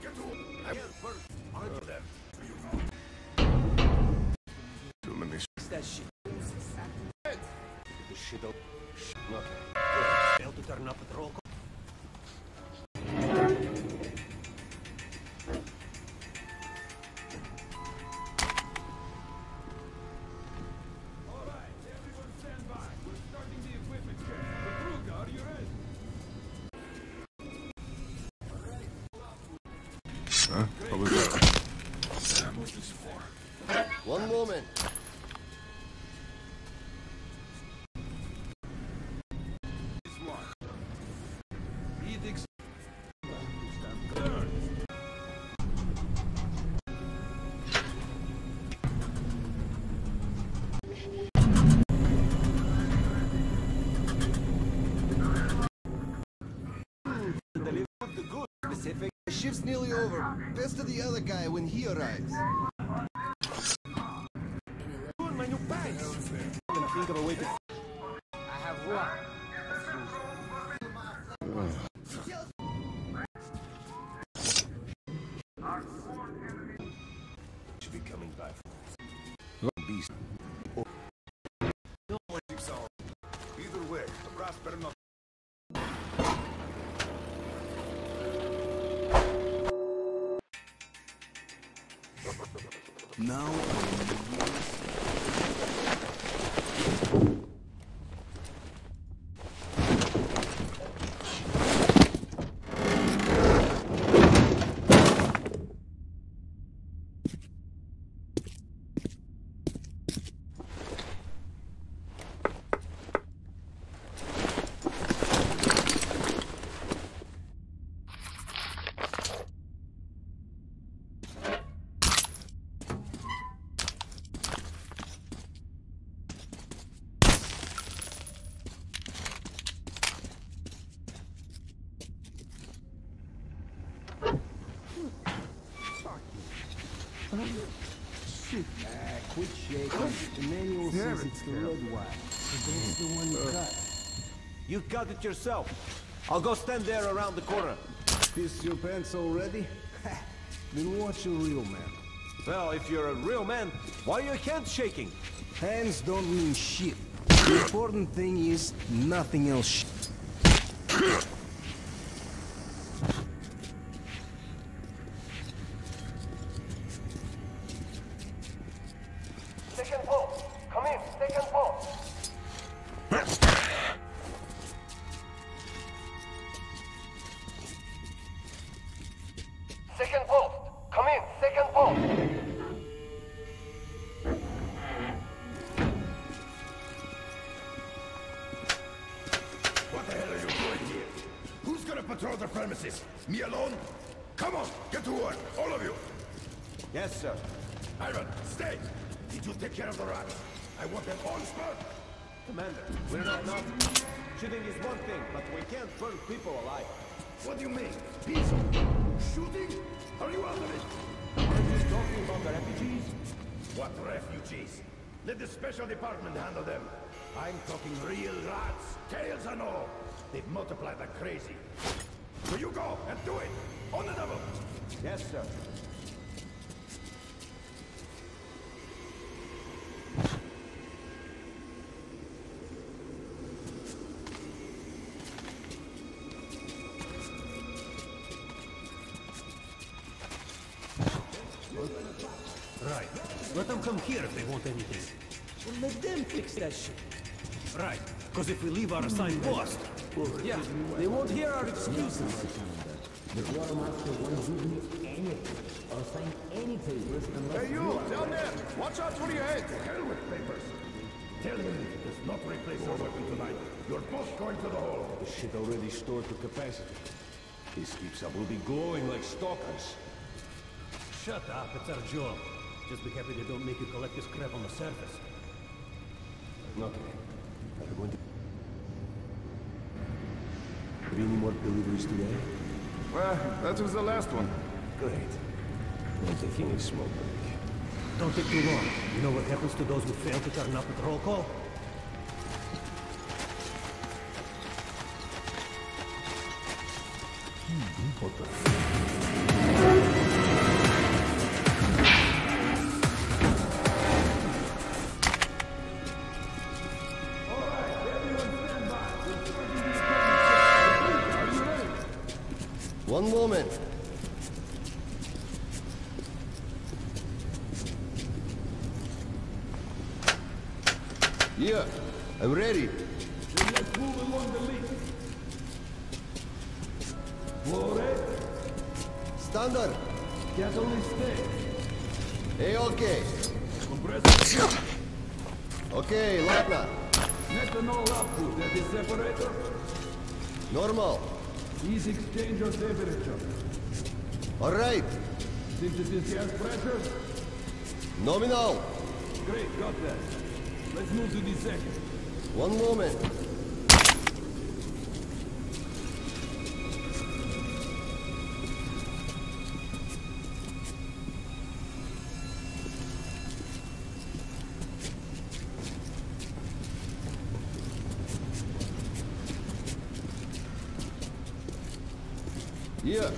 Get to I will first onto them. Too many That shit. The shit up. Look. Failed to turn up at roll call. All right, everyone stand by. We're starting the equipment check. Patruga, are you ready? Huh? What was that? What's this for? One moment. This one. Edicts. Turn. The good specific. The shift's nearly over. Best of the other guy when he arrives. Doing my new pants. I'm gonna think of a way to. I have one. Should be coming back. Beast. Either way, the brass better not. Now. Quit shaking. The manual says it's the red wire. So that's the one you cut. You cut it yourself. I'll go stand there around the corner. Pissed your pants already? Then watch a real man. Well, if you're a real man, why are your hands shaking? Hands don't mean shit. The important thing is nothing else. Second post. Come in. Second post. Second post. Come in. Second post. What the hell are you doing here? Who's gonna patrol the premises? Me alone? Come on, get to work, all of you. Yes, sir. Ivan, stay. Did you take care of the rats? I want them all spot. Commander, we're not shooting is one thing, but we can't burn people alive. What do you mean? Peace? Shooting? Are you out of it? Aren't you talking about the refugees? What refugees? Let the special department handle them. I'm talking real rats, tails and all. They've multiplied like crazy. So you go and do it, on the double. Yes, sir. Right. Let them come here if they want anything. Well, let them fix that shit. Right. Because if we leave our assigned post... Yeah, they won't hear our excuses. Hey, you! Down there! Watch out for your head! To hell with papers! Tell him he does not replace our weapon tonight. You're both going to the hole. The shit already stored to capacity. This keeps up, we'll be glowing like stalkers. Shut up, it's our job. Just be happy they don't make you collect this crap on the surface. Okay. Are we going to... Any more deliveries today? Well, that was the last one. Great. I'm taking a smoke break. Don't take too long. You know what happens to those who fail to turn up at the roll call? What the One moment. Yeah, I'm ready. Then let's move along the lead. Standard. Catalyst stay. Hey, okay. Compressor. Okay, ладно. Methanol output at the separator. Normal. Ease exchange of temperature. All right. Synthesis gas pressure. Nominal. Great, got that. Let's move to the second. One moment. Yeah,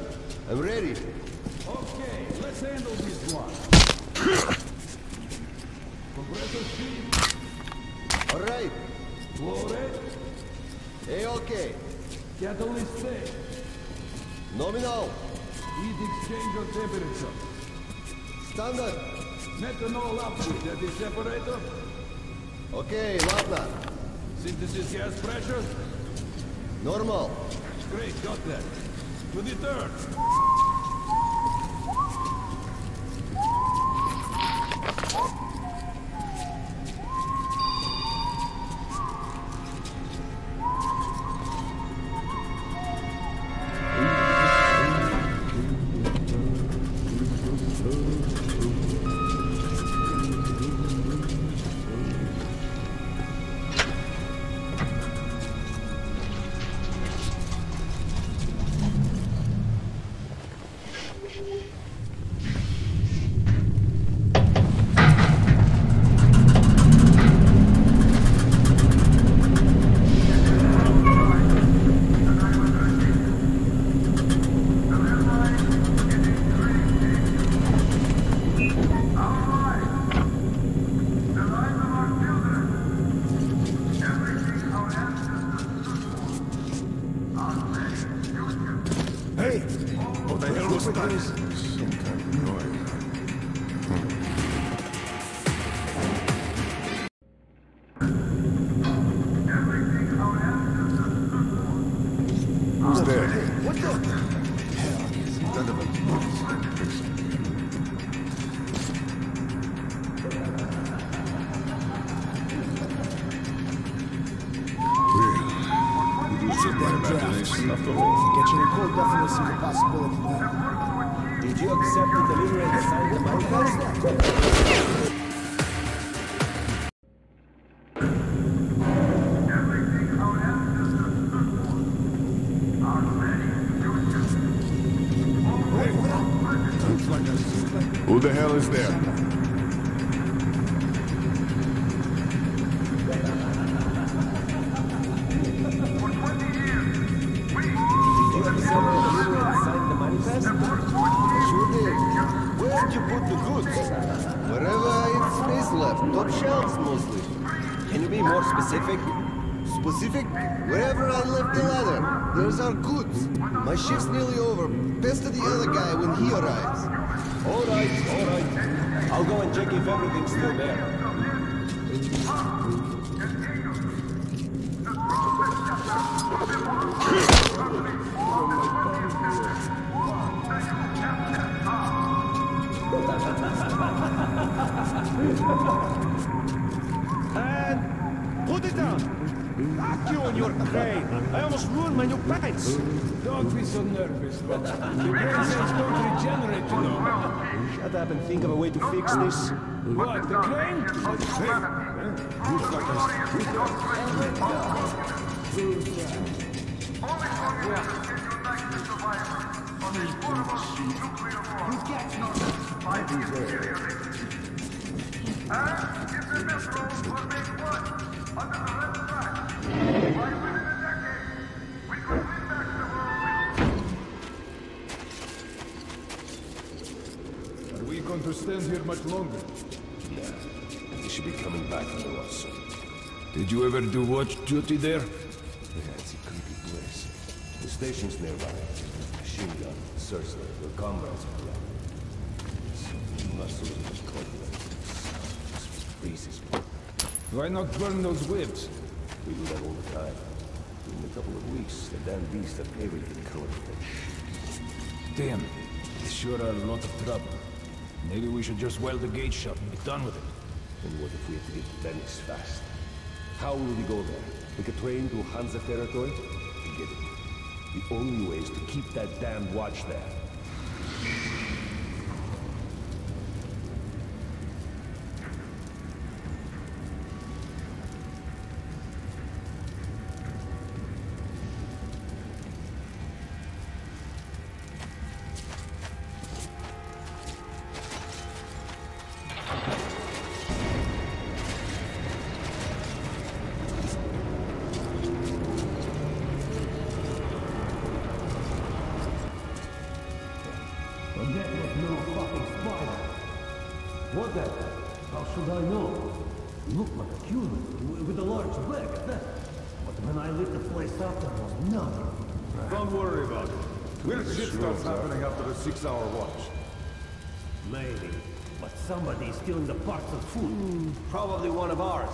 I'm ready. Okay, let's handle this one. Compressor speed. All right. Flow rate. Hey, okay. Catalyst stay. Nominal. Heat exchange of temperature. Standard. Methanol output at the separator. Okay, ладно. Synthesis gas pressure. Normal. Great, got that. To the third. Hey! What the hell was that? Some kind of noise. Who's there? What the? Hell, none of them. After all. Getting a call definitely seems a possibility now. Did you accept the delivery and sign the manifest? Who the hell is there? Where'd you put the goods? Wherever it's space left. Top shelves mostly. Can you be more specific? Specific? Wherever I left the ladder. There's our goods. My shift's nearly over. Best of the other guy when he arrives. All right. I'll go and check if everything's still there. And put it down. Fuck you and your crane. I almost ruined my new pants. Don't be so nervous, Rob. The brain cells don't regenerate, you know. Shut up and think of a way to fix this. What, the crane? Are we going to stand here much longer? Nah, we should be coming back from the watch soon. Did you ever do watch duty there? Yeah, it's a creepy place. The station's nearby. Machine gun, searchlight, your comrades are around. Some muscles in the courtyard. Just freezes me. Why not burn those whips? We do that all the time. In a couple of weeks, the damn beasts are buried in colored fish. Damn, they sure are a lot of trouble. Maybe we should just weld the gate shut and be done with it. And what if we have to get to Venice fast? How will we go there? Take a train to Hansa territory? Forget it. The only way is to keep that damn watch there. And that was no fucking spider. What the? How should I know? He looked like a human, with a large back at that. But when I lit the place up, there was nothing. Don't worry about it. We'll shit starts happening after the 6-hour watch. Maybe. But somebody's stealing the parts of food. Probably one of ours.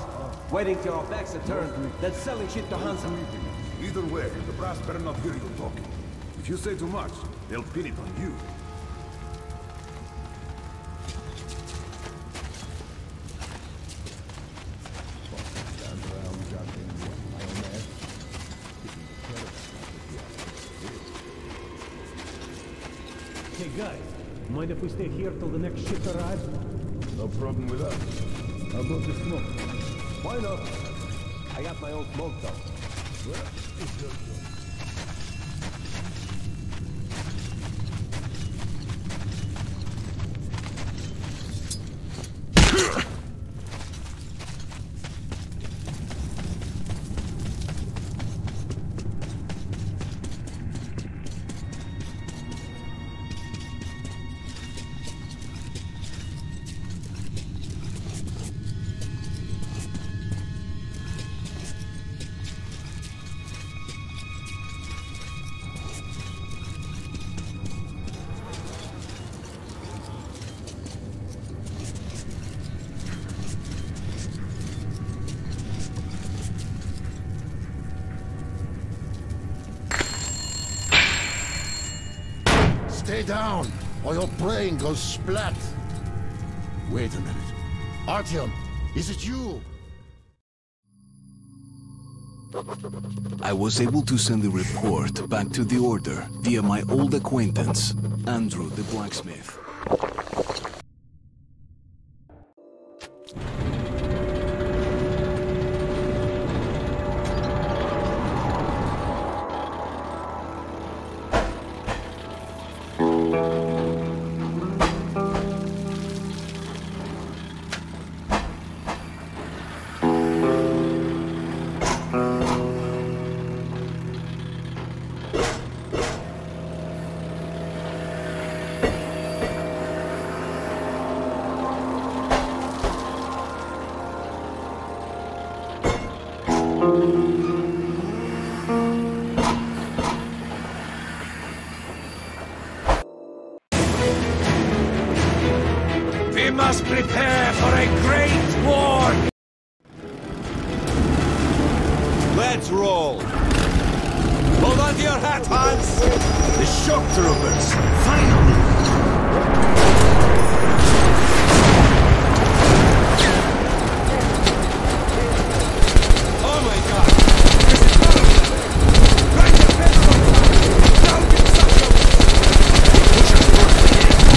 Waiting till our backs are turned, then selling shit to Hansa. Either way, the brass better not hear you talking. If you say too much, they'll pin it on you. Hey guys, mind if we stay here till the next ship arrives? No problem with us. How about the smoke? Why not? I got my own smoke though. Stay down, or your brain goes splat. Wait a minute. Artyom, is it you? I was able to send the report back to the Order via my old acquaintance, Andrew the blacksmith. must prepare for a great war! Let's roll! Hold on to your hat, Hans! The shock troopers! Finally! Oh my god! This is one of them! Right to petrol! Down with Sancho! Push us towards the gate!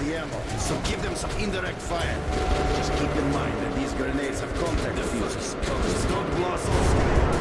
the ammo, so give them some indirect fire. Just keep in mind that these grenades have contact fuses. Don't blast off.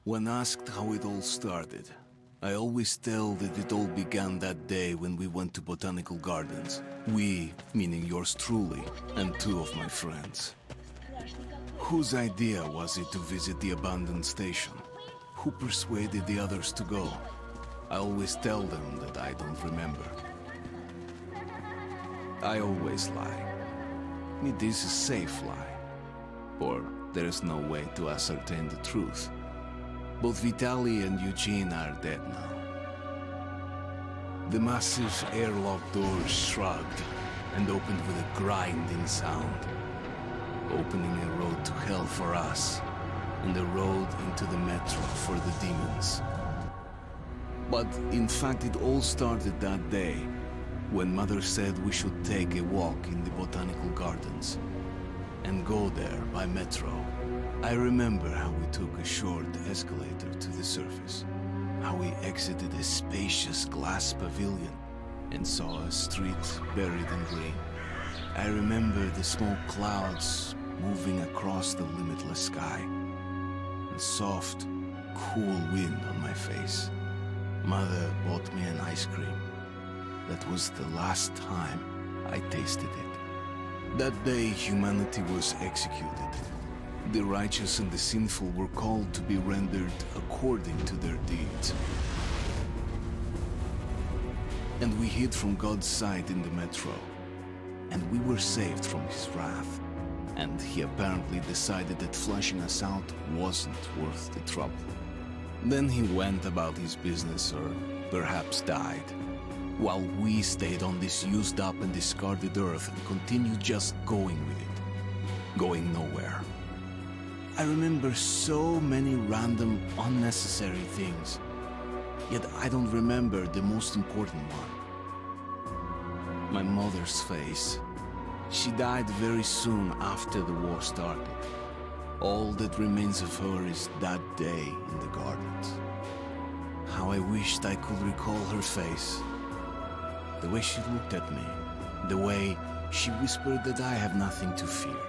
When asked how it all started, I always tell that it all began that day when we went to Botanical Gardens. We, meaning yours truly, and two of my friends. Whose idea was it to visit the abandoned station? Who persuaded the others to go? I always tell them that I don't remember. I always lie. It is a safe lie. Or there is no way to ascertain the truth. Both Vitaly and Eugene are dead now. The massive airlock doors shrugged and opened with a grinding sound, opening a road to hell for us and a road into the metro for the demons. But in fact, it all started that day when Mother said we should take a walk in the Botanical Gardens and go there by metro. I remember how we took a short escalator to the surface, how we exited a spacious glass pavilion and saw a street buried in green. I remember the smoke clouds moving across the limitless sky, and soft, cool wind on my face. Mother bought me an ice cream. That was the last time I tasted it. That day, humanity was executed. The righteous and the sinful were called to be rendered according to their deeds. And we hid from God's sight in the metro. And we were saved from his wrath. And he apparently decided that flushing us out wasn't worth the trouble. Then he went about his business, or perhaps died, while we stayed on this used up and discarded earth and continued just going with it, going nowhere. I remember so many random, unnecessary things, yet I don't remember the most important one. My mother's face. She died very soon after the war started. All that remains of her is that day in the gardens. How I wished I could recall her face. The way she looked at me. The way she whispered that I have nothing to fear.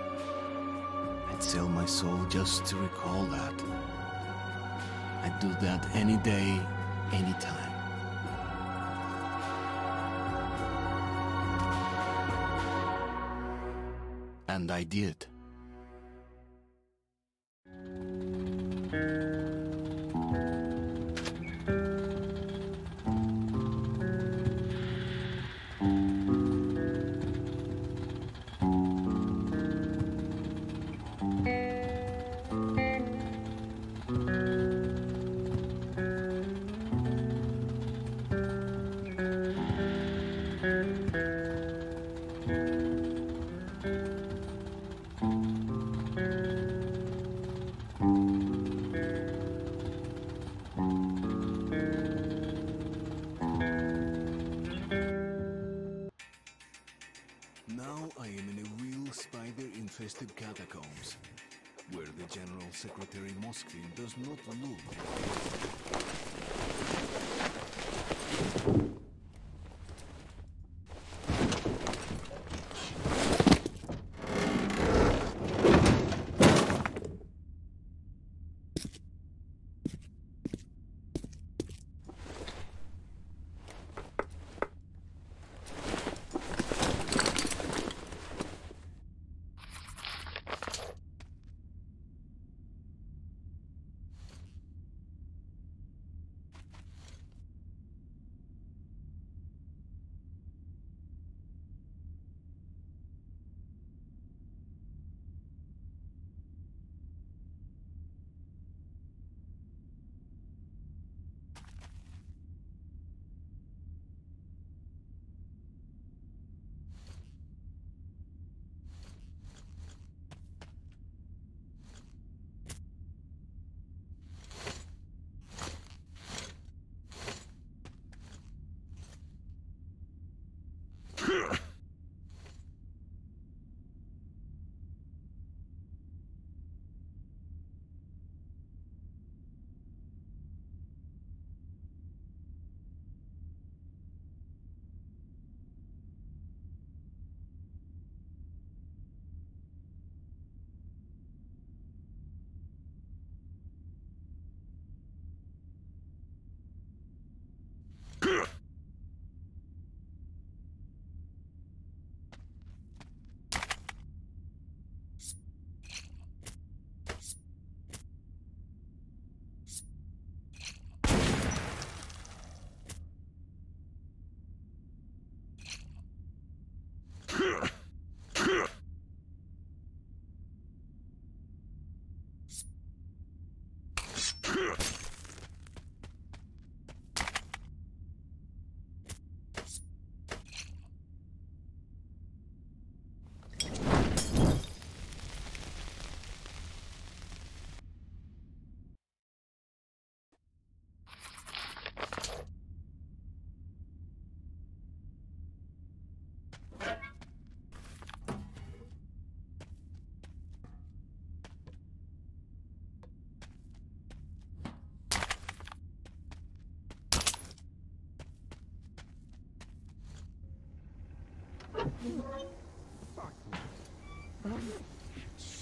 I'd sell my soul just to recall that. I'd do that any day, any time. And I did. Now I am in a real spider-infested catacombs, where the General Secretary Moskvin does not look.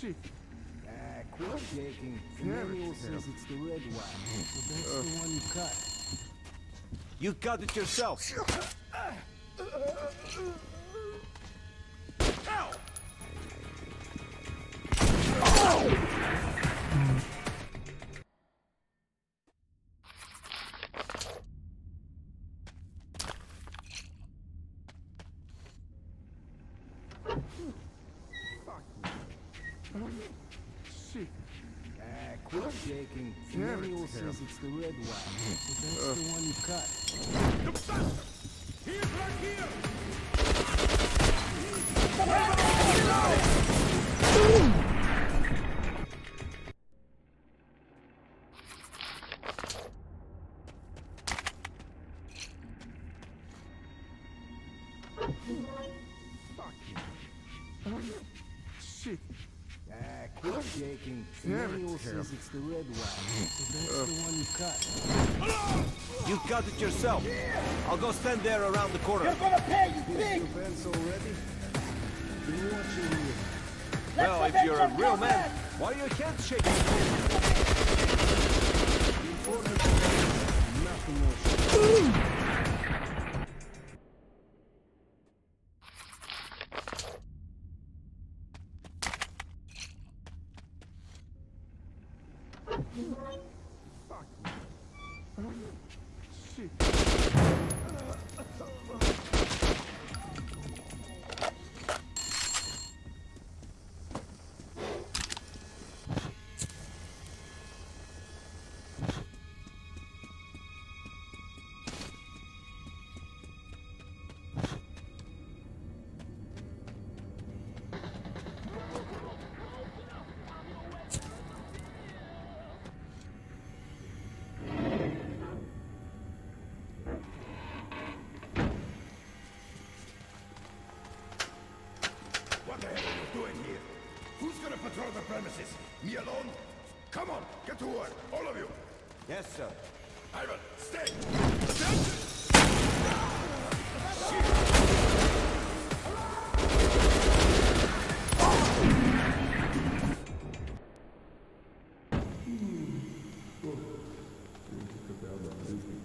shit. Quit shaking. The manual says it's the red one. So that's the one you cut. You cut it yourself. Shit. Quit shaking. The manual says it's the red one. So that's the one you cut. He's right here! Shit. Quit shaking. The manual says it's the red one. So that's the one you cut. You cut it yourself. I'll go stand there around the corner. You're gonna pay, you pig! Your pants already? Been watching you. Well, if you're a real man, why are your hands shaking? Nothing else. Shit. What the hell are you doing here? Who's gonna patrol the premises? Me alone? Come on, get to work, all of you. Yes, sir. Ivan, stay! Attention!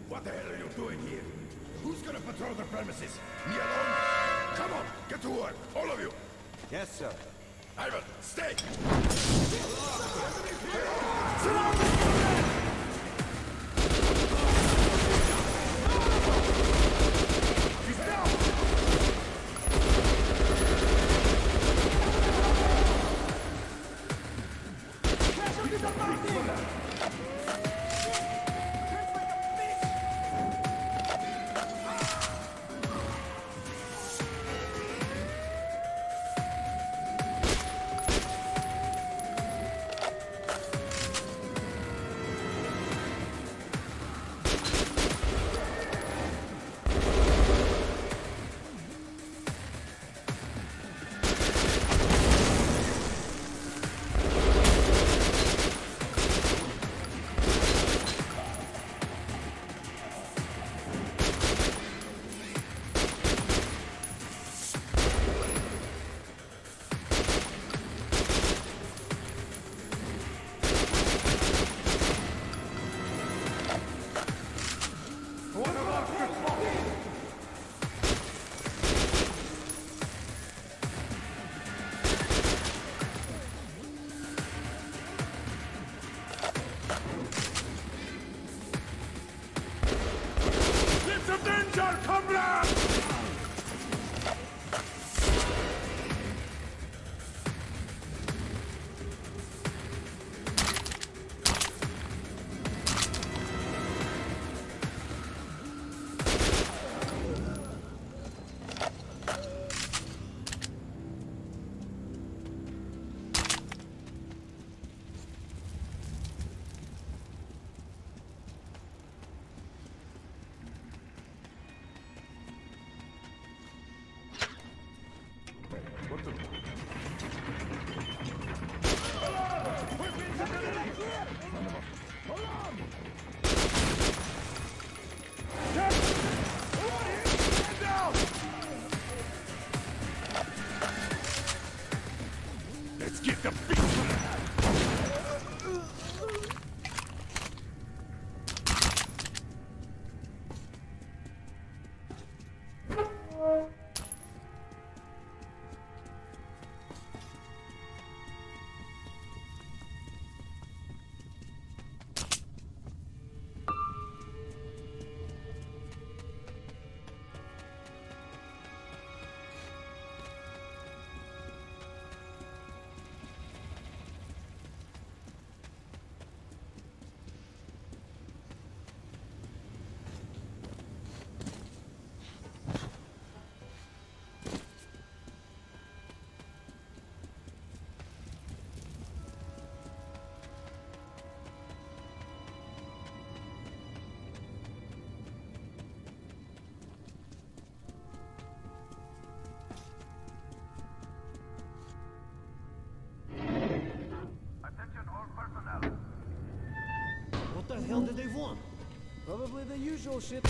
What the hell are you doing here? Who's gonna patrol the premises? Me alone? Come on, get to work, all of you. Yes, sir. Ivan, stay! He's down! What the hell did they want? Probably the usual shit.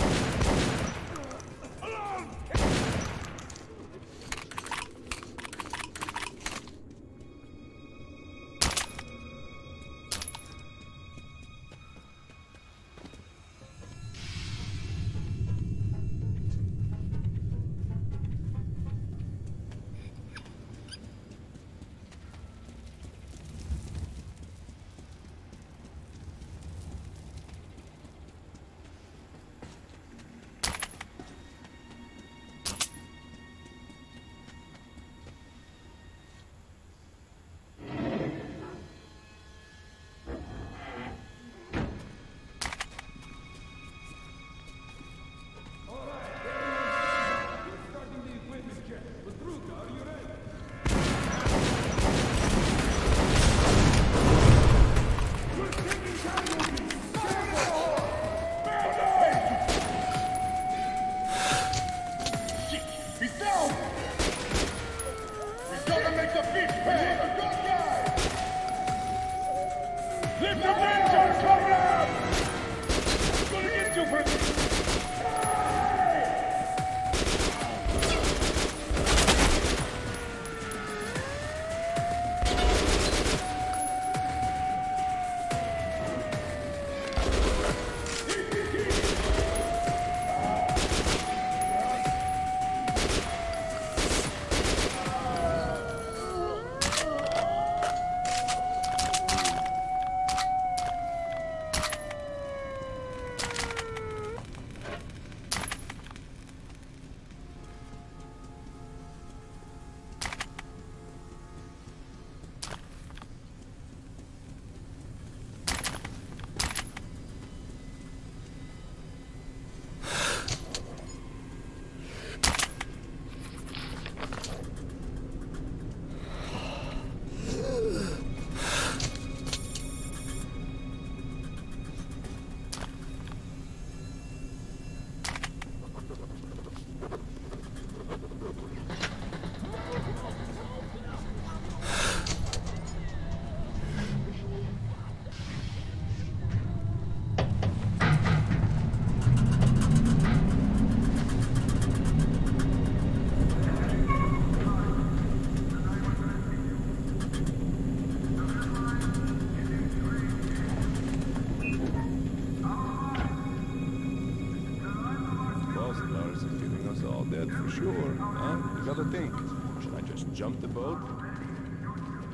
Sure, huh? You gotta think. Should I just jump the boat?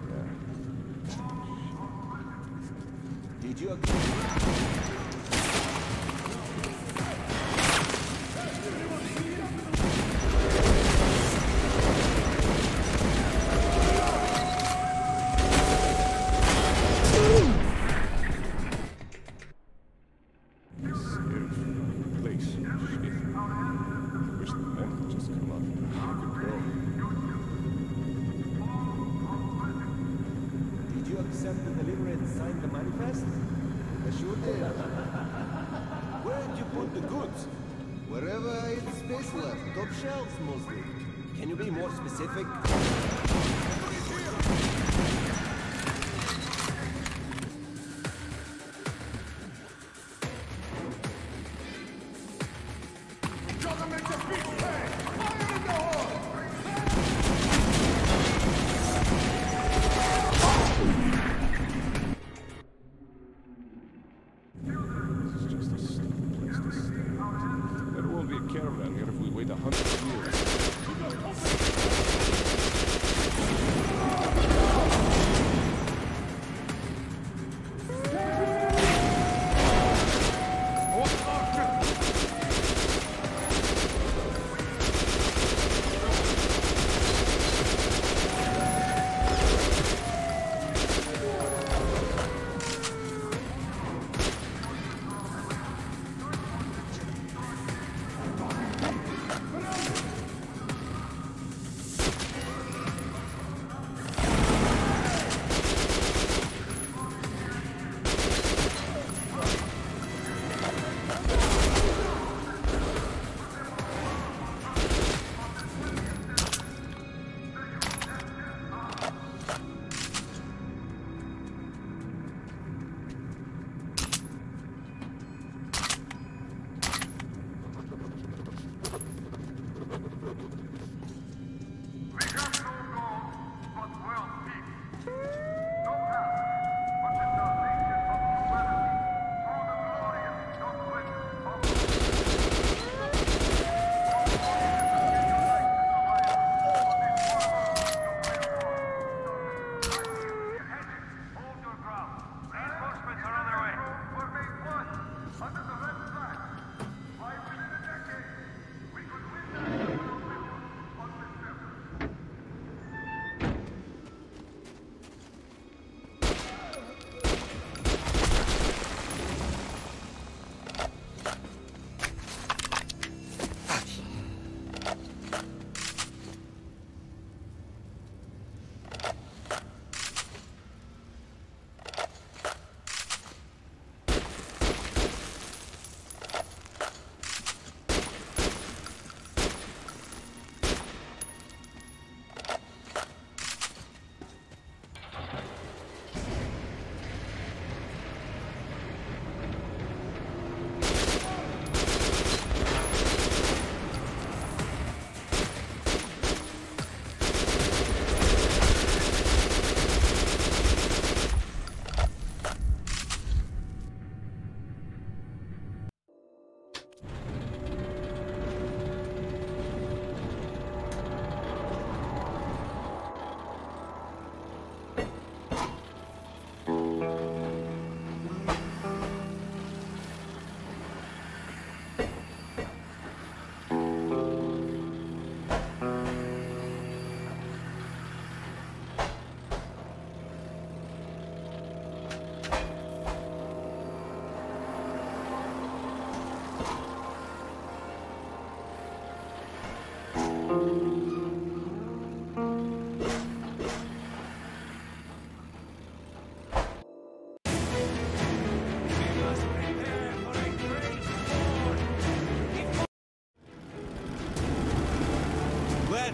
Yeah. Did you accept the delivery and sign the manifest? I sure did. Where did you put the goods? Wherever I had space left. Top shelves, mostly. Can you be more specific?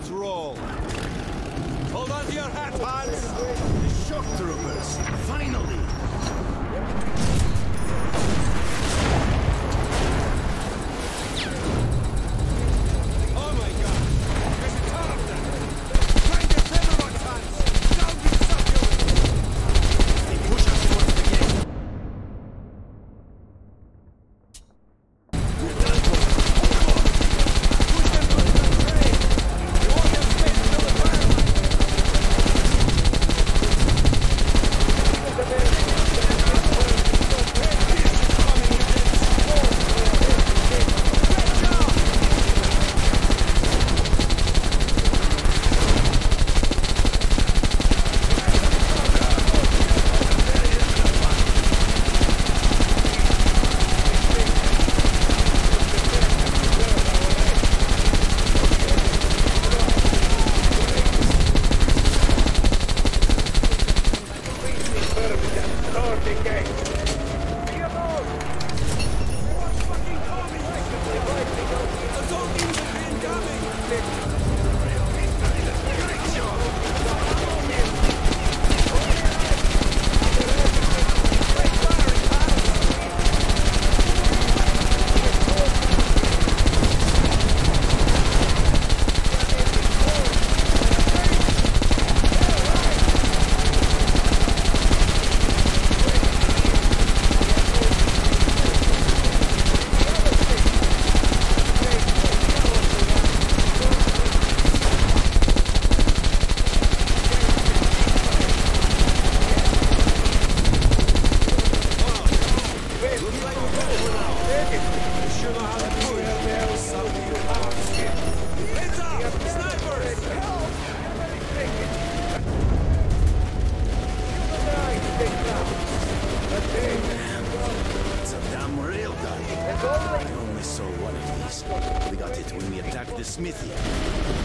Let's roll. Hold on to your hat, Hans. The shock troopers! Finally! Oh my god! There's a ton of them! Try and get Federer, Hans! Down with the subunit! They push us towards the gate. It's a damn railgun. I only saw one of these. We got it when we attacked the smithy.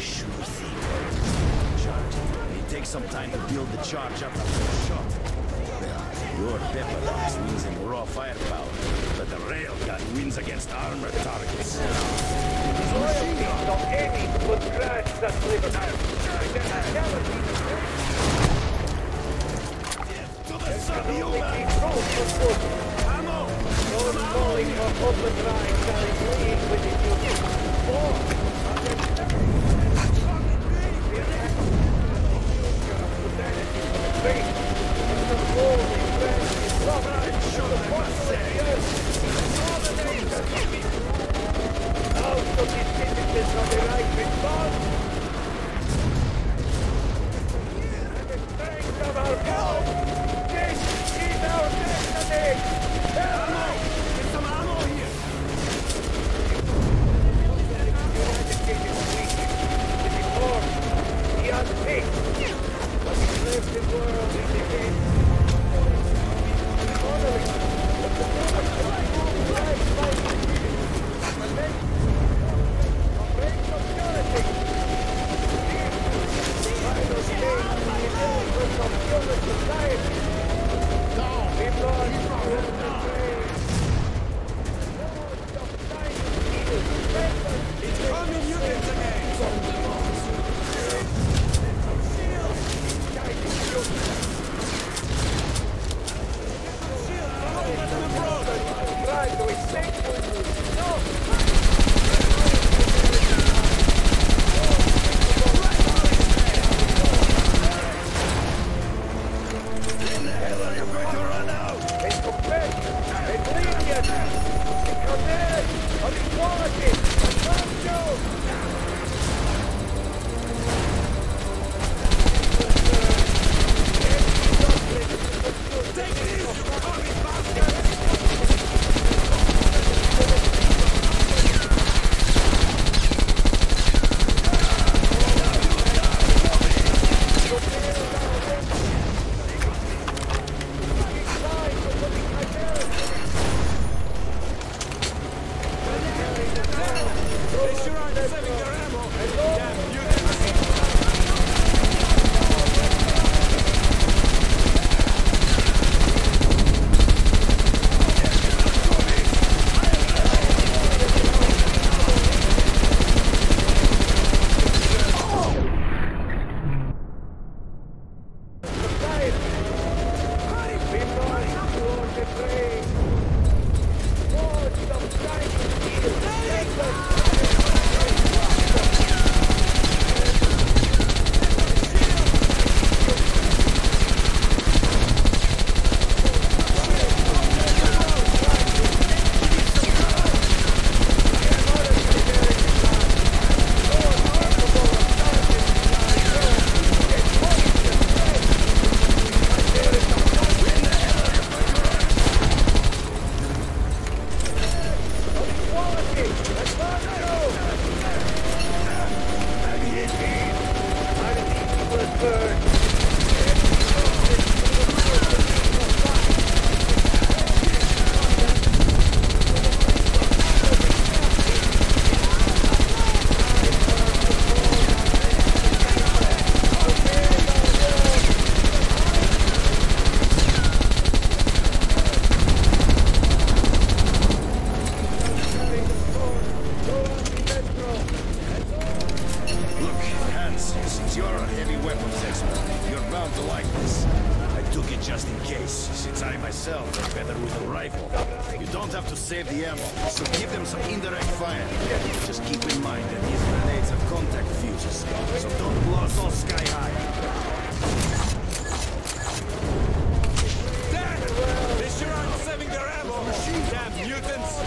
Sure thing. Charge it. It takes some time to build the charge up after a shot. Your pepper box wins in raw firepower, but the railgun wins against armored targets. To the sun, you man! Ammo! Those calling for open drive shall leave with it just in case, since I myself am better with a rifle. You don't have to save the ammo, so give them some indirect fire. Just keep in mind that these grenades have contact fuses, so don't blow us all sky high. Damn! They sure aren't saving their ammo! Damn mutants!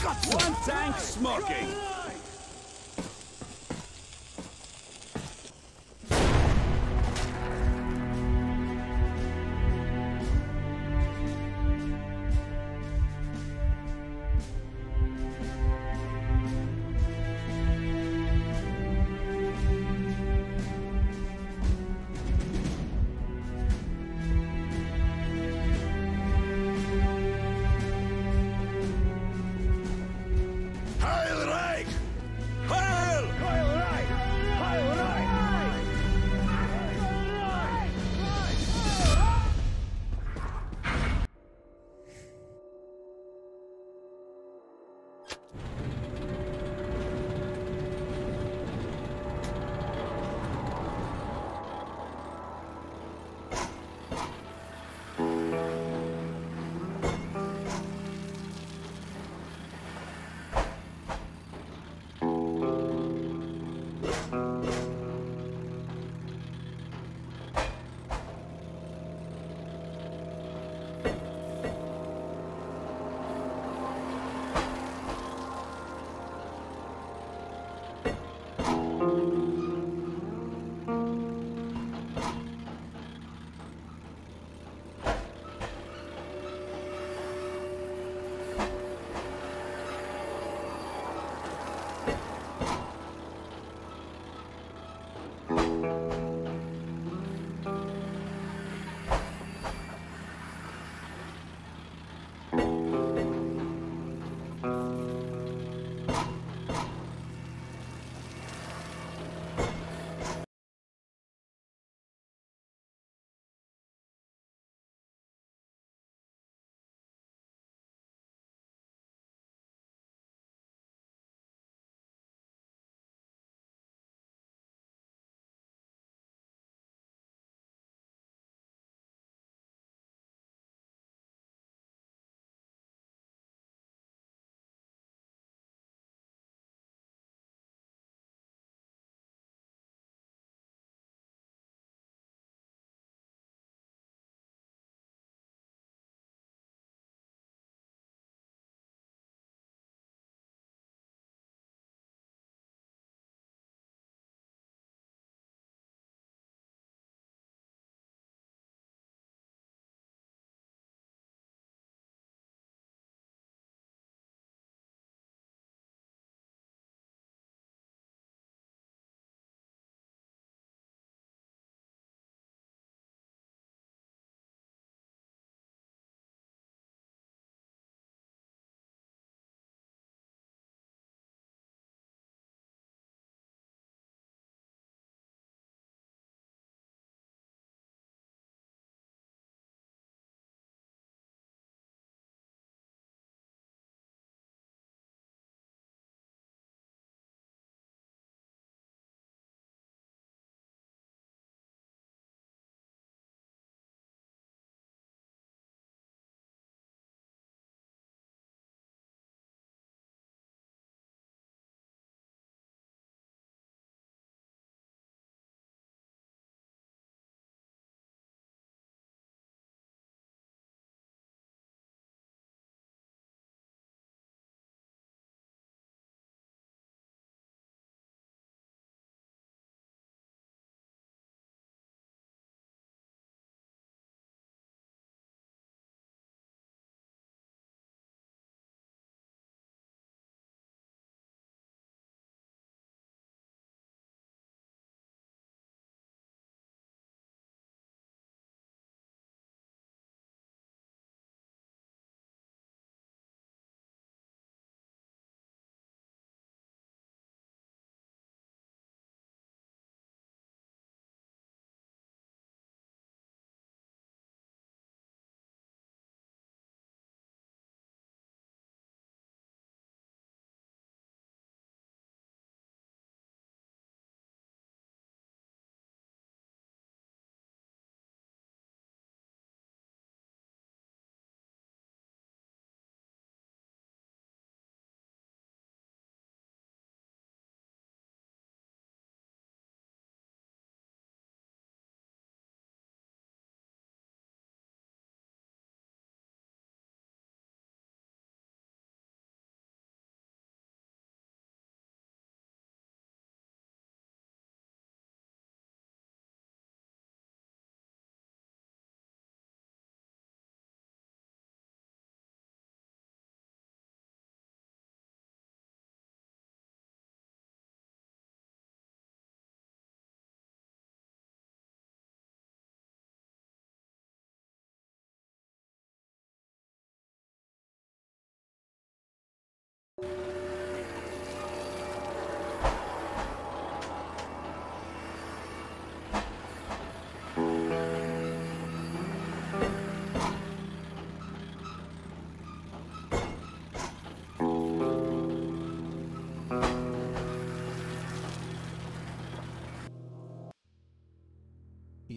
One tank smoking! Heil Reich! Heil! Heil Reich! Heil Reich!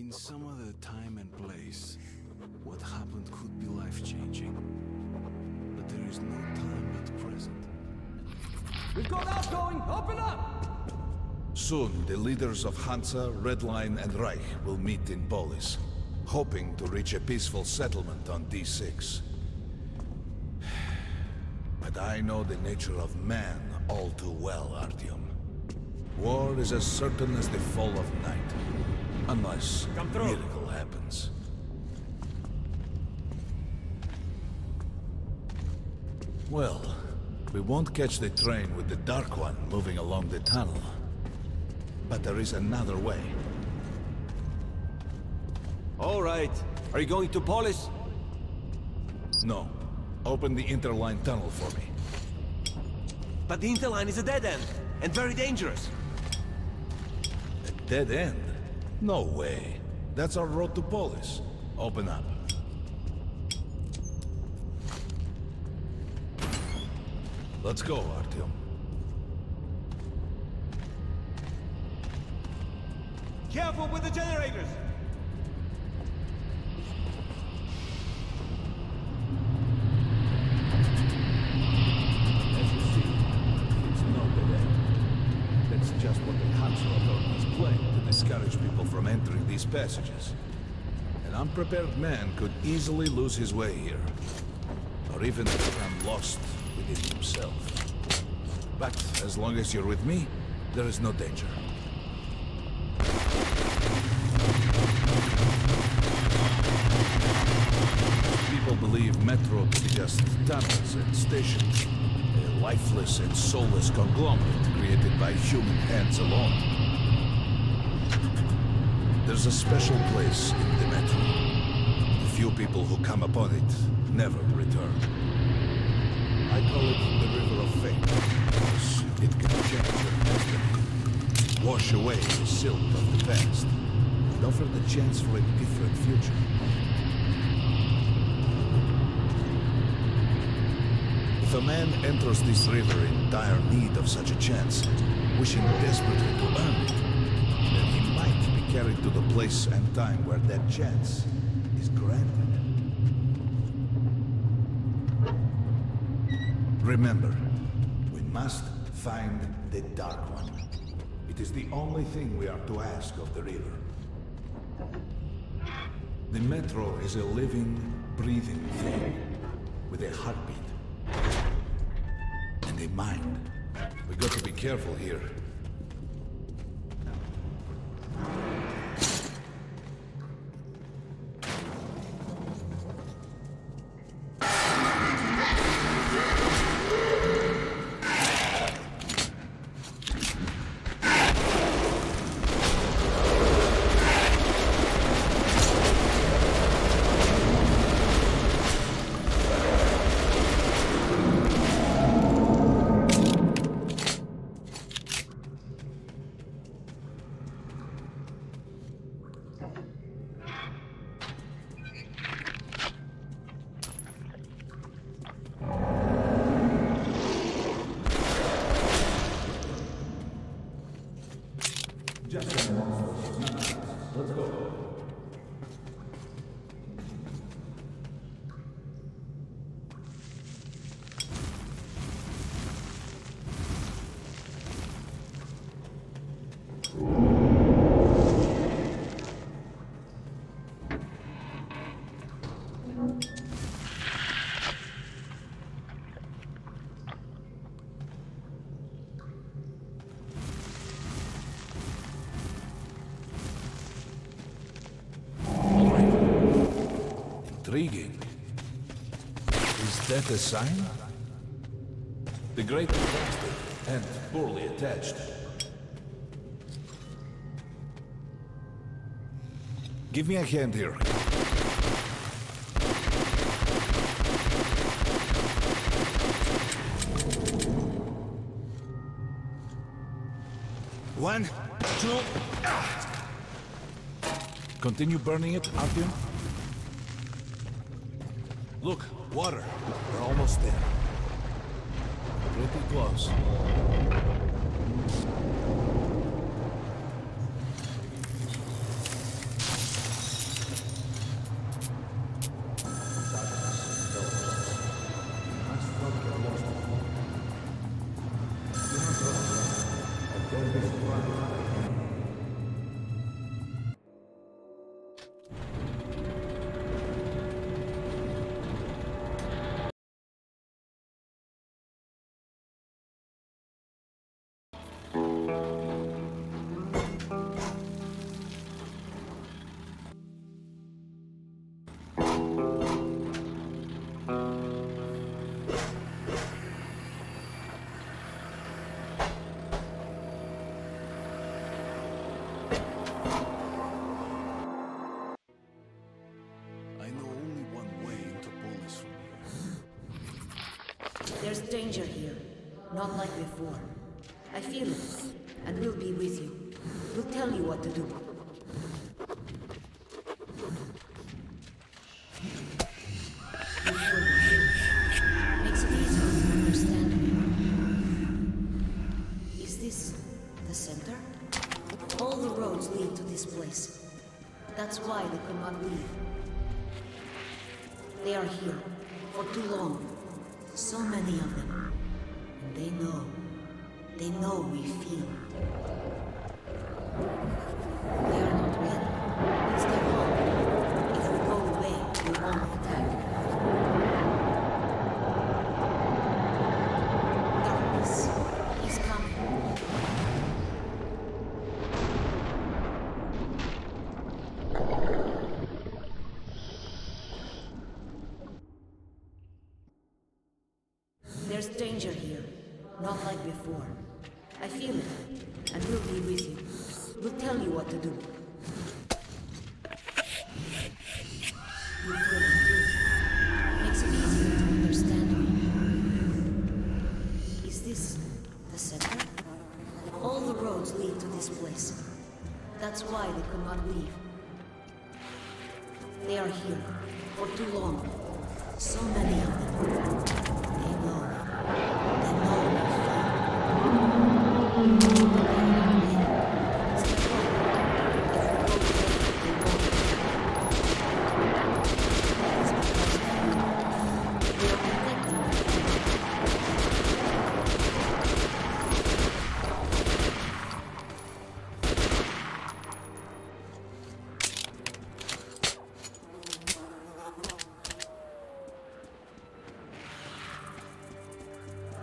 In some other time and place, what happened could be life-changing. But there is no time but present. We've got outgoing! Open up! Soon, the leaders of Hansa, Red Line, and Reich will meet in Polis, hoping to reach a peaceful settlement on D6. But I know the nature of man all too well, Artyom. War is as certain as the fall of night, unless a miracle happens. Well, we won't catch the train with the Dark One moving along the tunnel. But there is another way. All right. Are you going to Polis? No. Open the Interline tunnel for me. But the Interline is a dead end, and very dangerous. A dead end? No way. That's our road to Polis. Open up. Let's go, Artyom. Careful with the generators! As you see, it's not dead end. That's just what the Hansa authorities play to discourage people from entering these passages. An unprepared man could easily lose his way here, or even become lost within himself. But as long as you're with me, there is no danger. People believe Metro to be just tunnels and stations, a lifeless and soulless conglomerate created by human hands alone. There's a special place in the Metro. The few people who come upon it never return. I call it the River of Fate, because it can change your destiny, wash away the silt of the past, and offer the chance for a different future. If a man enters this river in dire need of such a chance, wishing desperately to earn it, then he might be carried to the place and time where that chance is granted. Remember, we must find the Dark One. It is the only thing we are to ask of the river. The Metro is a living, breathing thing, with a heartbeat. And a mind. We got to be careful here. Let's go. Intriguing. Is that a sign? The Great Exhausted and poorly attached. Give me a hand here. One, two. Continue burning it, Artyom. Look, water. We're almost there. Pretty close. danger here, not like before. I feel it, and we'll be with you. We'll tell you what to do. Makes it easier to understand me. Is this the center? All the roads lead to this place. That's why they could not leave. They are here for too long. So many of them. And they know we feel. They are not ready. It's their home. If we go away, they won't attack. Darkness is coming. There's danger here, not like before. I feel it, and we'll be with you. We'll tell you what to do. You feel it. Makes it easier to understand me. Is this the center? All the roads lead to this place. That's why they could not leave. They are here for too long. So many of them. They know we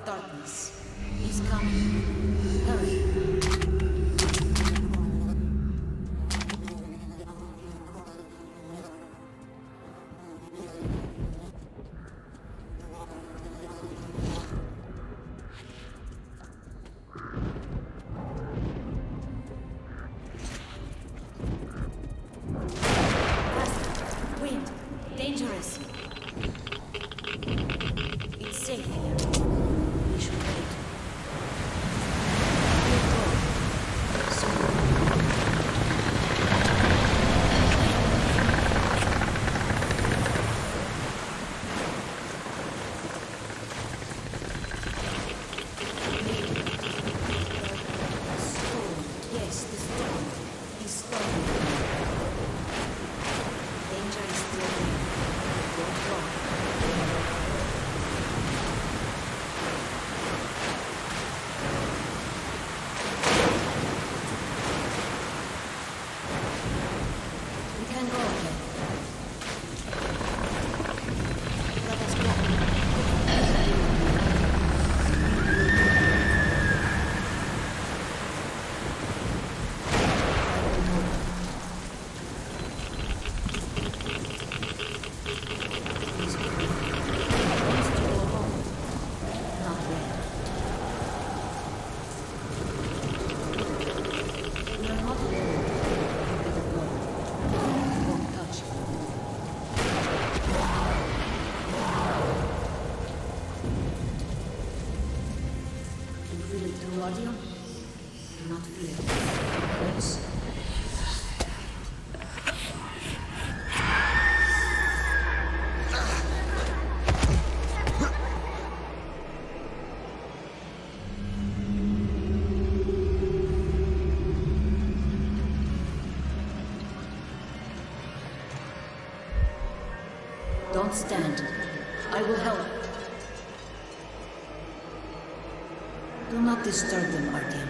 Darkness is coming. Hurry. Wind. Dangerous. It's safe here. We should wait. Audio? Do not fear. Close. Don't stand. I will help. Do not disturb them, Artyom.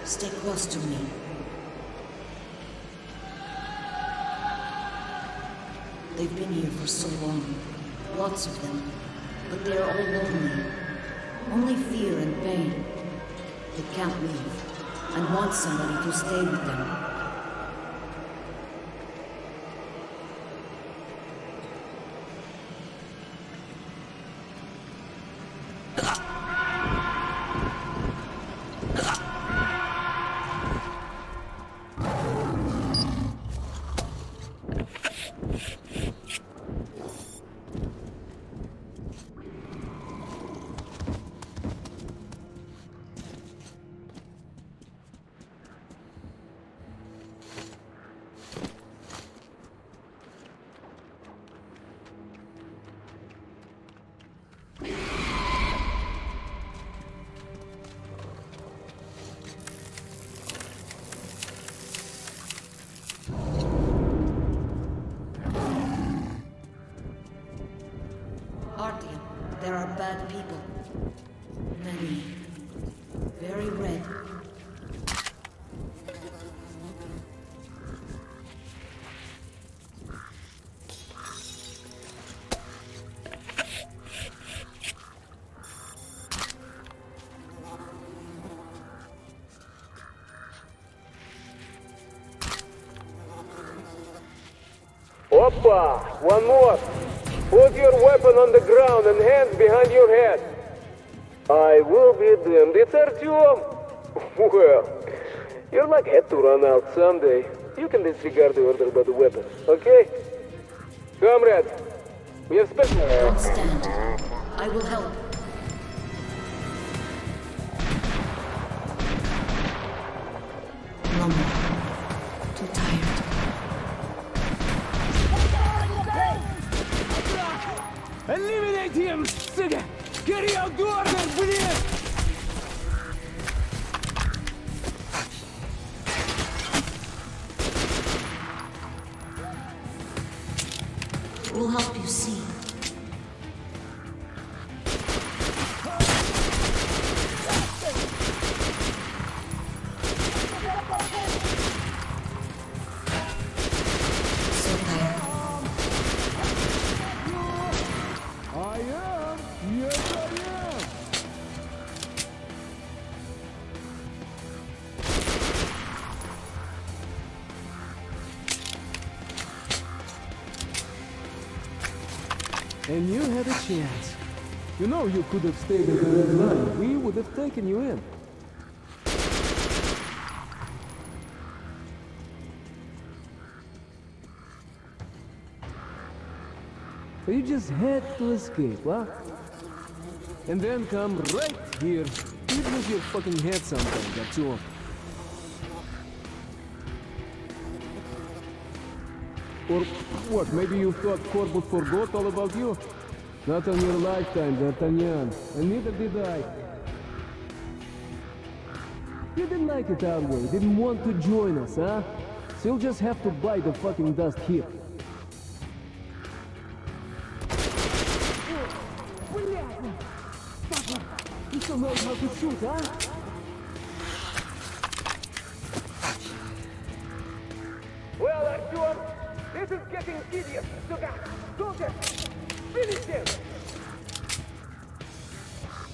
Stay close to me. They've been here for so long. Lots of them. But they're all lonely. Only fear and pain. They can't leave. And want somebody to stay with them. bad people. Many. Very red. Oppa! One more! Put your weapon on the ground and hands behind your head. I will be damned. It's Artyom! Well, your luck had to run out someday. You can disregard the order by the weapon, okay? Comrade, we have special... Don't stand. I will help. No more. Too tired. Eliminate him, sugar! Carry out the order, please! We'll help you see. So tired. I am! Yes, I am! And you had a chance. You know you could have stayed at the red line. We would have taken you in. But you just had to escape, huh? And then come right here. You'd lose your fucking head sometime, that's all. Or what, maybe you thought Korbut forgot all about you? Not on your lifetime, D'Artagnan, and neither did I. You didn't like it our way, didn't want to join us, huh? So you'll just have to bite the fucking dust here. You still know how to shoot, huh? Well, Artyom, this is getting tedious. Soldier, finish him!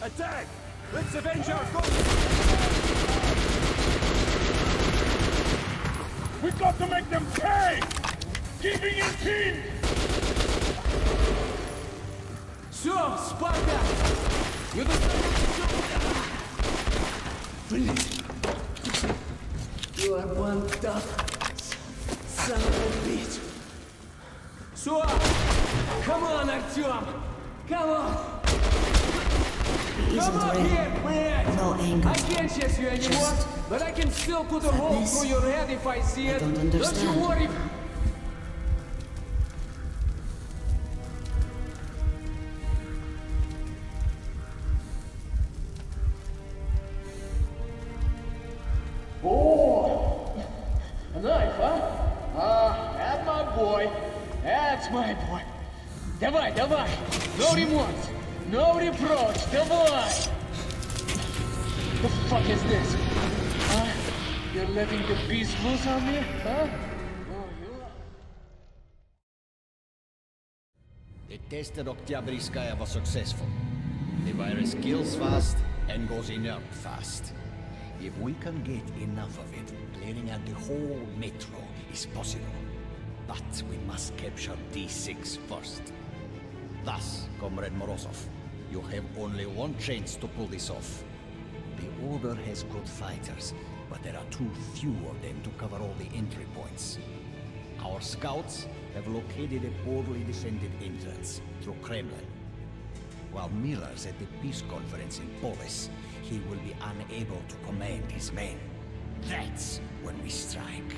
Attack! Let's avenge our foes! We got to make them pay! Keeping in team! Все, Спарта! You You are one tough son of a bitch. So, come on, Artyom! Come on! He isn't Come on ready. here, man! No anger. I can't chase you anymore, but I can still put a hole Sadness. through your head if I see it. don't Don't you understand. worry. Oh, a knife, huh? That's my boy. That's my boy. Давай, давай. No remorse. No reproach. Давай. The fuck is this? Huh? You're letting the beast loose on me, huh? The test at Oktyabrskaya was successful. The virus kills fast and goes inert fast. If we can get enough of it, clearing out the whole metro is possible. But we must capture D6 first. Thus, Comrade Morozov, you have only one chance to pull this off. The Order has good fighters, but there are too few of them to cover all the entry points. Our scouts have located a poorly defended entrance through Kremlin. While Miller's at the peace conference in Polis, he will be unable to command his men. That's when we strike.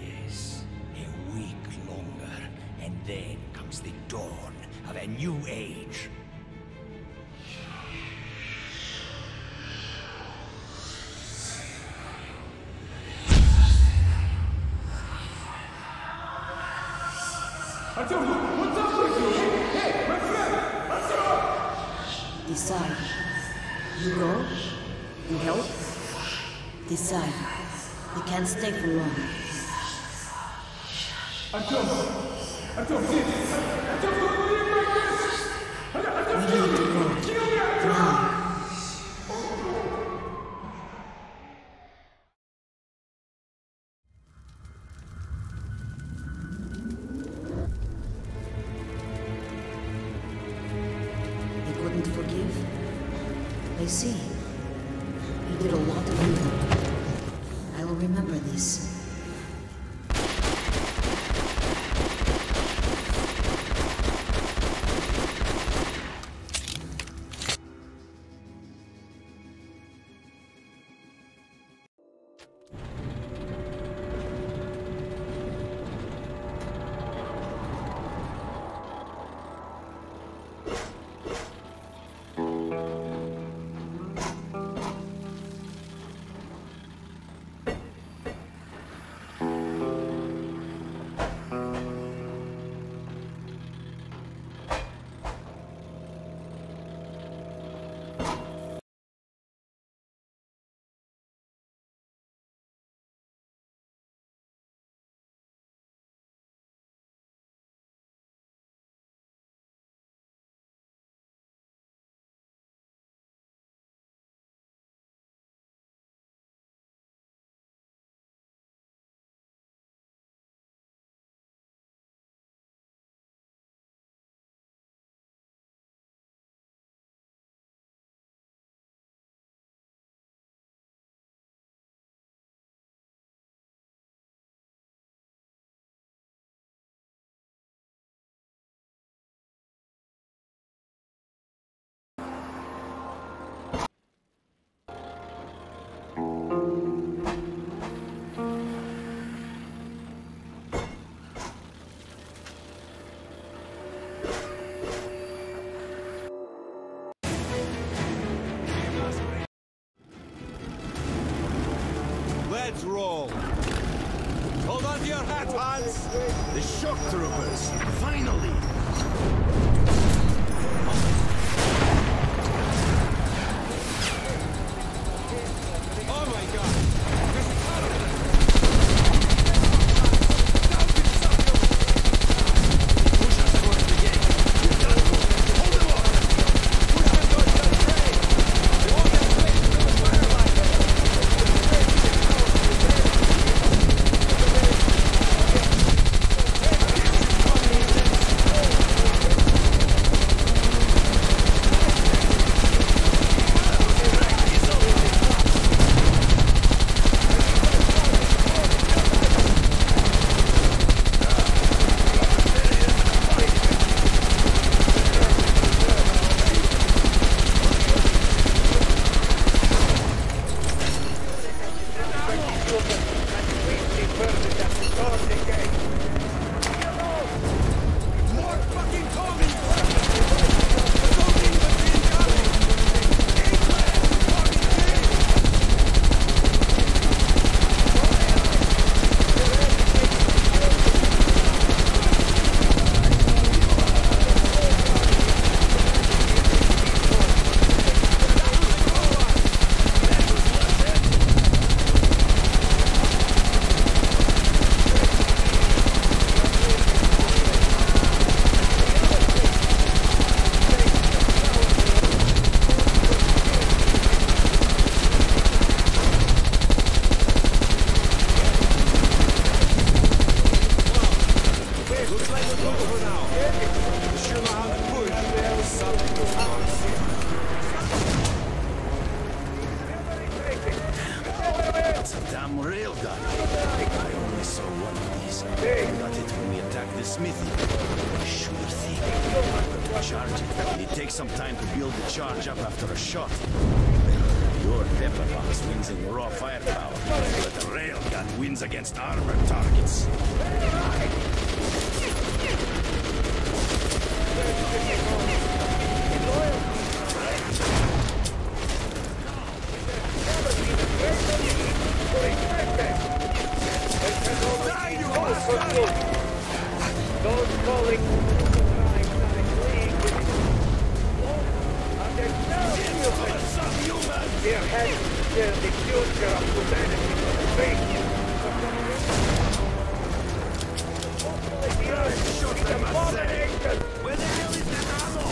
Yes, a week longer, and then comes the dawn of a new age. Artyom, what's up with you? Hey, my friend! Artyom! Decide. You go? You help? Decide. You can't stay for long. We need to go. Now. They couldn't forgive? I see. He did a lot of evil. I'll remember this. Let's roll. Hold on to your hat, Hans. The shock troopers, finally! Oh my god! Damn railgun. I only saw one of these. I got it when we attacked the smithy. Sure thing. Charge it. It takes some time to build the charge up after a shot. Your pepper box wins in raw firepower, but the railgun wins against armored targets. Those calling Their heads share the future of humanity for the faith. Where the hell is that ammo?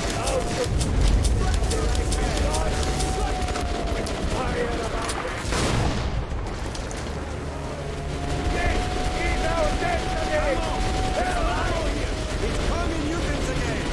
It's coming mutants again!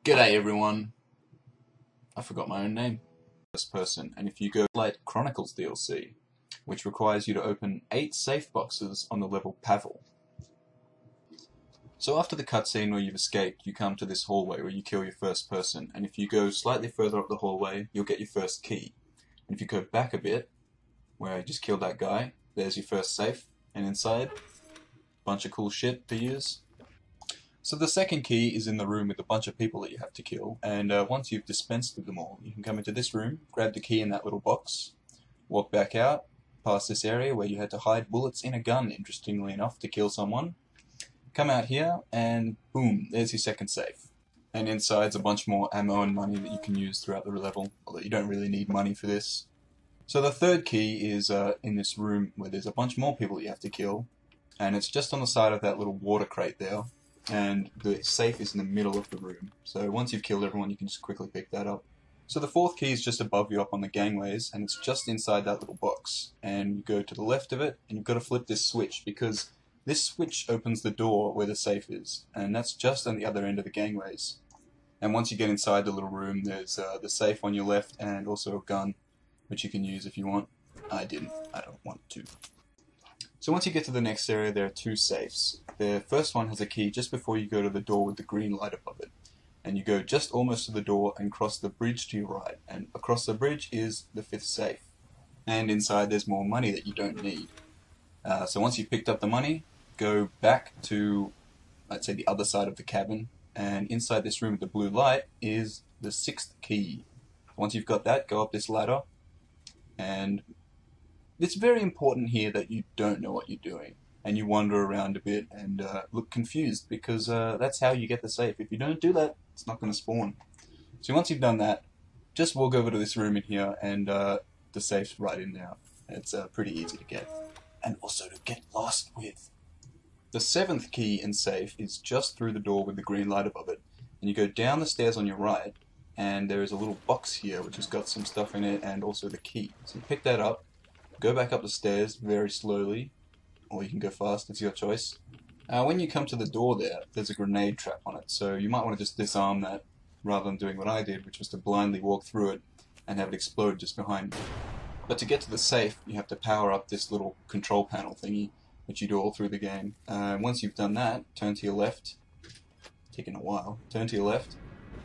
G'day everyone. I forgot my own name. First person, and if you go Light Chronicles DLC, which requires you to open 8 safe boxes on the level Pavel. So after the cutscene where you've escaped, you come to this hallway where you kill your first person, and if you go slightly further up the hallway, you'll get your first key. And if you go back a bit, where I just killed that guy, there's your first safe, and inside, bunch of cool shit to use. So the second key is in the room with a bunch of people that you have to kill, and once you've dispensed with them all, you can come into this room, grab the key in that little box, walk back out, past this area where you had to hide bullets in a gun, interestingly enough, to kill someone. Come out here, and boom, there's your second safe. And inside's a bunch more ammo and money that you can use throughout the level, although you don't really need money for this. So the third key is in this room where there's a bunch more people that you have to kill, and it's just on the side of that little water crate there. And the safe is in the middle of the room. So once you've killed everyone, you can just quickly pick that up. So the fourth key is just above you up on the gangways, and it's just inside that little box. And you go to the left of it, and you've got to flip this switch, because this switch opens the door where the safe is. And that's just on the other end of the gangways. And once you get inside the little room, there's the safe on your left, and also a gun, which you can use if you want. I didn't. I don't want to. So once you get to the next area, there are 2 safes. The first one has a key just before you go to the door with the green light above it. And you go just almost to the door and cross the bridge to your right. And across the bridge is the 5th safe. And inside there's more money that you don't need. So once you've picked up the money, go back to, let's say, the other side of the cabin. And inside this room with the blue light is the 6th key. Once you've got that, go up this ladder. And it's very important here that you don't know what you're doing, and you wander around a bit and look confused, because that's how you get the safe. If you don't do that, it's not going to spawn. So once you've done that, just walk over to this room in here, and the safe's right in there. It's pretty easy to get, and also to get lost with. The 7th key and safe is just through the door with the green light above it, and you go down the stairs on your right, and there is a little box here which has got some stuff in it and also the key. So you pick that up. Go back up the stairs very slowly, or you can go fast, it's your choice. When you come to the door there's a grenade trap on it, so you might want to just disarm that rather than doing what I did, which was to blindly walk through it and have it explode just behind you. But to get to the safe, you have to power up this little control panel thingy, which you do all through the game. Once you've done that, turn to your left, taking a while, turn to your left,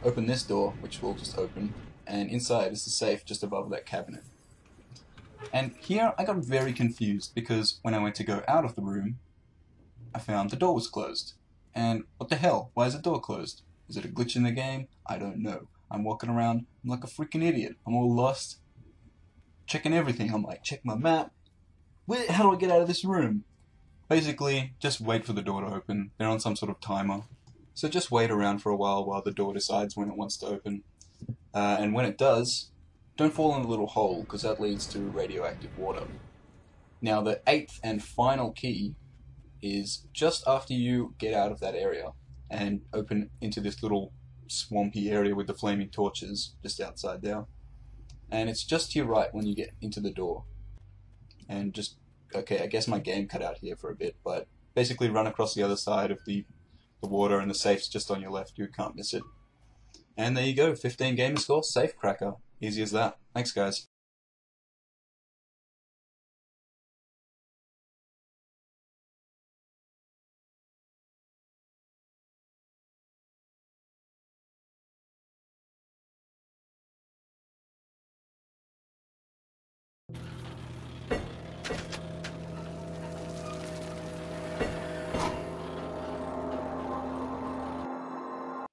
open this door, which will just open, and inside is the safe just above that cabinet. And here I got very confused, because when I went to go out of the room, I found the door was closed. And what the hell? Why is the door closed? Is it a glitch in the game? I don't know. I'm walking around, I'm like a freaking idiot. I'm all lost, checking everything. I'm like, check my map. How do I get out of this room? Basically, just wait for the door to open. They're on some sort of timer. So just wait around for a while the door decides when it wants to open. And when it does, don't fall in the little hole, because that leads to radioactive water. Now the 8th and final key is just after you get out of that area and open into this little swampy area with the flaming torches just outside there. And it's just to your right when you get into the door. And just, okay, I guess my game cut out here for a bit, but basically run across the other side of the water, and the safe's just on your left, you can't miss it. And there you go, 15 gamer score, safe cracker. Easy as that. Thanks, guys.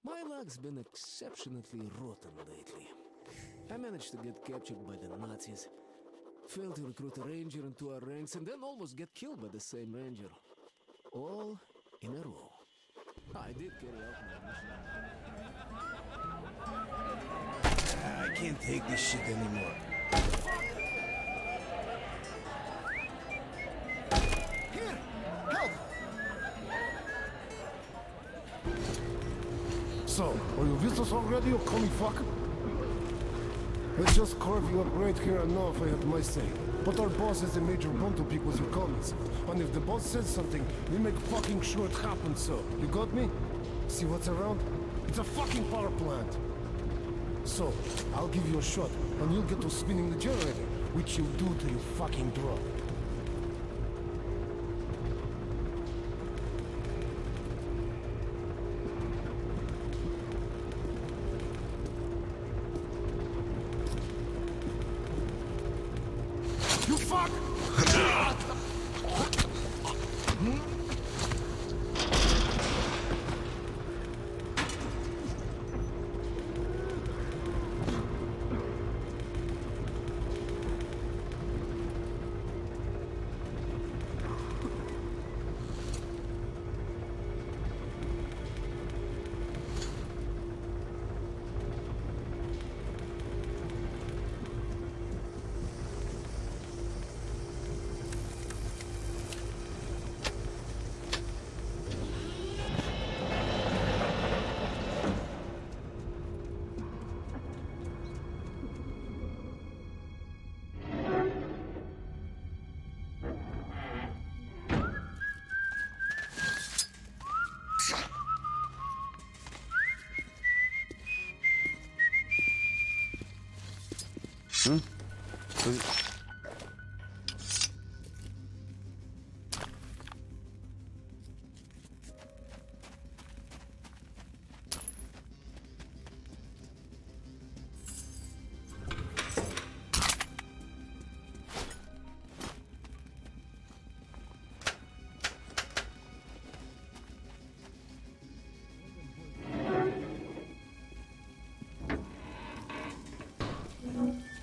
My luck's been exceptionally rotten lately. I managed to get captured by the Nazis, failed to recruit a ranger into our ranks, and then almost get killed by the same ranger. All in a row. I did carry out my mission. I can't take this shit anymore. Here! Help! So, are you with us already, you commie fuck? Let's just carve you up right here and now if I had my say. But our boss has a major bone to pick with your comments. And if the boss says something, we make fucking sure it happens, so. You got me? See what's around? It's a fucking power plant. So, I'll give you a shot, and you'll get to spinning the generator, which you'll do till you fucking drop. You fuck!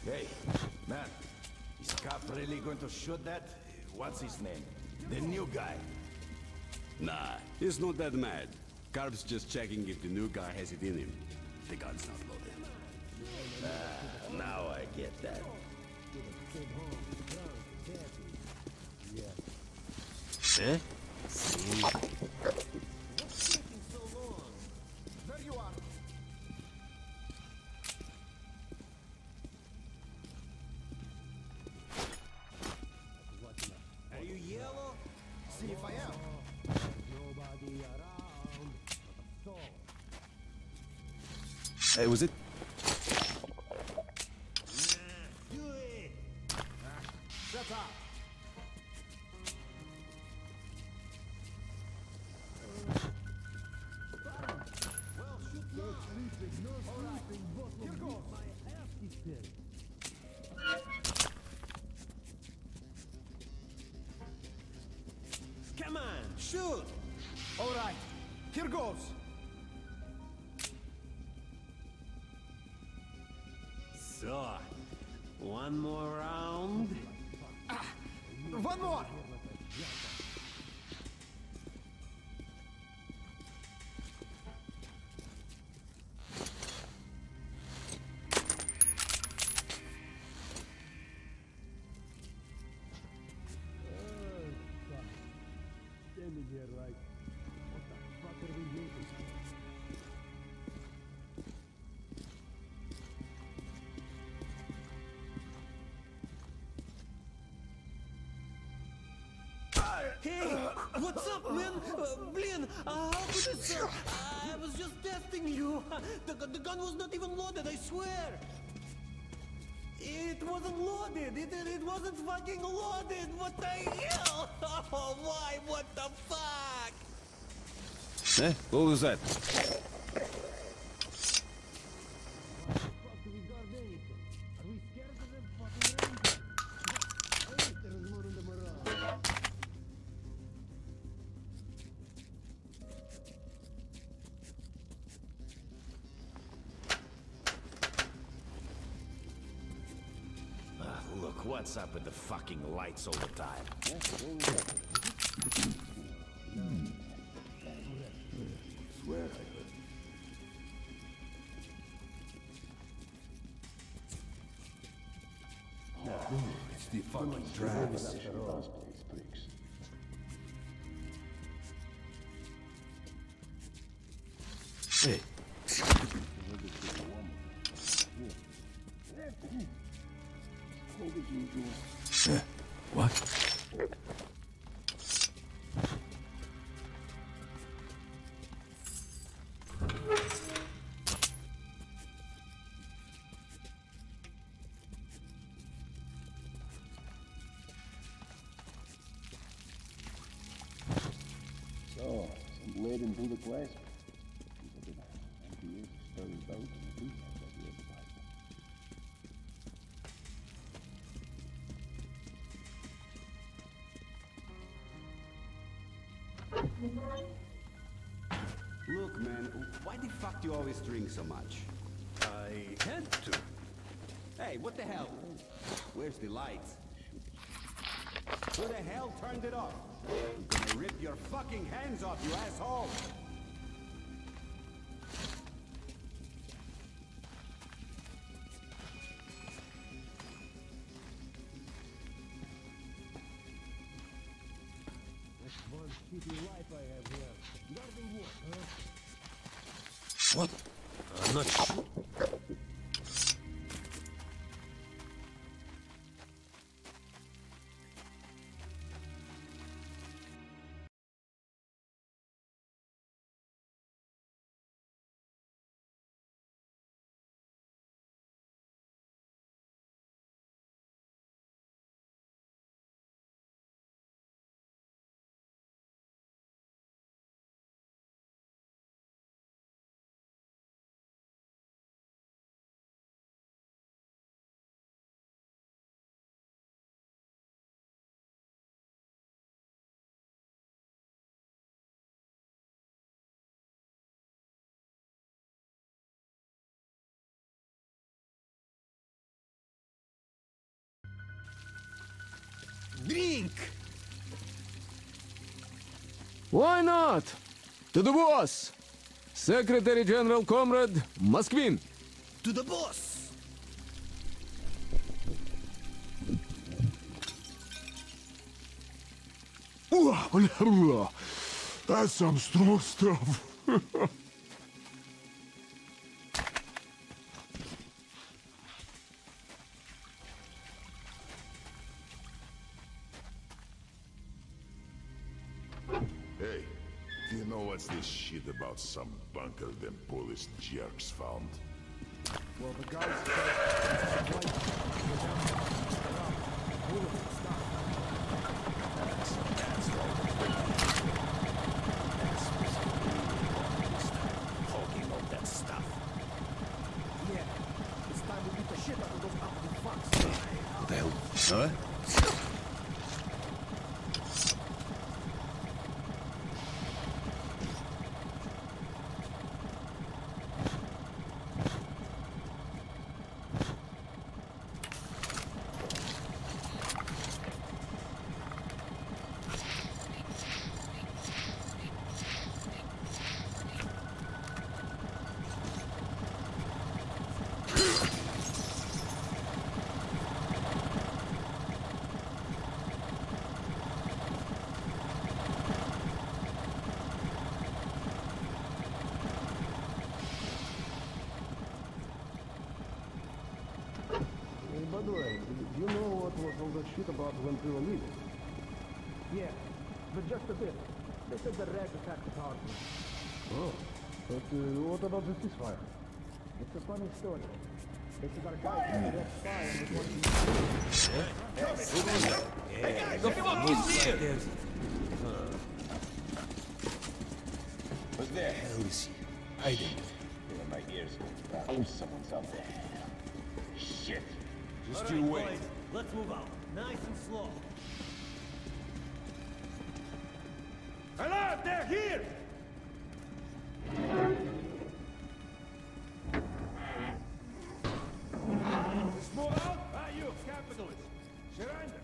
Hey, man, is Cap really going to shoot that? What's his name? The new guy. Nah, he's not that mad. Carp's just checking if the new guy has it in him. The gun's not loaded. Ah, now I get that. Eh? There you are. Are you yellow? See if I am. Nobody around. So. Hey, was it? Do it. Shut up. Well, shoot now. All right. Here goes. My ass is dead. Come on, shoot! All right, here goes. So, one more round. One more. Standing here like, what the fuck are we doing? Hey, what's up, man? Blin, how could this? I was just testing you. The gun was not even loaded, I swear. It wasn't loaded. It wasn't fucking loaded. What the hell? Oh, why? What the fuck? Eh? What was that? Are we scared of them fucking rangers? Hey, there's more in the morale. Look, what's up with the fucking lights all the time? Swear I heard. It's the fucking dragons. Hey. What? wade into the quest. Look, man, why the fuck do you always drink so much? I had to. Hey, what the hell? Where's the lights? Who the hell turned it off? I'm gonna rip your fucking hands off, you asshole! That's one shitty life I have here. Guarding what, huh? What? I'm not sure. Drink! Why not? To the boss! Secretary General Comrade Moskvin! To the boss! That's some strong stuff. Hey, do you know what's this shit about some bunker them Polish jerks found? Well, the guys said Talking all that stuff. Yeah, it's time we beat the shit out of those ugly fucks. What the hell? Huh? By the way, do you know what was all that shit about when we were leaving? Yeah, but just a bit. They said the Reds attacked the power plant. Oh, but what about the ceasefire? It's a funny story. They said our guy from the Red Spy was watching... What the hell is he hiding? Yeah, my ears. Oh, someone's out there. Shit. Just you wait. Boys, let's move out. Nice and slow. Alert! They're here! Move out! Ah, you, capitalist. Surrender.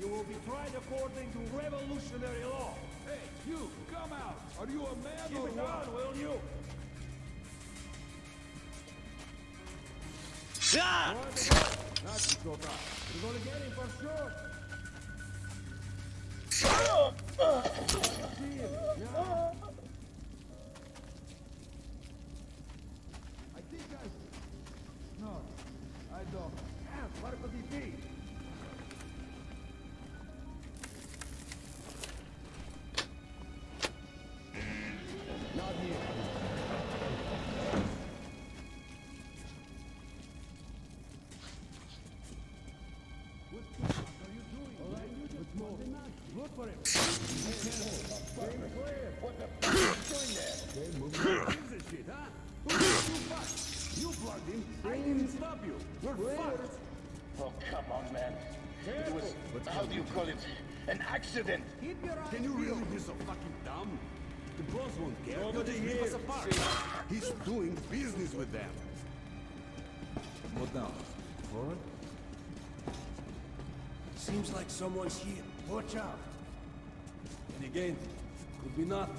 You will be tried according to revolutionary law. Hey, you, come out! Are you a man Keep or it what? down, will you? Ah! Not so bad. You're gonna get him for sure. See him, yeah. I think No, I don't. Ah, what could he be? Not here. What are you doing? All right, let's move. Look for him. Be careful. Stay clear. What the fuck is doing there? Okay, moving on. Gives a shit, huh? Who gives you fuck? You plugged him. I didn't stop you. We're fucked. Oh, come on, man. It was, how do you call it? An accident. Can you really be so fucking dumb? The boss won't care. They'll just rip us apart. He's doing business with them. What now? Forward? Seems like someone's here. Watch out. And again, could be nothing.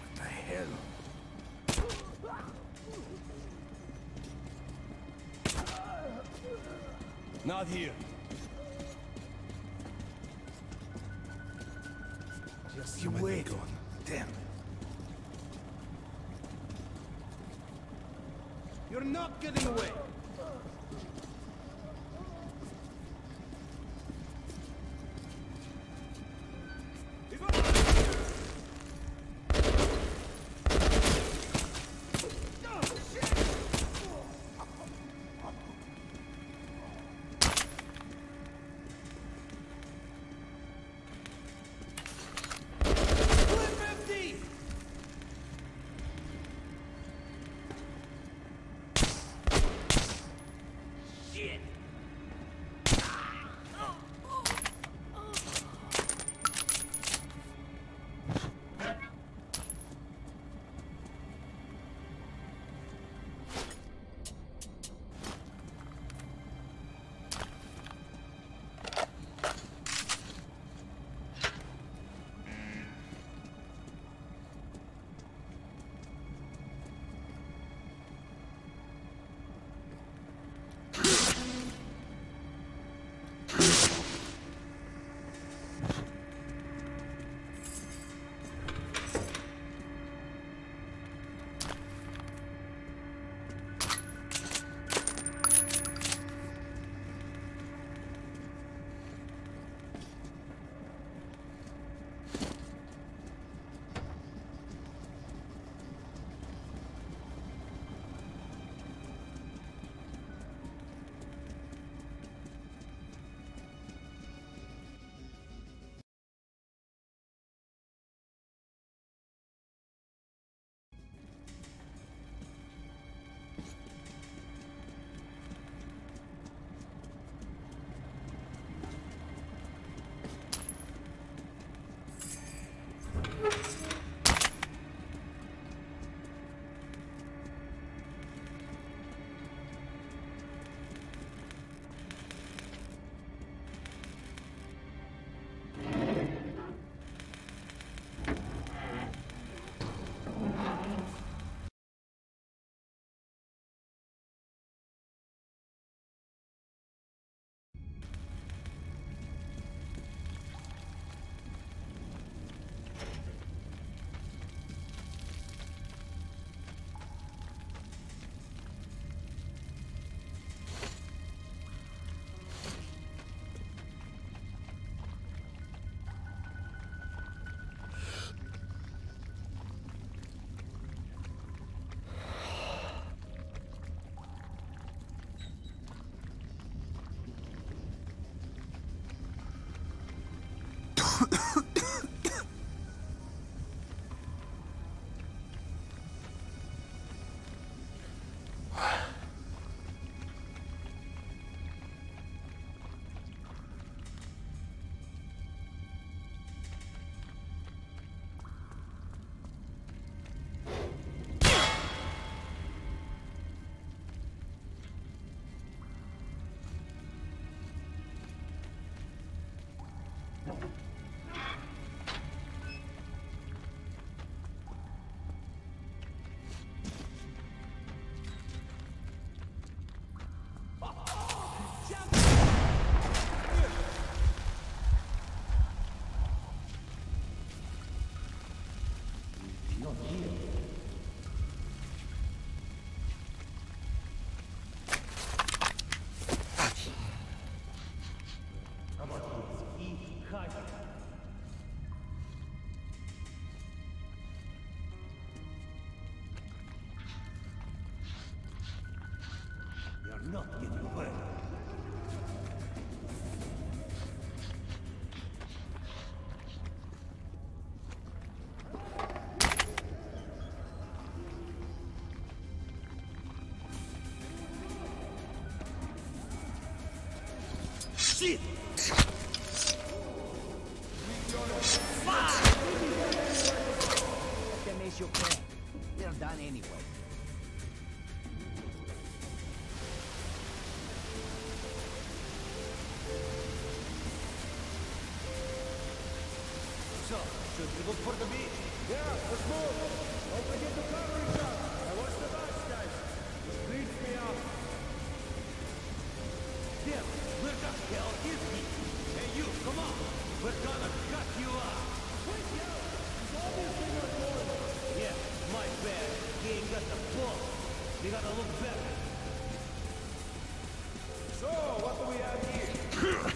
What the hell? Not here. Just you wait. Damn. You're not getting away. You're not getting away. Shit! That makes you okay. They're done anyway. So, should we look for the beach? Yeah, let's move. Don't forget the covering shot. I watch the bats, guys. This creeps me out. Tim, where the hell is he? Hey, you, come on. We're gonna cut you up. Wait, yeah. He's obviously not going. Yeah, my bad. He ain't got the pull. We gotta look better. So, what do we have here?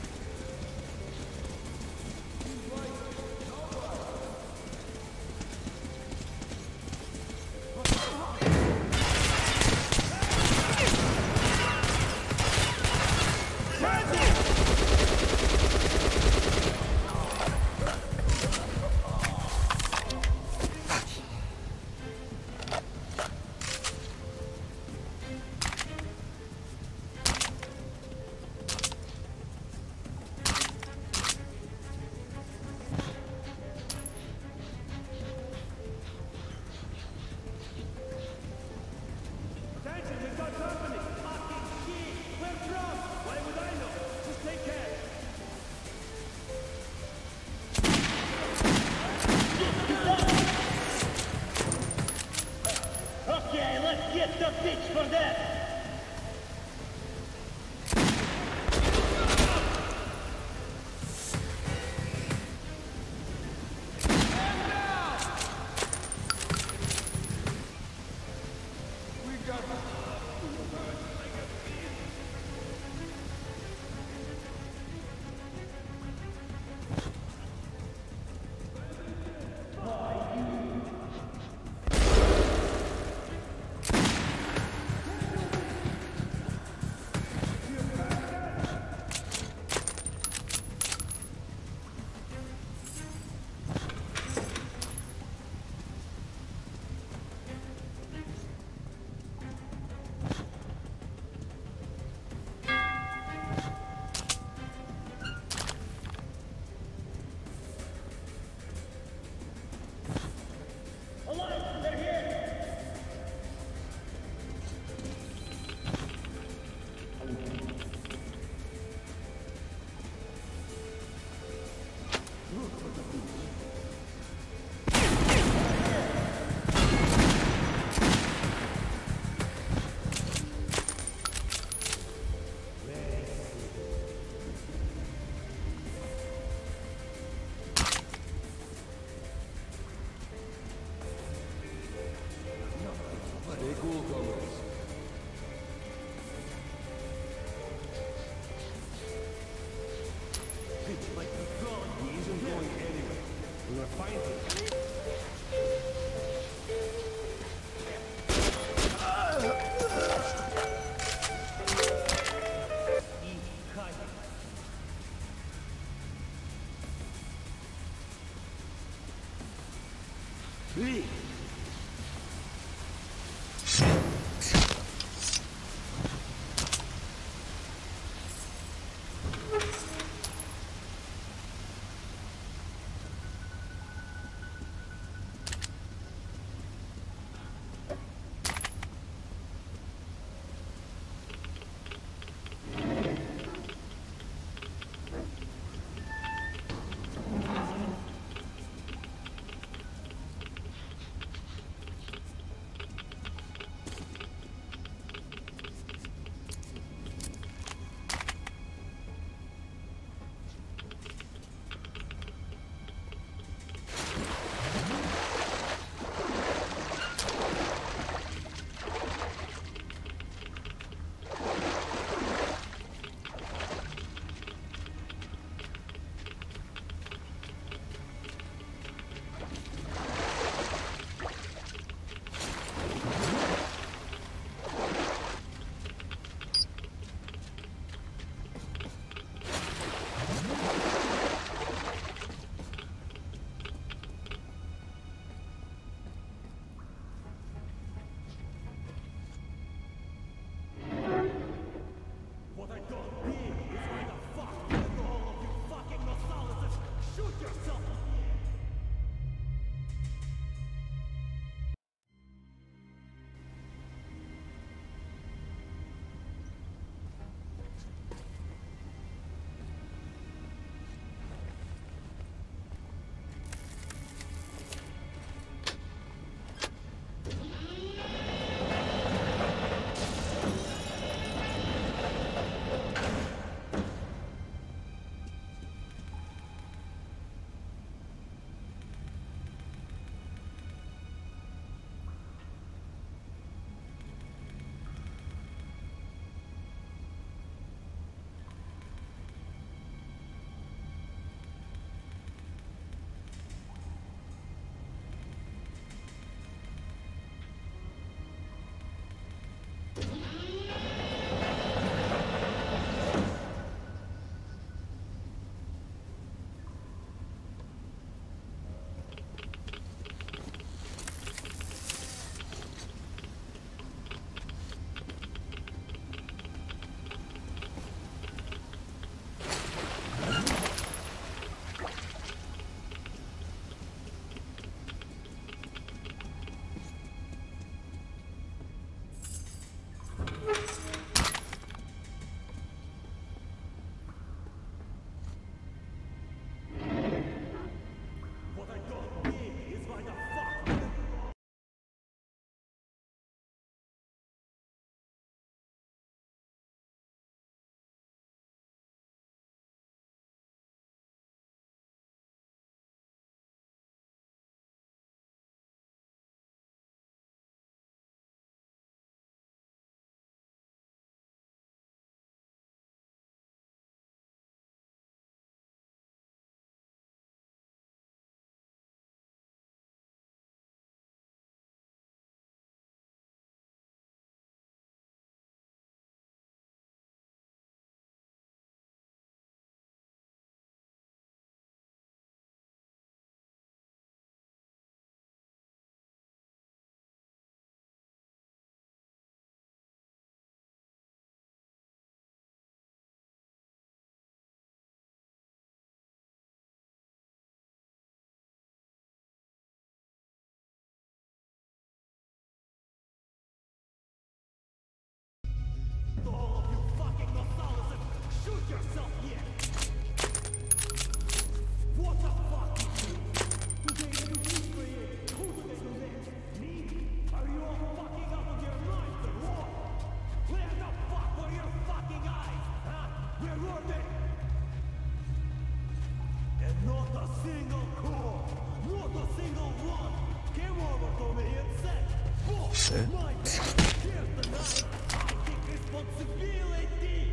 responsibility!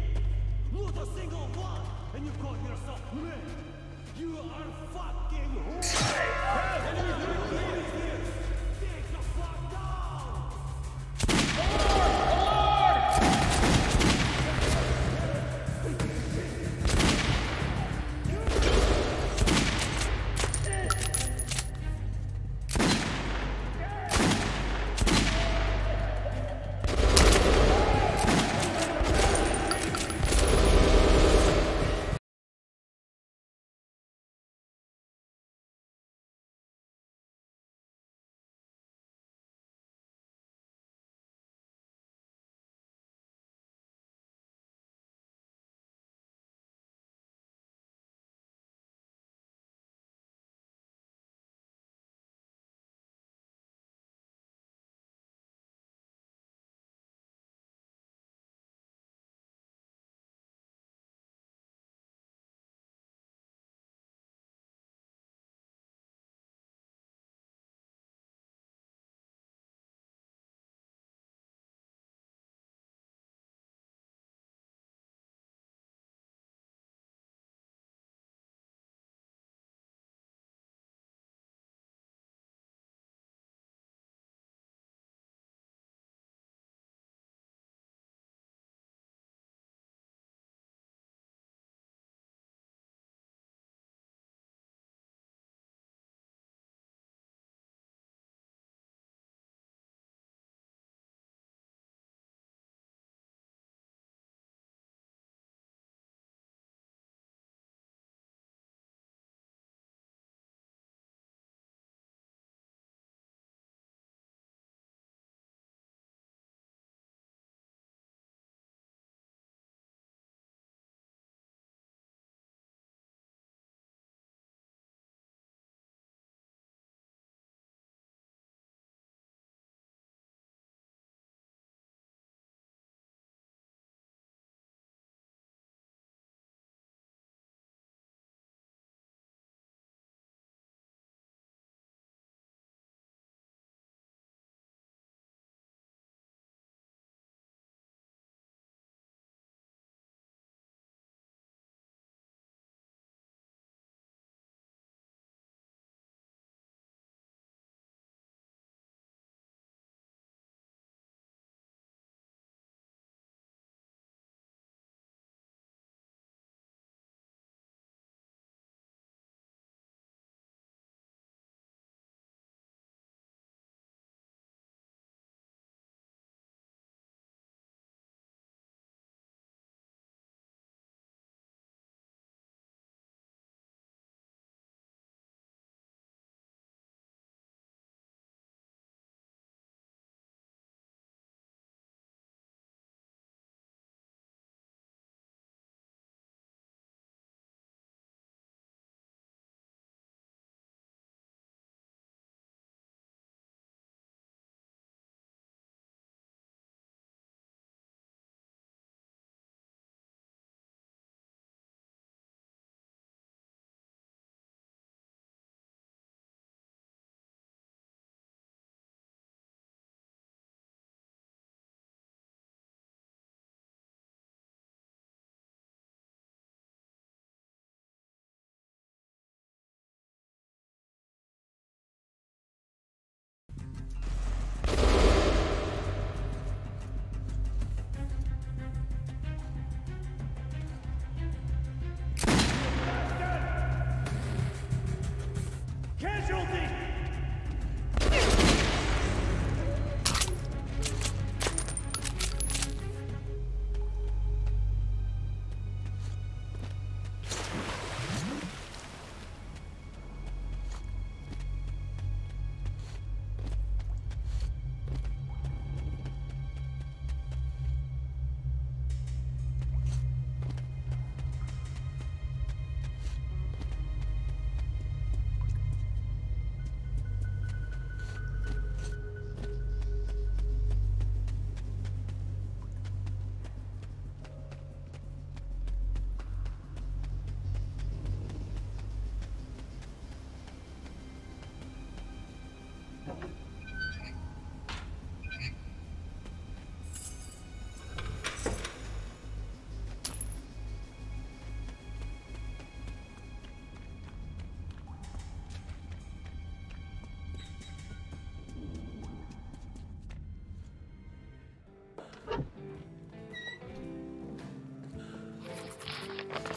Not a single one! And you call yourself man! You are fucking who?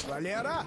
Валера!